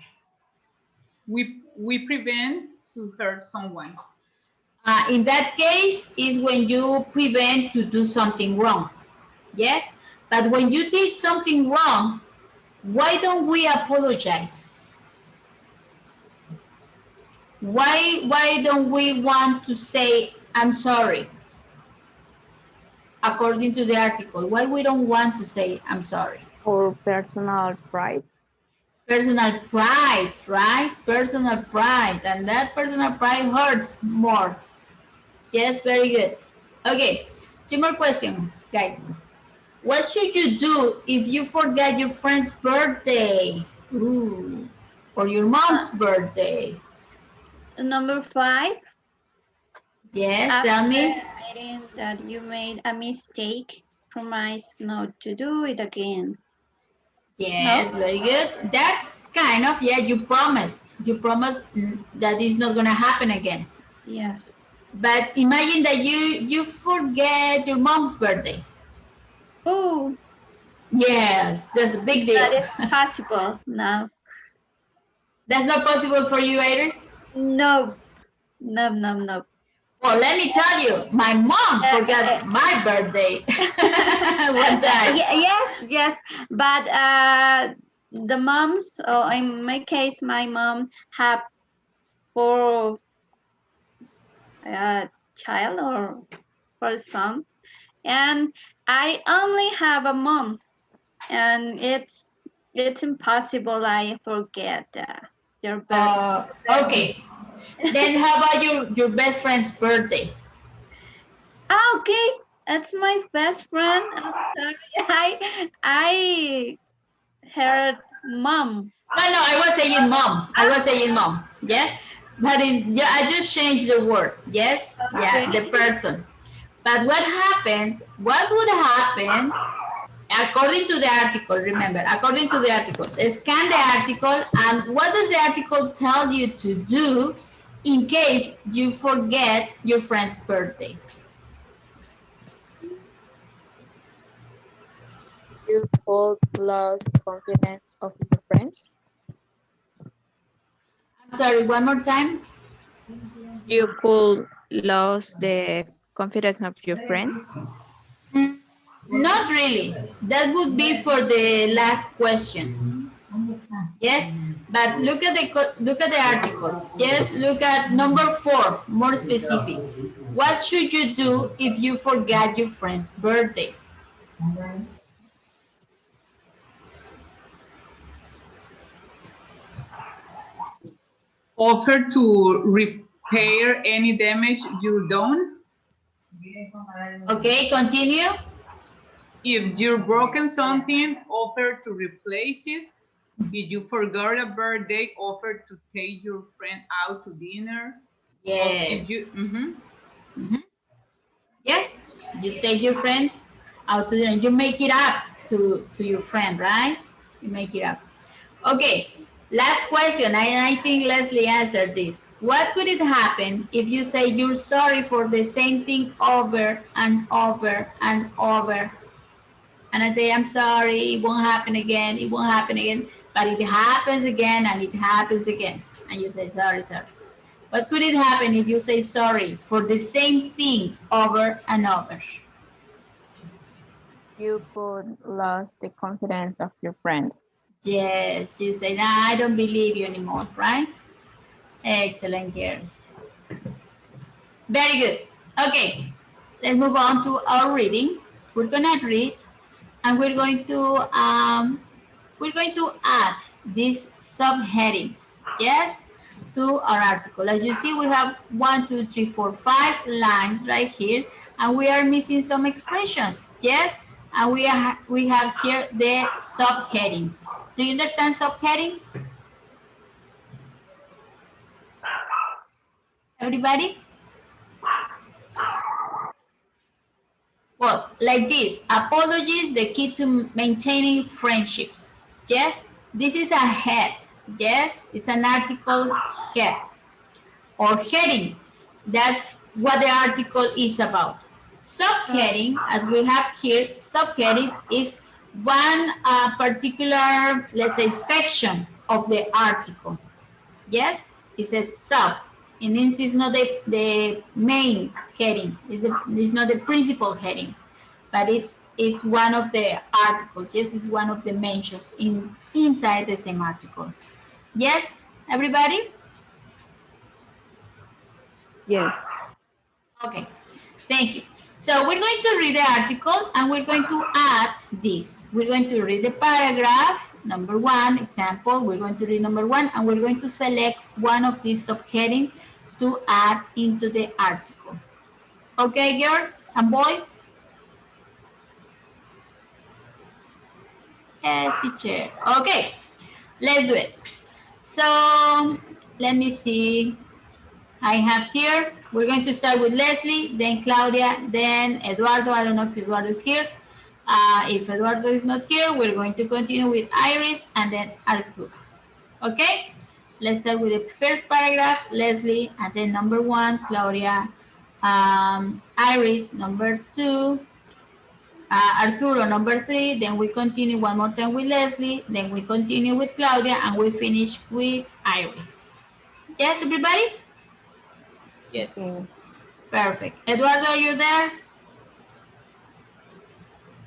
We prevent to hurt someone. In that case, is when you prevent to do something wrong. Yes, but when you did something wrong, why don't we apologize? Why don't we want to say I'm sorry? According to the article, why we don't want to say I'm sorry? for personal pride. Personal pride, right? Personal pride, and that personal pride hurts more. Yes, very good. Okay, two more questions, guys. What should you do if you forget your friend's birthday? Ooh, or your mom's birthday? Number 5. Yes, tell After me. admitting that you made a mistake, promise not to do it again. Yes, No? very good. That's kind of, yeah, you promised. You promised that it's not going to happen again. Yes. But imagine that you forget your mom's birthday. Oh, Yes, that's a big that deal. is possible. No. That's not possible for you, Iris? No. No, no, no. Well, let me tell you, my mom Uh, forgot my birthday one time. yes, yes. But the moms, in my case, my mom have four child or four son, and I only have a mom, and it's impossible I forget your birthday. Okay. Then how about your best friend's birthday? Okay, that's my best friend. I'm sorry, I heard mom. No, no, I was saying mom. I was saying mom. Yes, but yeah, I just changed the word. Yes, yeah, the Okay. person. But what happens? What would happen? According to the article, remember, according to the article, scan the article, and what does the article tell you to do in case you forget your friend's birthday? You could lose the confidence of your friends. I'm sorry, one more time. You could lose the confidence of your friends. Mm, not really. That would be for the last question. Yes, but look at the article. Yes, look at number 4, more specific. What should you do if you forget your friend's birthday? Offer to repair any damage you done. Okay, continue. If you broken something, offer to replace it. If you forgot a birthday, offer to take your friend out to dinner. Or if Yes. you, Yes, you take your friend out to dinner. You make it up to your friend, right? You make it up. Okay, last question. I think Leslie answered this. What could it happen if you say you're sorry for the same thing over and over and over? And I say, I'm sorry, it won't happen again, it won't happen again. But it happens again and it happens again. And you say, sorry, sorry. What could it happen if you say sorry for the same thing over and over? You could lose the confidence of your friends. Yes, you say, nah, I don't believe you anymore, right? Excellent, girls. Very good. Okay, let's move on to our reading. We're gonna read, and we're going to add these subheadings, yes, to our article. As you see, we have 1, 2, 3, 4, 5 lines right here, and we are missing some expressions, yes, and we have here the subheadings. Do you understand subheadings, everybody? Well, like this, apologies, the key to maintaining friendships. Yes, this is a head. Yes, it's an article head or heading. That's what the article is about. Subheading, as we have here, subheading is one particular, let's say, section of the article. Yes, it says sub. It means it's not the main heading. It's not the principal heading, but it's one of the articles. Yes, it's one of the mentions inside the same article. Yes, everybody? Yes. Okay, thank you. So we're going to read the article and we're going to add this. We're going to read the paragraph, number 1, example. We're going to read number 1 and we're going to select one of these subheadings to add into the article. Okay, girls and boys? Yes, teacher. Okay, let's do it. So let me see. I have here, we're going to start with Leslie, then Claudia, then Eduardo. I don't know if Eduardo is here. If Eduardo is not here, we're going to continue with Iris and then Arthur. Okay? Let's start with the first paragraph, Leslie, and then number one, Claudia, Iris, number two, Arturo, number three. Then we continue one more time with Leslie. Then we continue with Claudia, and we finish with Iris. Yes, everybody? Yes. Okay. Perfect. Eduardo, are you there?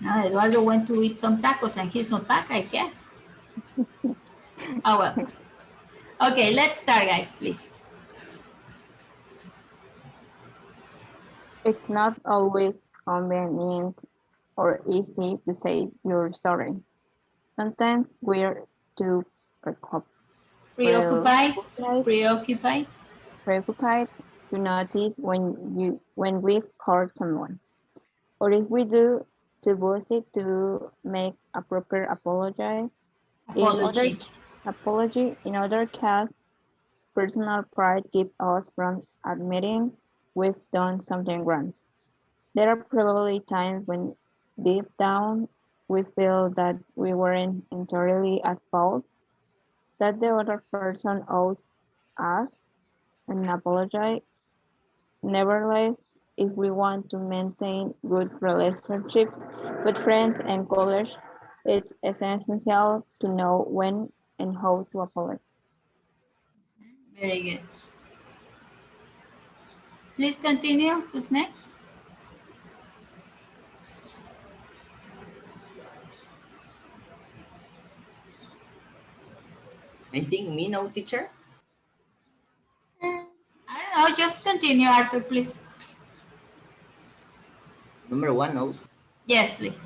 No, Eduardo went to eat some tacos and he's not back, I guess. Oh well. Okay, let's start, guys, please. It's not always convenient or easy to say you're sorry. Sometimes we're too preoccup- Preoccupied? preoccupied, Preoccupied? preoccupied to notice when we've hurt someone, or if we do, too busy to make a proper In other Apology. in other cases, personal pride keeps us from admitting we've done something wrong. There are probably times when deep down we feel that we weren't entirely at fault, that the other person owes us an apology. Nevertheless, if we want to maintain good relationships with friends and colleagues, it's essential to know when and how to apologize. Very good. Please continue. Who's next? I think me now, teacher. I don't know. Just continue, Arthur, please. Number one, no. Yes, please.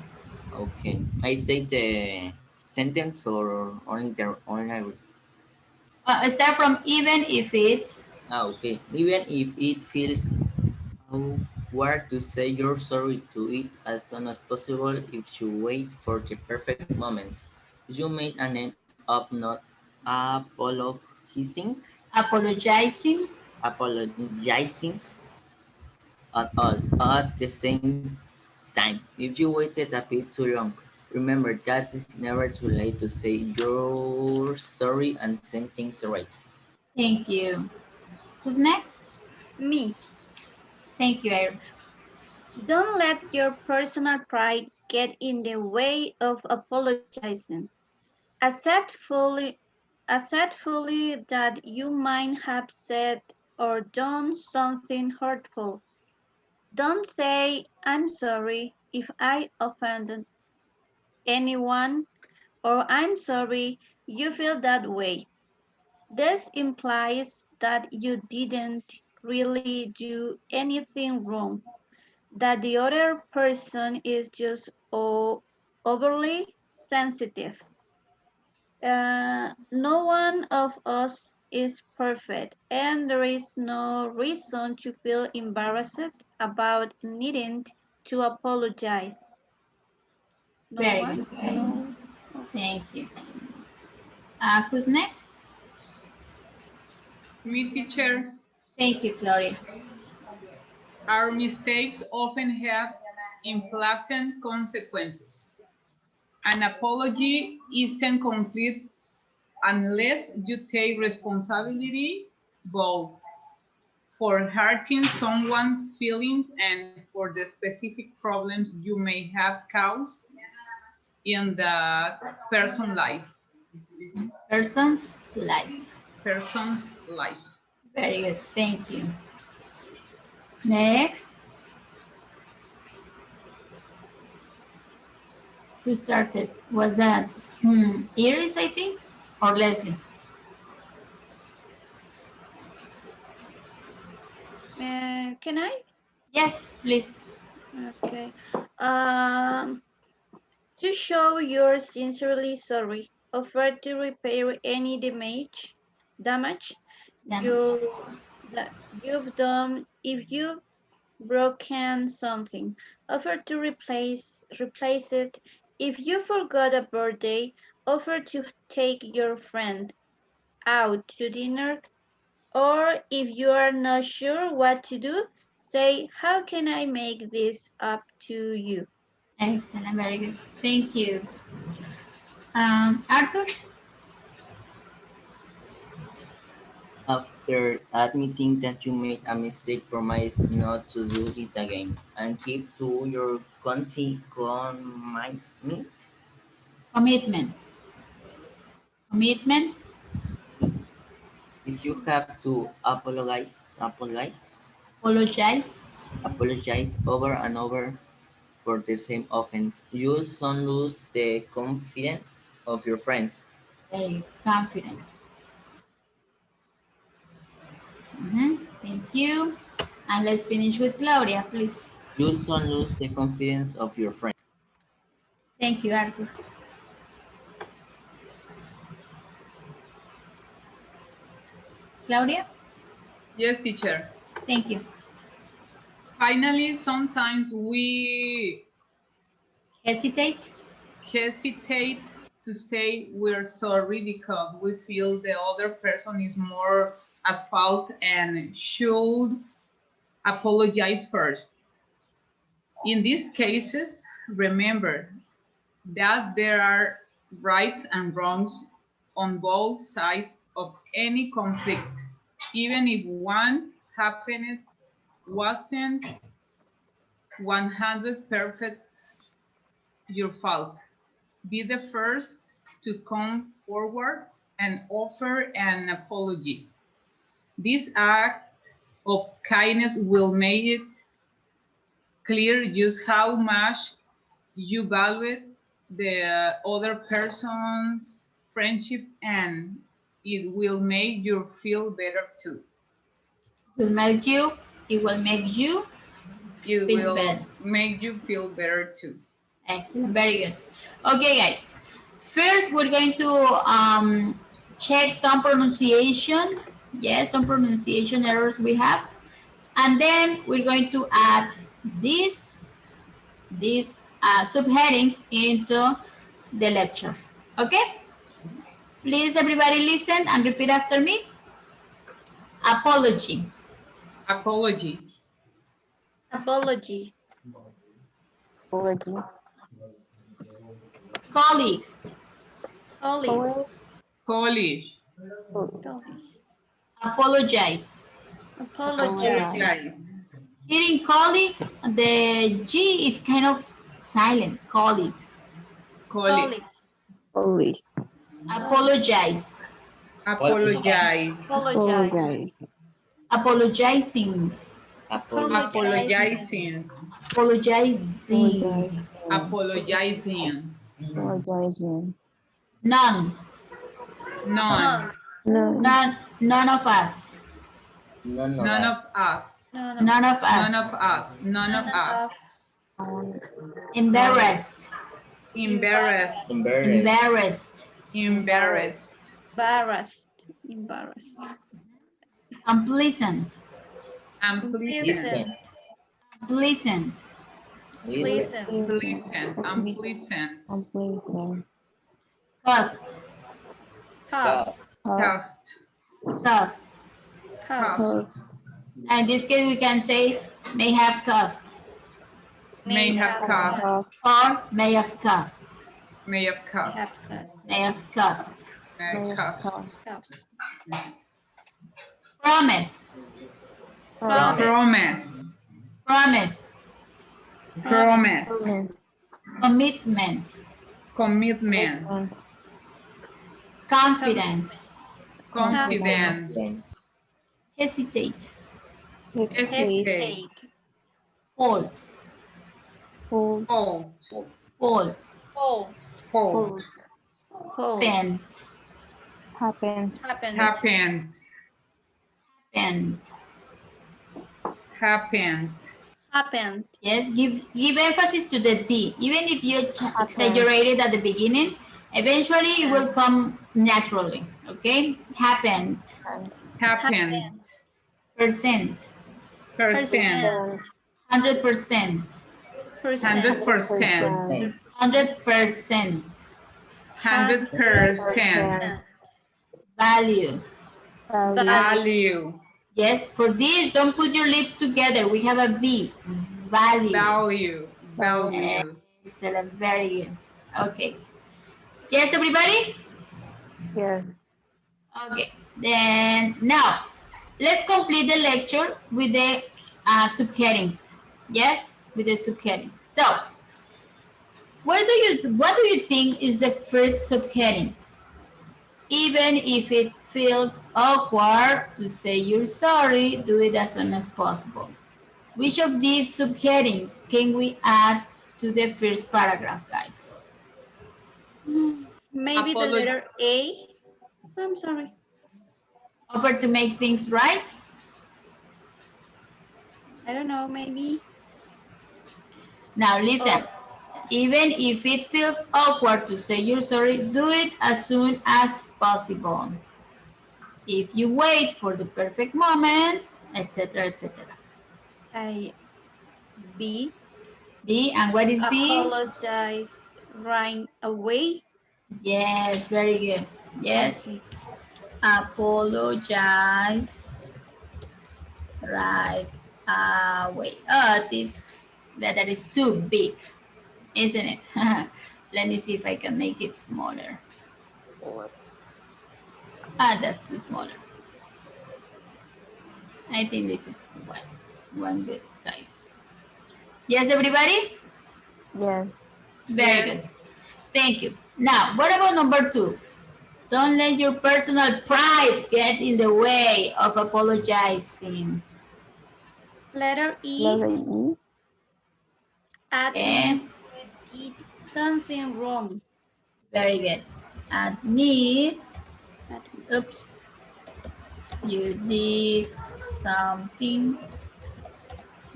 Okay. I say the sentence or only the only. Start from even if it. Okay. Even if it feels awkward to say you're sorry to it as soon as possible, if you wait for the perfect moment, you may end up not apologizing, Apologizing. apologizing at all at the same time. If you waited a bit too long, remember that it's never too late to say you're sorry and set things right. Thank you. Who's next? Me. Thank you, Iris. Don't let your personal pride get in the way of apologizing. Accept fully, accept fully that you might have said or done something hurtful. Don't say, I'm sorry if I offended anyone, or I'm sorry you feel that way. This implies that you didn't really do anything wrong, that the other person is just overly sensitive. No one of us is perfect, and there is no reason to feel embarrassed about needing to apologize. No Very one? good. No. Okay. Thank you. Who's next? Me, teacher, Thank you, Claudia. our mistakes often have unpleasant consequences. An apology isn't complete unless you take responsibility both for hurting someone's feelings and for the specific problems you may have caused in that person's life. Person's life. Person's life. Very good. Thank you. Next. Who started? Was that Iris, I think, or Leslie? Can I? Yes, please. Okay. Um, to show you're sincerely sorry, offer to repair any damage Damage. you've done. If you've broken something, offer to replace it. If you forgot a birthday, offer to take your friend out to dinner. Or if you are not sure what to do, say, how can I make this up to you? Excellent, very good. Thank you. Arthur? After admitting that you made a mistake, promise not to do it again and keep to your commitment. Commitment. Commitment. If you have to Apologize. apologize over and over for the same offense, you'll soon lose the confidence of your friends. Very good. Confidence. Thank you. And let's finish with Claudia, please. You'll soon lose the confidence of your friends. Thank you, Arthur. Claudia? Yes, teacher. Thank you. Finally, sometimes we Hesitate. hesitate to say we're sorry because we feel the other person is more at fault and should apologize first. In these cases, remember that there are rights and wrongs on both sides of any conflict, even if one happened wasn't 100 perfect your fault. Be the first to come forward and offer an apology. This act of kindness will make it clear just how much you value the other person's friendship, and it will make you feel better too. It will make you It feel will better. make you feel better too. Excellent, very good. Okay, guys. First, we're going to check some pronunciation. Yes, some pronunciation errors we have. And then we're going to add these subheadings into the lecture. Okay? Please, everybody listen and repeat after me. Apology. Apology. Apology. Apology. Colleagues. Colleagues. College. Colleagues. Apologize. Apologize. Here in colleagues, the G is kind of silent. Colleagues. Colleagues. Always. Apologize. Apologize. Apologize. Apologizing. Apologizing. Apologizing. Apologizing. Apologizing. None. None. No. None of us. None of None us. of us. None of None of us. us. None of us. Embarrassed. Embarrassed. Embarrassed. Embarrassed. Embarrassed. Unpleasant. Unpleasant. Pleasant. Listen. Unpleasant. Unpleasant. Unpleasant. Cost. Cost. Cost. Cost. Cost. And in this case, we can say may have cost May have cost. or may have cost. May have cost. May have cost. May have cost. Promise. Promise. Promise. Promise. Promise. Commitment. Commitment. Confidence. Confidence. Hesitate. Hesitate. Fault. Hold. Hold. Fault. Hold. Hold. Repent. Happened. Happened. Repent. Happened. Yes, give emphasis to the D. Even if you exaggerate it at the beginning, eventually it will come naturally. Okay? Happened. Happened. Percent. Percent. 100%. 100%. 100%. 100%. Value. Value. Yes, for this, don't put your lips together. We have a V. Value. Value. Value. Excellent, very good. Okay. Yes, everybody? Yes. Okay. Then now, let's complete the lecture with the subheadings. Yes, with the subheadings. So, what do you think is the first subheading? Even if it feels awkward to say you're sorry, do it as soon as possible. Which of these subheadings can we add to the first paragraph, guys? Maybe the letter A. I'm sorry. Offer to make things right? I don't know, maybe. Now listen, even if it feels awkward to say you're sorry, do it as soon as possible. If you wait for the perfect moment, etc., etc. B. B, and what is B? Apologize right away. Yes, very good. Yes. Okay. Apologize right away. Oh, this letter is too big, isn't it? Let me see if I can make it smaller. That's too smaller. I think this is one good size. Yes, everybody? Yes. Very good. Thank you. Now, what about number 2? Don't let your personal pride get in the way of apologizing. Letter E. Letter E. Okay. Admit you did something wrong. Very good. Admit. Admit. Oops. You did something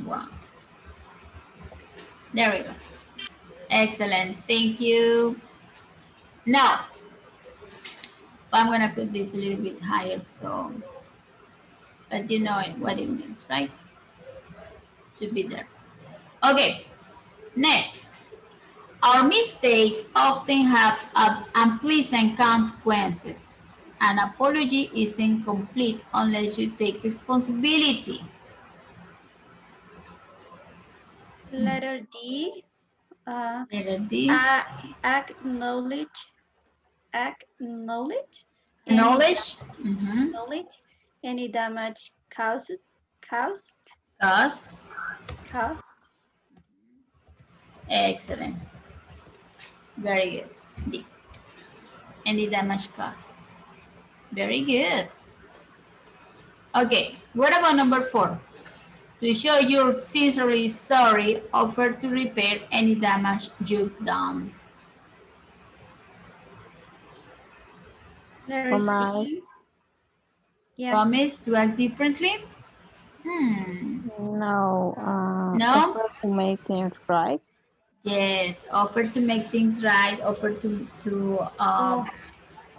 wrong. There we go. Excellent. Thank you. Now, I'm going to put this a little bit higher so but you know what it means, right? Should be there. Okay. Next. Our mistakes often have unpleasant consequences. An apology is incomplete unless you take responsibility. Letter D. Letter D. Acknowledge Acknowledge. acknowledge any damage caused. Cost. Excellent. Very good. D. Any damage caused. Very good. Okay, what about number 4? To show you're sincerely sorry, offer to repair any damage you've done. Letter C. Yeah. Promise to act differently? No. No? Offer to make things right. Yes, offer to make things right, offer to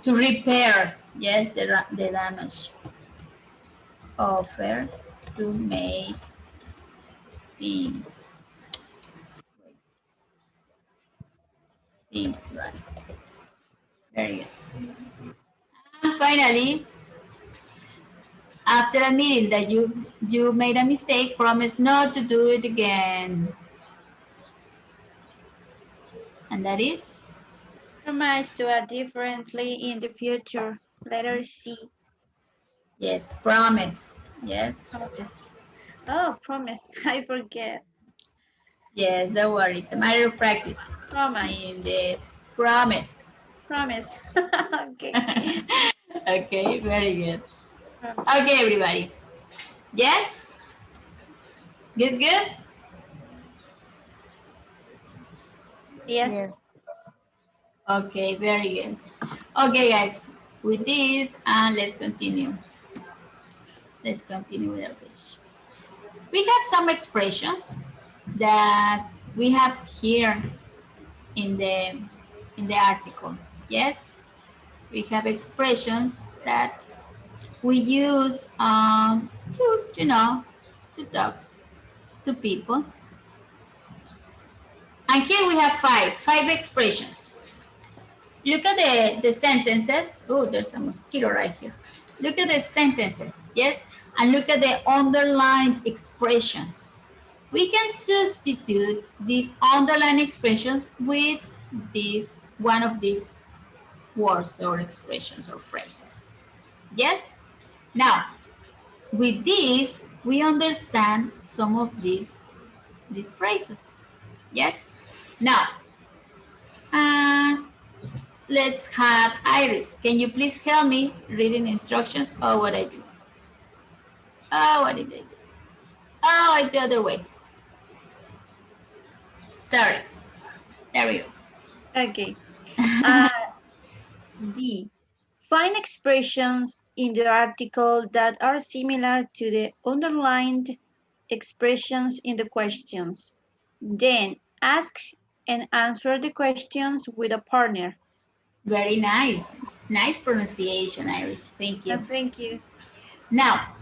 repair, yes, the damage. Offer to make things right. Very good. And finally, after admitting that you made a mistake, promise not to do it again. And that is? Promise to act differently in the future. Letter C. Yes, promise. Yes. Promise. Oh, promise. I forget. Yes, don't worry. It's a matter of practice. Promise. In the promised. Promise. Okay. Okay, very good. Promise. Okay, everybody. Yes? Good, good? Yes. Okay, very good. Okay, guys. With this, and let's continue. Let's continue with our page. We have some expressions that we have here in the article. Yes, we have expressions that we use to talk to people. And here we have five expressions. Look at the sentences. Oh, there's a mosquito right here. Look at the sentences, yes? And look at the underlined expressions. we can substitute these underlying expressions with this one of these words or expressions or phrases. Yes? Now, with this, we understand some of these phrases. Yes? Now, uh, let's have Iris. Can you please help me reading instructions? Oh, what I do? Oh, what did I do? Oh, it's the other way. Sorry. There we go. Okay. D. Find expressions in the article that are similar to the underlined expressions in the questions. Then ask and answer the questions with a partner. Very nice. Nice pronunciation, Iris. Thank you. Thank you. Now,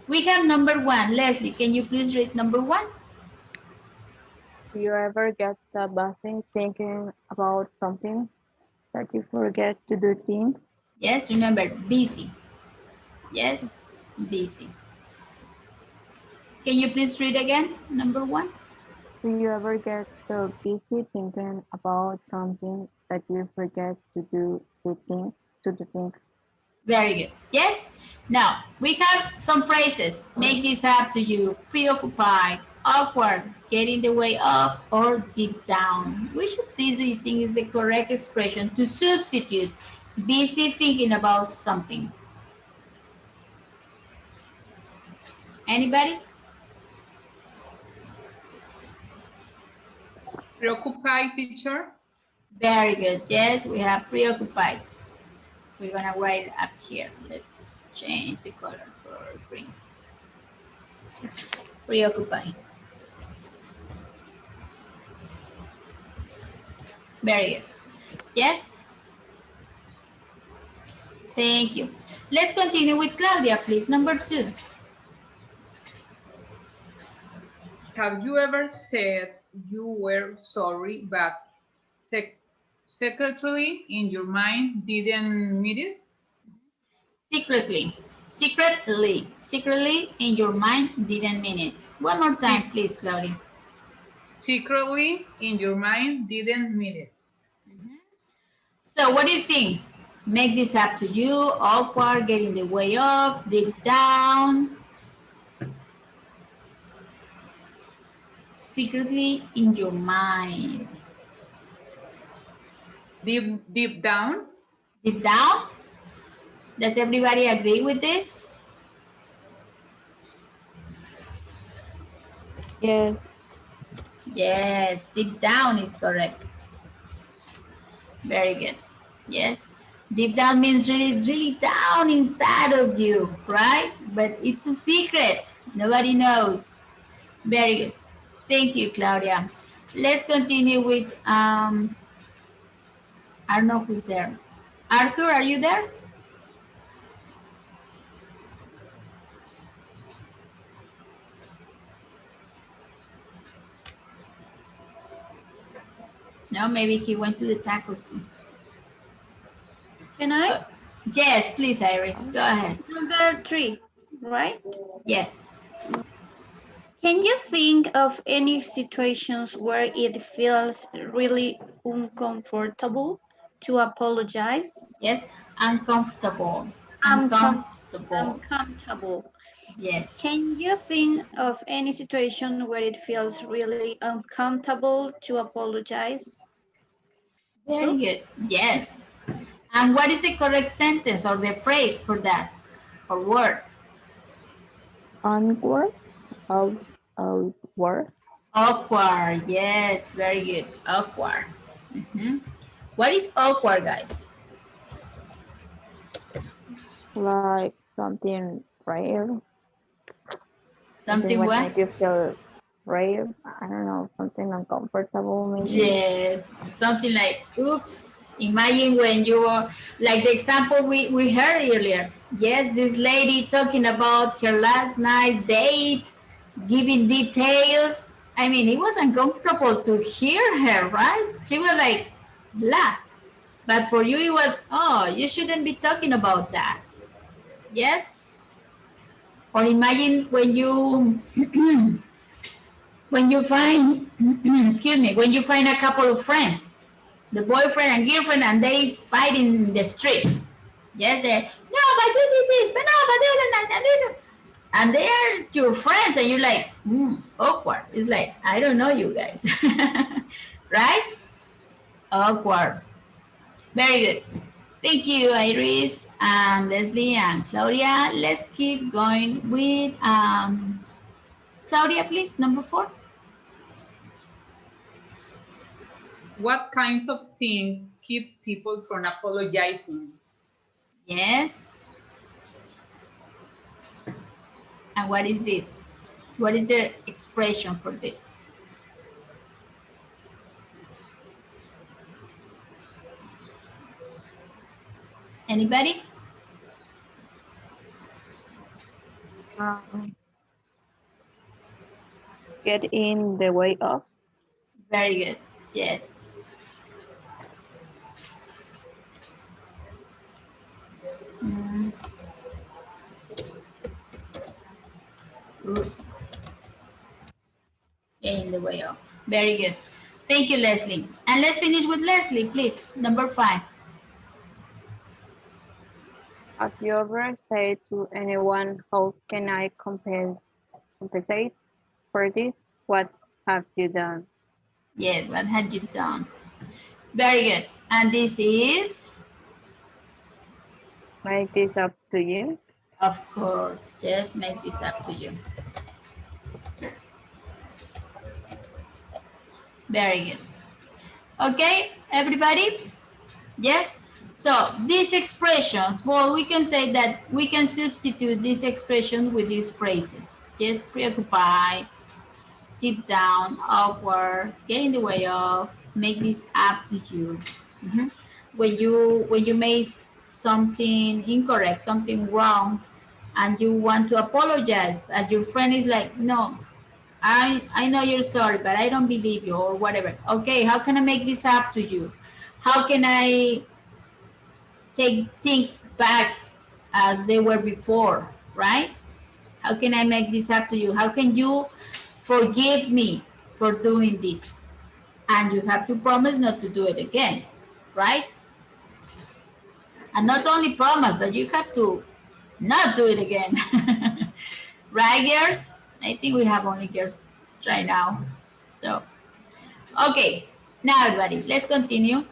we have number one. Leslie, can you please read number one? Do you ever get so buzzing thinking about something that you forget to do things? Yes, remember, busy. Yes, busy. Can you please read again, number one? Do you ever get so busy thinking about something that you forget to do things? Very good. Yes? Now, we have some phrases. Make this up to you. Preoccupied, awkward, get in the way of, or deep down. Which of these do you think is the correct expression to substitute busy thinking about something? Anybody? Preoccupied, teacher. Very good. Yes, we have preoccupied. We're gonna write it up here. Let's change the color for green. Preoccupied. Very good. Yes. Thank you. Let's continue with Claudia, please. Number two. Have you ever said you were sorry, but secretly in your mind didn't mean it? Secretly. Secretly. Secretly in your mind didn't mean it. One more time, please, Claudia. Secretly in your mind didn't mean it. So what do you think? Make this up to you, awkward, get in the way of, deep down. Secretly in your mind. Deep down? Deep down? Does everybody agree with this? Yes. Yes, deep down is correct. Very good. Yes. Deep down means really, really down inside of you, right? But it's a secret. Nobody knows. Very good. Thank you, Claudia. Let's continue with, I don't know who's there. Arthur, are you there? No, maybe he went to the tacos too. Can I? Yes, please, Iris. Go ahead. Number three, right? Yes. Can you think of any situations where it feels really uncomfortable to apologize? Yes, uncomfortable. Uncomfortable. Uncomfortable. Yes. Can you think of any situation where it feels really uncomfortable to apologize? Very good. Yes. And what is the correct sentence or the phrase for that or word? Awkward? Awkward? Awkward. Yes, very good. Awkward. What is awkward, guys? Like something rare. Something what what? make you feel rare. I don't know, something uncomfortable maybe. Yes, something like, oops. Imagine when you were, like the example we heard earlier. Yes, this lady talking about her last night date, giving details. I mean, it was uncomfortable to hear her, right? She was like, blah. But for you, it was, oh, you shouldn't be talking about that. Yes? Or imagine when you When you find, excuse me, when you find a couple of friends, the boyfriend and girlfriend, and they fight in the streets. Yes, they no, but you did this, but no, but they didn't, and they are your friends, and you're like, awkward. It's like I don't know you guys, right? Awkward. Very good. Thank you, Iris and Leslie and Claudia. Let's keep going with Claudia, please. Number 4. What kinds of things keep people from apologizing? Yes. And what is this? What is the expression for this? Anybody? Um, get in the way of. Very good. Yes. Good. In the way of. Very good. Thank you, Leslie. And let's finish with Leslie, please. Number 5. Have you ever said to anyone, how can I compensate for this? What have you done? Yes, what had you done? Very good. And this is? Make this up to you. Of course. Just make this up to you. Very good. Okay, everybody? Yes? So these expressions, well, we can say that we can substitute these expressions with these phrases. Just preoccupied, deep down, awkward, get in the way of, make this up to you. When you made something incorrect, something wrong, and you want to apologize, and your friend is like, no, I know you're sorry, but I don't believe you, or whatever. Okay, how can I make this up to you? How can I take things back as they were before, right? How can I make this up to you? How can you forgive me for doing this? And you have to promise not to do it again, right? And not only promise, but you have to not do it again. Right, girls? I think we have only girls right now. So, okay. Now, everybody, let's continue.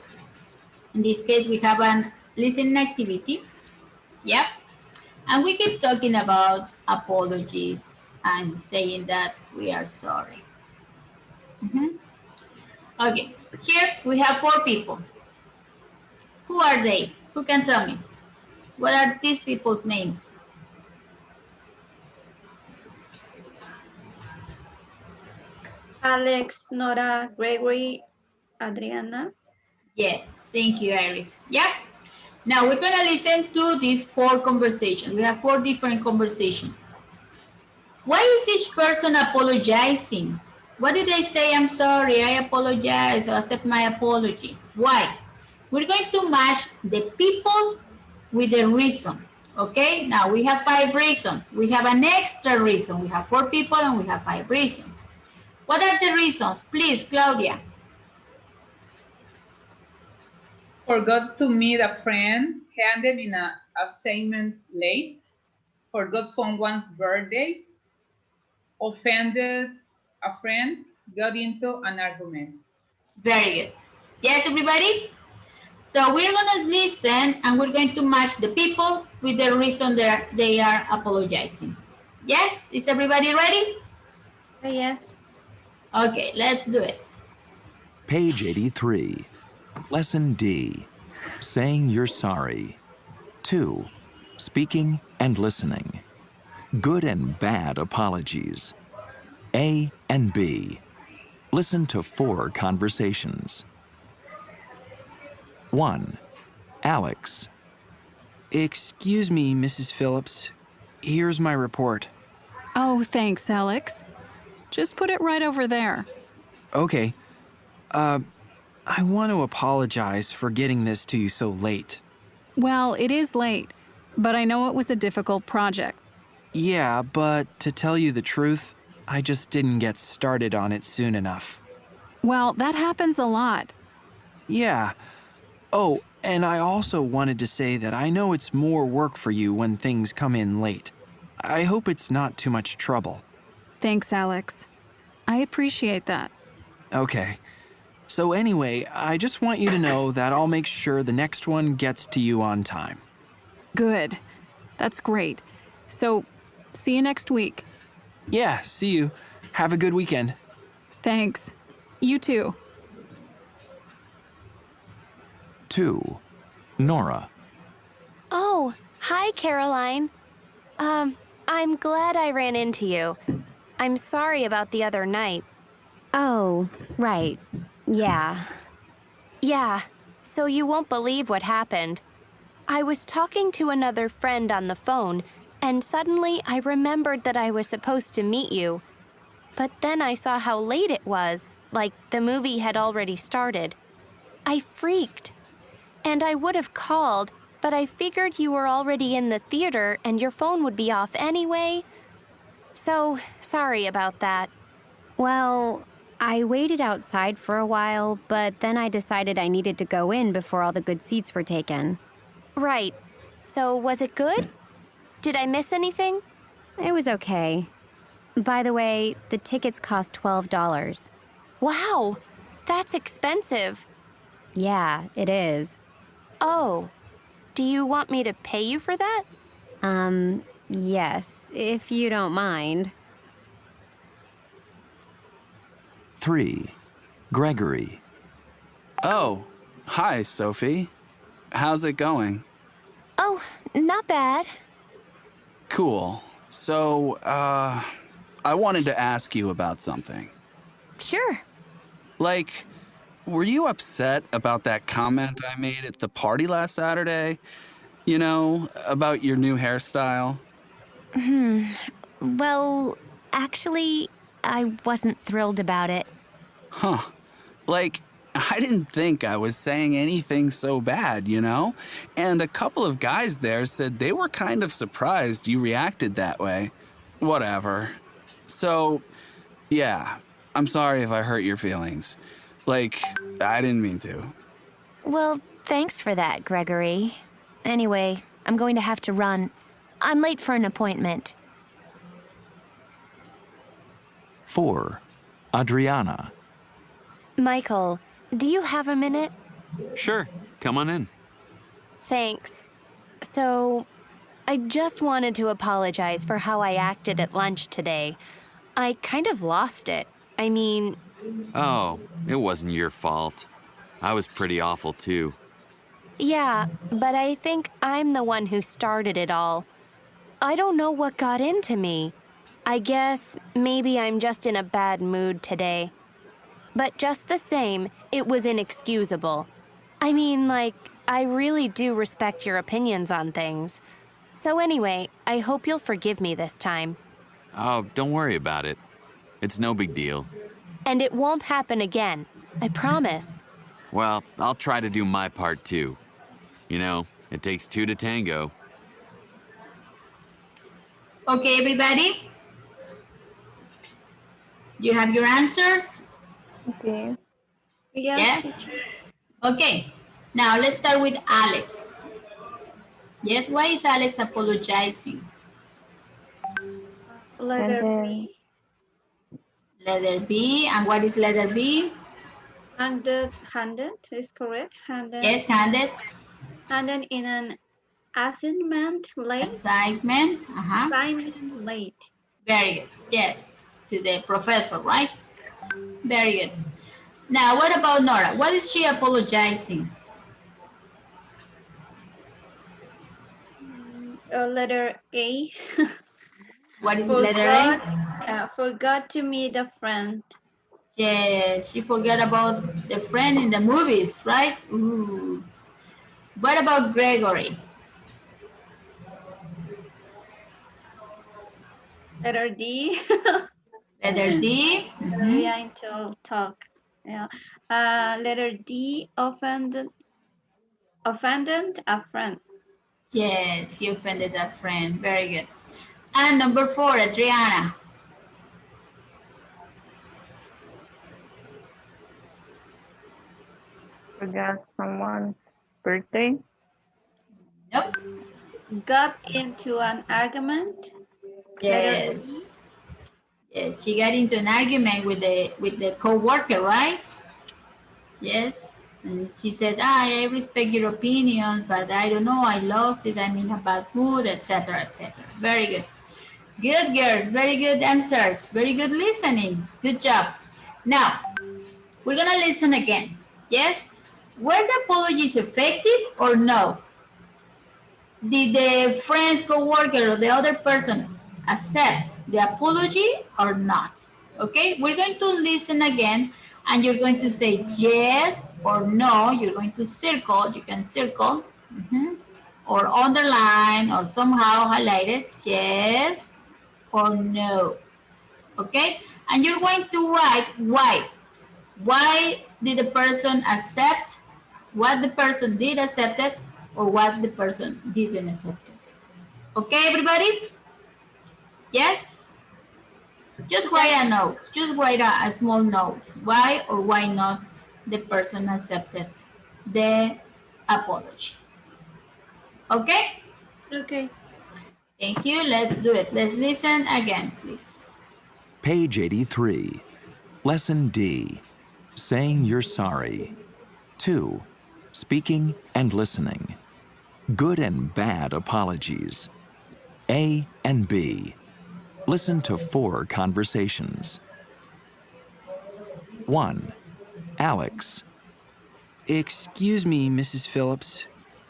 In this case, we have an listening activity. Yep. And we keep talking about apologies and saying that we are sorry. Okay, here we have 4 people. Who are they? Who can tell me? What are these people's names? Alex, Nora, Gregory, Adriana. Yes, thank you, Iris. Yeah. Now we're going to listen to these 4 conversations. We have 4 different conversations. Why is each person apologizing? What do they say? I'm sorry, I apologize, I accept my apology. Why? We're going to match the people with the reason. Okay, now we have 5 reasons. We have an extra reason. We have 4 people and we have 5 reasons. What are the reasons? Please, Claudia. Forgot to meet a friend, handed in an assignment late, forgot someone's birthday, offended a friend, got into an argument. Very good. Yes, everybody? So we're going to listen and we're going to match the people with the reason they are apologizing. Yes? Is everybody ready? Yes. Okay, let's do it. Page 83. Lesson D. Saying you're sorry. 2. Speaking and listening. Good and bad apologies. A and B. Listen to 4 conversations. 1. Alex. Excuse me, Mrs. Phillips. Here's my report. Oh, thanks, Alex. Just put it right over there. Okay. I want to apologize for getting this to you so late. Well, it is late, but I know it was a difficult project. Yeah, but to tell you the truth, I just didn't get started on it soon enough. Well, that happens a lot. Yeah. Oh, and I also wanted to say that I know it's more work for you when things come in late. I hope it's not too much trouble. Thanks, Alex. I appreciate that. Okay. So anyway, I just want you to know that I'll make sure the next one gets to you on time. Good. That's great. So, see you next week. Yeah, see you. Have a good weekend. Thanks. You too. 2. Nora. Oh, hi, Caroline. I'm glad I ran into you. I'm sorry about the other night. Oh, right. Yeah. Yeah, so you won't believe what happened. I was talking to another friend on the phone, and suddenly I remembered that I was supposed to meet you. But then I saw how late it was, like the movie had already started. I freaked. And I would have called, but I figured you were already in the theater and your phone would be off anyway. So, sorry about that. Well, I waited outside for a while, but then I decided I needed to go in before all the good seats were taken. Right. So, was it good? Did I miss anything? It was okay. By the way, the tickets cost $12. Wow, that's expensive. Yeah, it is. Oh, do you want me to pay you for that? Yes, if you don't mind. 3. Gregory. Oh, hi, Sophie. How's it going? Oh, not bad. Cool. So, I wanted to ask you about something. Sure. Like, were you upset about that comment I made at the party last Saturday? You know, about your new hairstyle? Well, actually, I wasn't thrilled about it. Huh. Like, I didn't think I was saying anything so bad, you know? And a couple of guys there said they were kind of surprised you reacted that way. Whatever. So, yeah, I'm sorry if I hurt your feelings. Like, I didn't mean to. Well, thanks for that, Gregory. Anyway, I'm going to have to run. I'm late for an appointment. 4. Adriana. Michael, do you have a minute? Sure, come on in. Thanks. So, I just wanted to apologize for how I acted at lunch today. I kind of lost it. I mean, Oh, it wasn't your fault. I was pretty awful too. yeah, but I think I'm the one who started it all. I don't know what got into me. I guess maybe I'm just in a bad mood today. But just the same, it was inexcusable. I mean, like, I really do respect your opinions on things. So anyway, I hope you'll forgive me this time. Oh, don't worry about it. It's no big deal. And it won't happen again. I promise. Well, I'll try to do my part too. You know, it takes two to tango. Okay, everybody? You have your answers? Okay. Yes, Yes? teacher. Okay. Now let's start with Alex. Yes, why is Alex apologizing? Letter then B. Letter B. And what is letter B? Handed is correct. Yes, handed. Handed in an assignment late. Assignment. Assignment late. Very good. Yes, to the professor, right? Very good. Now, what about Nora? What is she apologizing? Letter A. What is letter A? Forgot to meet a friend. Yes, she forgot about the friend in the movies, right? Ooh. What about Gregory? Letter D. Letter D. Trying to talk. Yeah. Letter D. Offended a friend. Yes, he offended a friend. Very good. And number 4, Adriana. Forgot someone's birthday? Nope. Got into an argument. Letter Yes. Yes, she got into an argument with the co-worker, right? Yes. And she said, I respect your opinion, but I don't know, I lost it, I'm in a bad mood, etc., etc. Very good. Good girls, very good answers, very good listening. Good job. Now, we're gonna listen again. Yes? Were the apologies effective or no? Did the friend's co-worker or the other person accept the apology or not? Okay, we're going to listen again and you're going to say yes or no. You're going to circle, you can circle or underline or somehow highlight it, yes or no. Okay, and you're going to write why. Why did the person accept what the person did accept it or what the person didn't accept it? Okay, everybody? Yes? Just write a note. Just write a small note. Why or why not the person accepted the apology. Okay? Okay. Thank you. Let's do it. Let's listen again, please. Page 83. Lesson D. Saying you're sorry. 2. Speaking and listening. Good and bad apologies. A and B. Listen to 4 conversations. 1. Alex. Excuse me, Mrs. Phillips.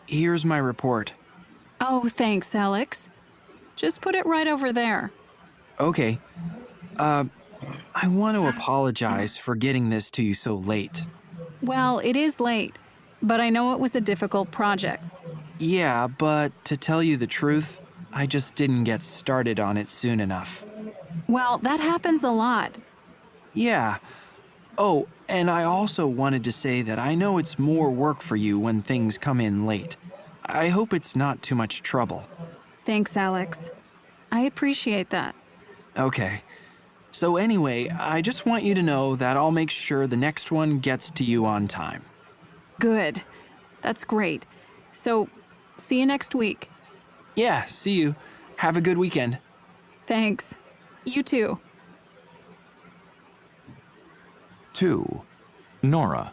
Here's my report. Oh, thanks, Alex. Just put it right over there. Okay. I want to apologize for getting this to you so late. Well, it is late, but I know it was a difficult project. Yeah, but to tell you the truth, I just didn't get started on it soon enough. Well, that happens a lot. Yeah. Oh, and I also wanted to say that I know it's more work for you when things come in late. I hope it's not too much trouble. Thanks, Alex. I appreciate that. Okay. So anyway, I just want you to know that I'll make sure the next one gets to you on time. Good. That's great. So, see you next week. Yeah, see you. Have a good weekend. Thanks. You too. 2. Nora.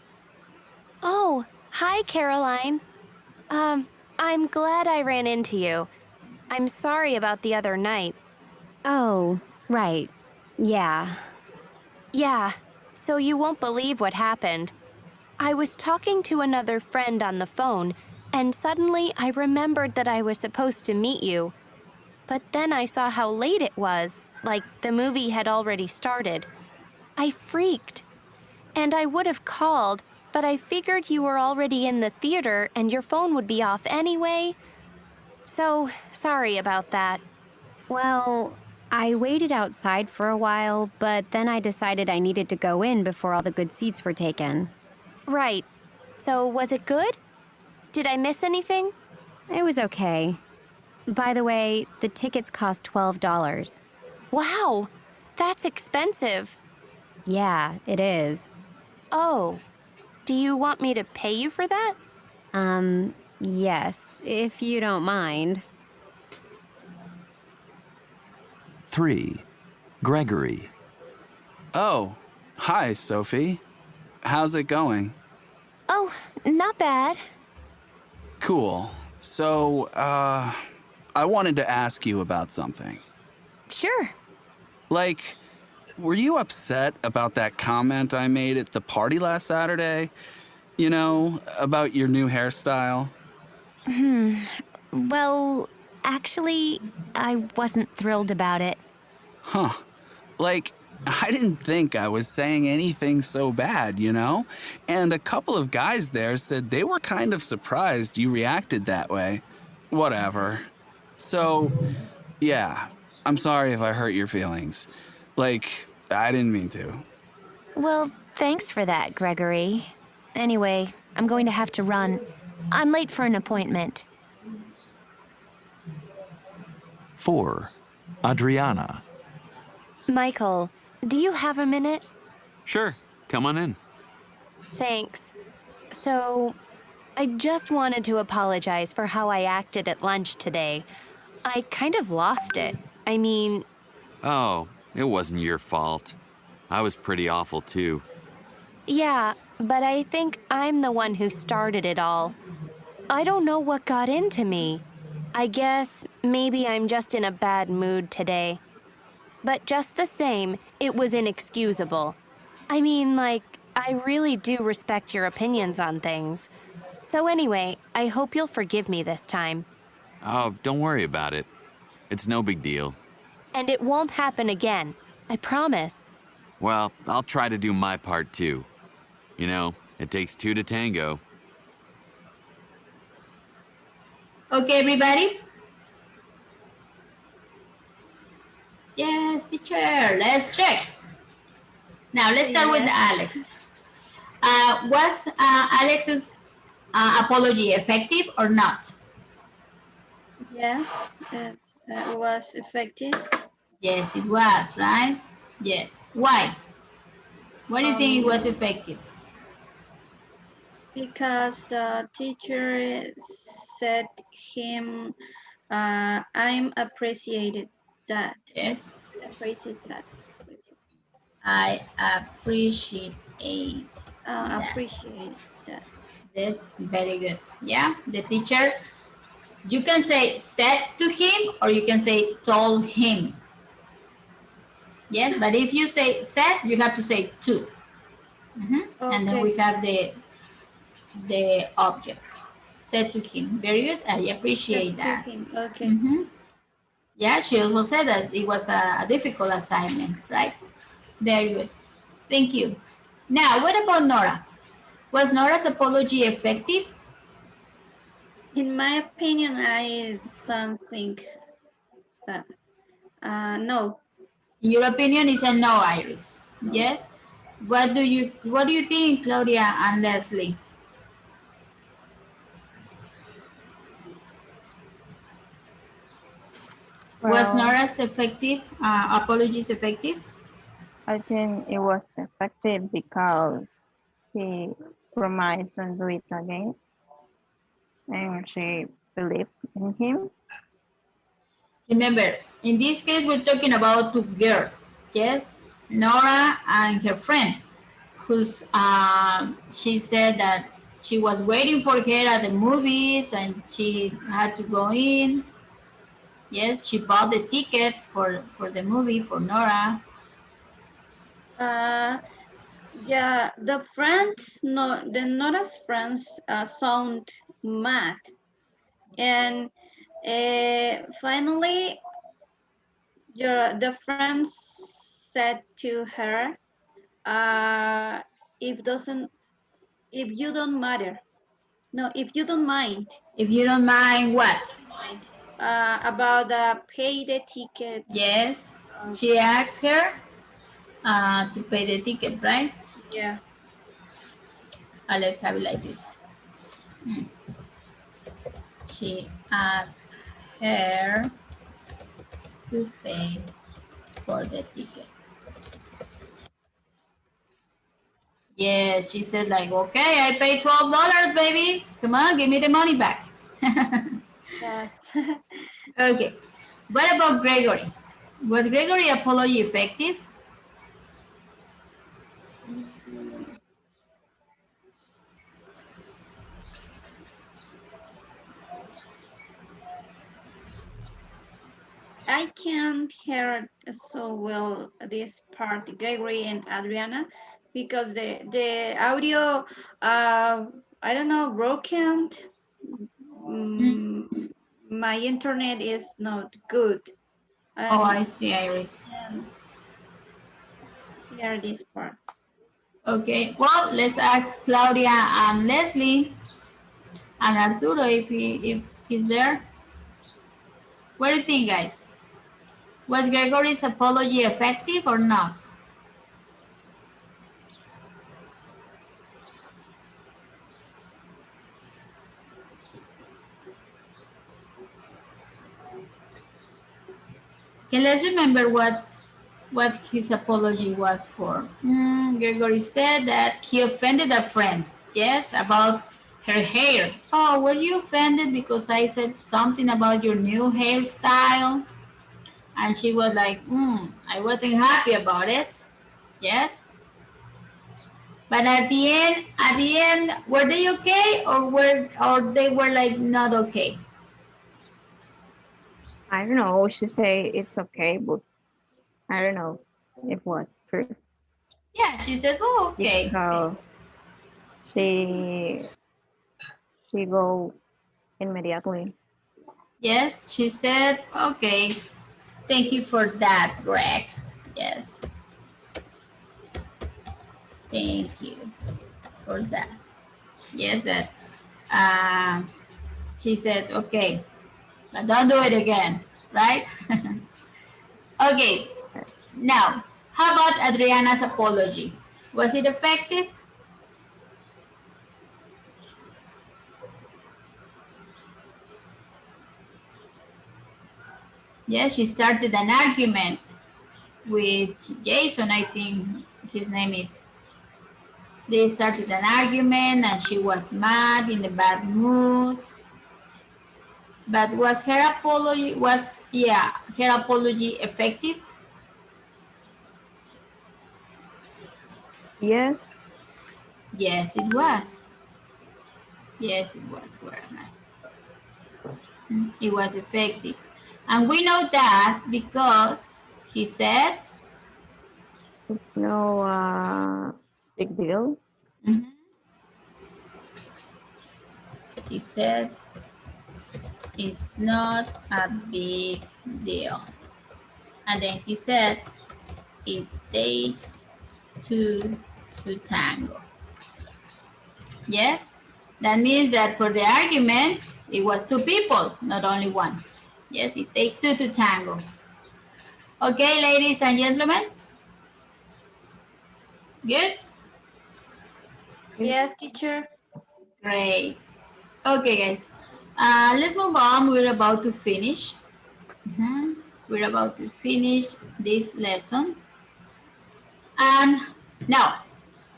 Oh, hi, Caroline. I'm glad I ran into you. I'm sorry about the other night. Oh, right. Yeah. Yeah, so you won't believe what happened. I was talking to another friend on the phone, and suddenly I remembered that I was supposed to meet you. But then I saw how late it was, like the movie had already started. I freaked. And I would have called, but I figured you were already in the theater and your phone would be off anyway. So, sorry about that. Well, I waited outside for a while, but then I decided I needed to go in before all the good seats were taken. Right. So, was it good? Did I miss anything? It was okay. By the way, the tickets cost $12. Wow, that's expensive. Yeah, it is. Oh, do you want me to pay you for that? Yes, if you don't mind. 3. Gregory. Oh, hi, Sophie. How's it going? Oh, not bad. Cool. So, I wanted to ask you about something. Sure. Like, were you upset about that comment I made at the party last Saturday? You know, about your new hairstyle? Well, actually, I wasn't thrilled about it. Huh. Like, I didn't think I was saying anything so bad, you know? And a couple of guys there said they were kind of surprised you reacted that way. Whatever. So, yeah, I'm sorry if I hurt your feelings. Like, I didn't mean to. Well, thanks for that, Gregory. Anyway, I'm going to have to run. I'm late for an appointment. 4. Adriana. Michael, do you have a minute? Sure, come on in. Thanks. So, I just wanted to apologize for how I acted at lunch today. I kind of lost it. I mean, Oh, it wasn't your fault. I was pretty awful too. yeah, but I think I'm the one who started it all. I don't know what got into me. I guess maybe I'm just in a bad mood today. But just the same, it was inexcusable. I mean, like, I really do respect your opinions on things. So anyway, I hope you'll forgive me this time. Oh, don't worry about it. It's no big deal. And it won't happen again. I promise. Well, I'll try to do my part too. You know, it takes two to tango. Okay, everybody? Yes, teacher. Let's check. Now, let's start with Yes. Alex. Was Alex's apology effective or not? Yes, it was effective. Yes, it was, right? Yes. Why? Why do you think it was effective? Because the teacher said him, I'm appreciated that. Yes. Appreciate that. I appreciate that. Appreciate that. That's very good. Yeah, the teacher, you can say said to him or you can say told him. Yes, but if you say said, you have to say to. Okay. And then we have the object. Said to him. Very good. I appreciate that. Okay. Yeah, she also said that it was a difficult assignment, right? Very good. Thank you. Now, what about Nora? Was Nora's apology effective? In my opinion, I don't think that. No. In your opinion, it's a no, Iris. Yes. What do you think, Claudia and Leslie? Was Well, Nora's effective apologies effective? I think it was effective because he promised to do it again, and she believed in him. Remember, in this case, we're talking about two girls. Yes, Nora and her friend, who's she said that she was waiting for her at the movies and she had to go in. Yes, she bought the ticket for the movie for Nora. Yeah, the friends, no, the Nora's friends sound mad, and finally, the friends said to her, "If doesn't, if you don't matter, no, if you don't mind, If you don't mind, what? about pay the ticket." Yes, she asked her to pay the ticket, right? Yeah. Let's have it like this. She asked her to pay for the ticket. Yes, she said like, okay, I paid $12, baby. Come on, give me the money back. Yes. Okay. What about Gregory? Was Gregory apology effective? I can't hear so well this part, Gregory and Adriana, because the audio, I don't know, broken. My internet is not good. Oh, I see, Iris. Hear this part. Okay, well, let's ask Claudia and Leslie and Arturo if he's there. What do you think, guys? Was Gregory's apology effective or not? Okay, let's remember what his apology was for. Gregory said that he offended a friend. Yes, about her hair. Oh, were you offended because I said something about your new hairstyle? And she was like, I wasn't happy about it. Yes. But at the end, were they okay or they were like not okay? I don't know. She say it's okay, but I don't know. It was true Yeah, she said, oh, okay. because she she go immediately. Yes, she said, okay. Thank you for that, Greg. Yes, thank you for that. Yes, that uh, she said, okay, but don't do it again, right? Okay, now, how about Adriana's apology? Was it effective? Yes, she started an argument with Jason, I think his name is. They started an argument and she was mad in a bad mood. But was her apology her apology effective? Yes, Yes, it was. Yes, it was. It was effective. And we know that because he said, it's no big deal. mhm, he said it's not a big deal. And then he said it takes two to tango. Yes, that means that for the argument, it was two people, not only one. Yes, it takes two to tango. Okay, ladies and gentlemen, good? Yes, teacher. Great. Okay, guys, let's move on. We're about to finish. We're about to finish this lesson. And now,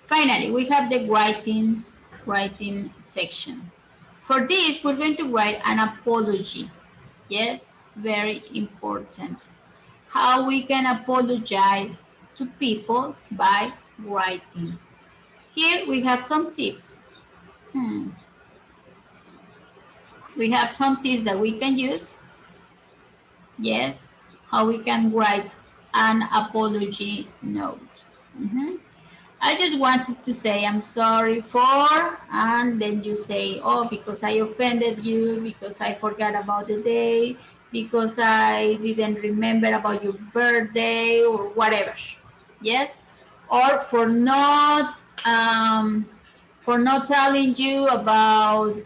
finally, we have the writing section. For this, we're going to write an apology. Yes, very important. How we can apologize to people by writing. Here we have some tips. We have some tips that we can use. Yes, how we can write an apology note. I just wanted to say I'm sorry for, and then you say, oh, because I offended you, because I forgot about the day, because I didn't remember about your birthday, or whatever. Yes, or for not telling you about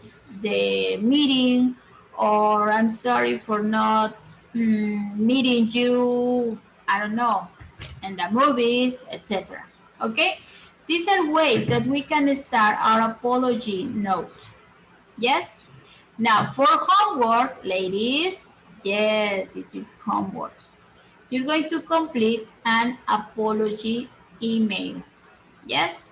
the meeting, or I'm sorry for not meeting you, I don't know, in the movies, etc. Okay, these are ways that we can start our apology note. Yes, now for homework, ladies, yes, this is homework. You're going to complete an apology email. Yes,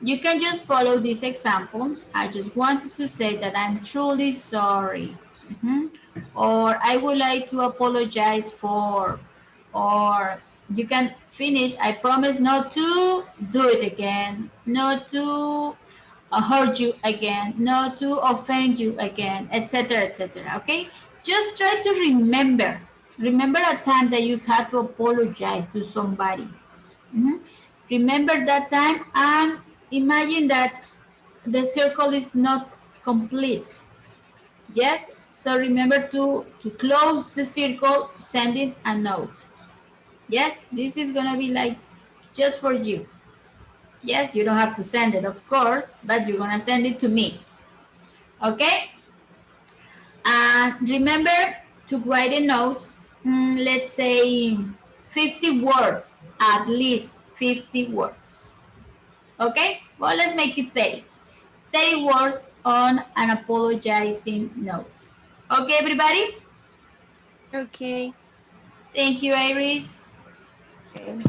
you can just follow this example. I just wanted to say that I'm truly sorry. Or I would like to apologize for, or you can finish, I promise not to do it again, not to hurt you again, not to offend you again, etc., etc. Okay? Just try to remember a time that you had to apologize to somebody. Remember that time and imagine that the circle is not complete. Yes, so remember to close the circle, sending a note. Yes, this is gonna be like just for you. Yes, you don't have to send it, of course, but you're gonna send it to me. Okay? And remember to write a note, let's say 50 words, at least 50 words. Okay? Well, let's make it 30. 30 words on an apologizing note. Okay, everybody? Okay. Thank you, Iris. Okay.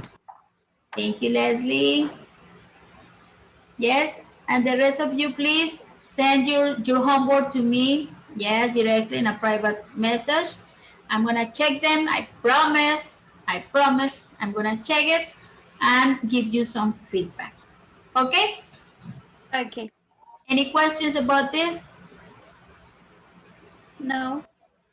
Thank you, Leslie. Yes, And the rest of you, please send your homework to me. Yes, directly in a private message. I'm gonna check them. I promise. I promise. I'm gonna check it and give you some feedback. Okay? Okay. Any questions about this? No,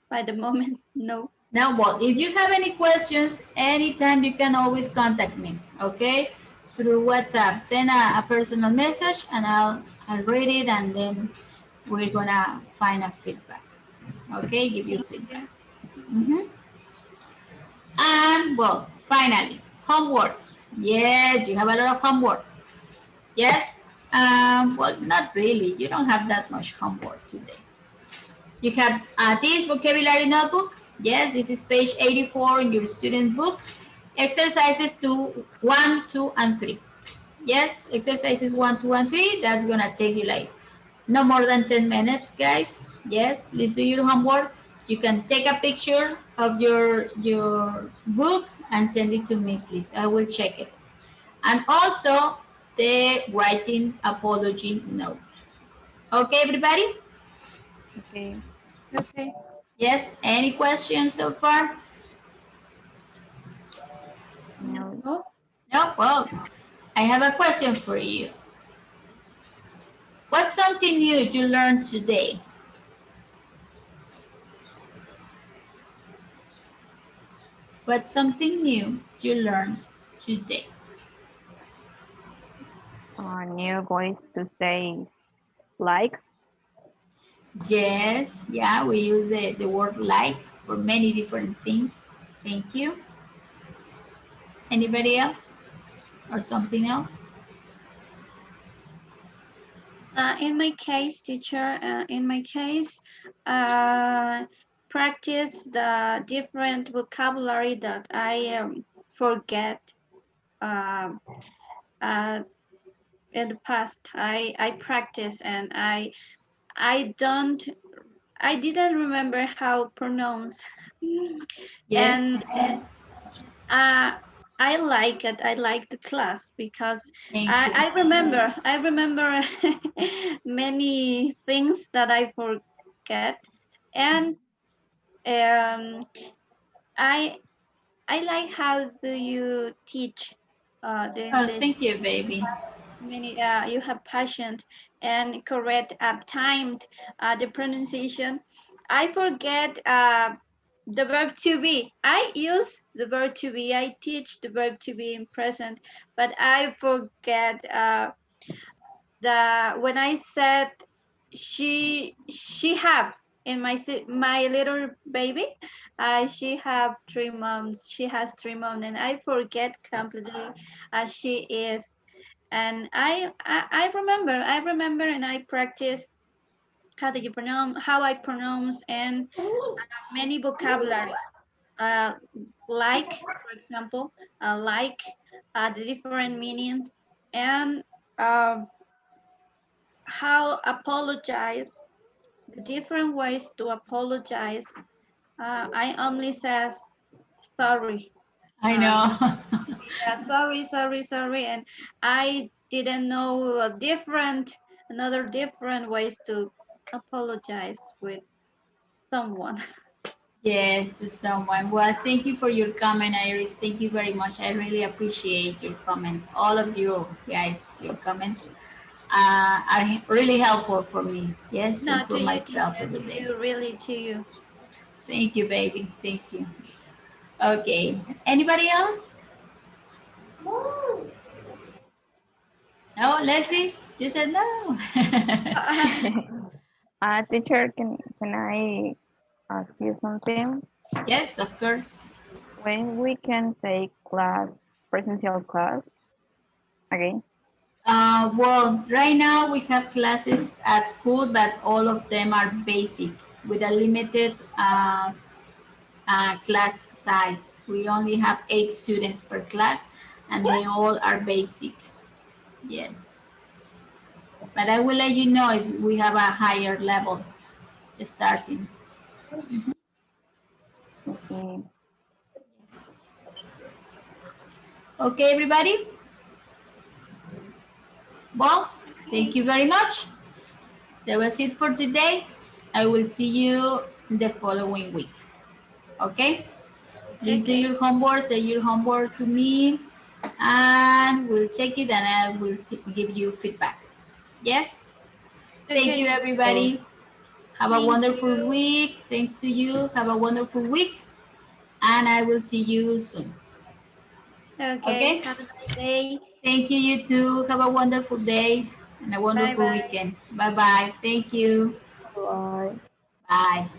by the moment, no. Now, well, if you have any questions, anytime you can always contact me, okay? Through WhatsApp. Send a personal message and I'll read it and then we're gonna find a feedback. Okay, give you Thank feedback. you. And well, finally, homework. Yes, you have a lot of homework. Yes? Well, not really. You don't have that much homework today. You have this vocabulary notebook. Yes, this is page 84 in your student book. Exercises 1, 2, and 3. Yes, exercises 1, 2, and 3. That's going to take you like no more than 10 minutes, guys. Yes, please do your homework. You can take a picture of your book and send it to me, please. I will check it. And also the writing apology note. Okay, everybody? Okay. Okay. Yes, any questions so far? No. No. No? Well, I have a question for you. What's something new you learned today? What's something new you learned today? A new voice to say like. Yes, yeah, we use the word like for many different things. Thank you. Anybody else? Or something else? In my case, teacher, in my case, practice the different vocabulary that I forget uh, uh, in the past. I practice and I didn't remember how pronounce. Yes, And uh, I like it. I like the class because thank you. I remember many things that I forget, and um, I I like how do you teach Oh, this thank you, baby. many you have passion and correct timed the pronunciation. I forget the verb to be. I use the verb to be. I teach the verb to be in present, but I forget the when I said she have in my little baby. She have 3 months. She has 3 months, and I forget completely. She is, and I remember, and I practice how do you pronounce how I pronounce and many vocabulary. Uh, like, for example, like the different meanings and um, how apologize, the different ways to apologize. I only says sorry. I Uh, know. yeah, sorry, and I didn't know another different ways to apologize with someone. Yes, to someone. Well, thank you for your comment, Iris. Thank you very much. I really appreciate your comments. All of you guys, your comments are really helpful for me. Yes, to No, to improve you, myself teacher, every to day. you, really, to you. Thank you, baby. Thank you. Okay. Anybody else? No, Leslie? You said no. Teacher, can I ask you something? Yes, of course. When we can take presential class again? Well, right now we have classes at school, but all of them are basic with a limited class size. We only have 8 students per class, and they all are basic. Yes. But I will let you know if we have a higher level starting. Okay. Okay, everybody? Well, Thank you very much. That was it for today. I will see you the following week. Okay? Please do Okay. your homework, say your homework to me, and we'll check it and I will give you feedback. Yes? Thank you, Okay. everybody. Have a Thank wonderful you. week. Thanks to you. Have a wonderful week. And I will see you soon. Okay. Okay? Have a nice day. Thank you, you too. Have a wonderful day and a Bye wonderful bye. weekend. Bye bye. Thank you. Bye. Bye.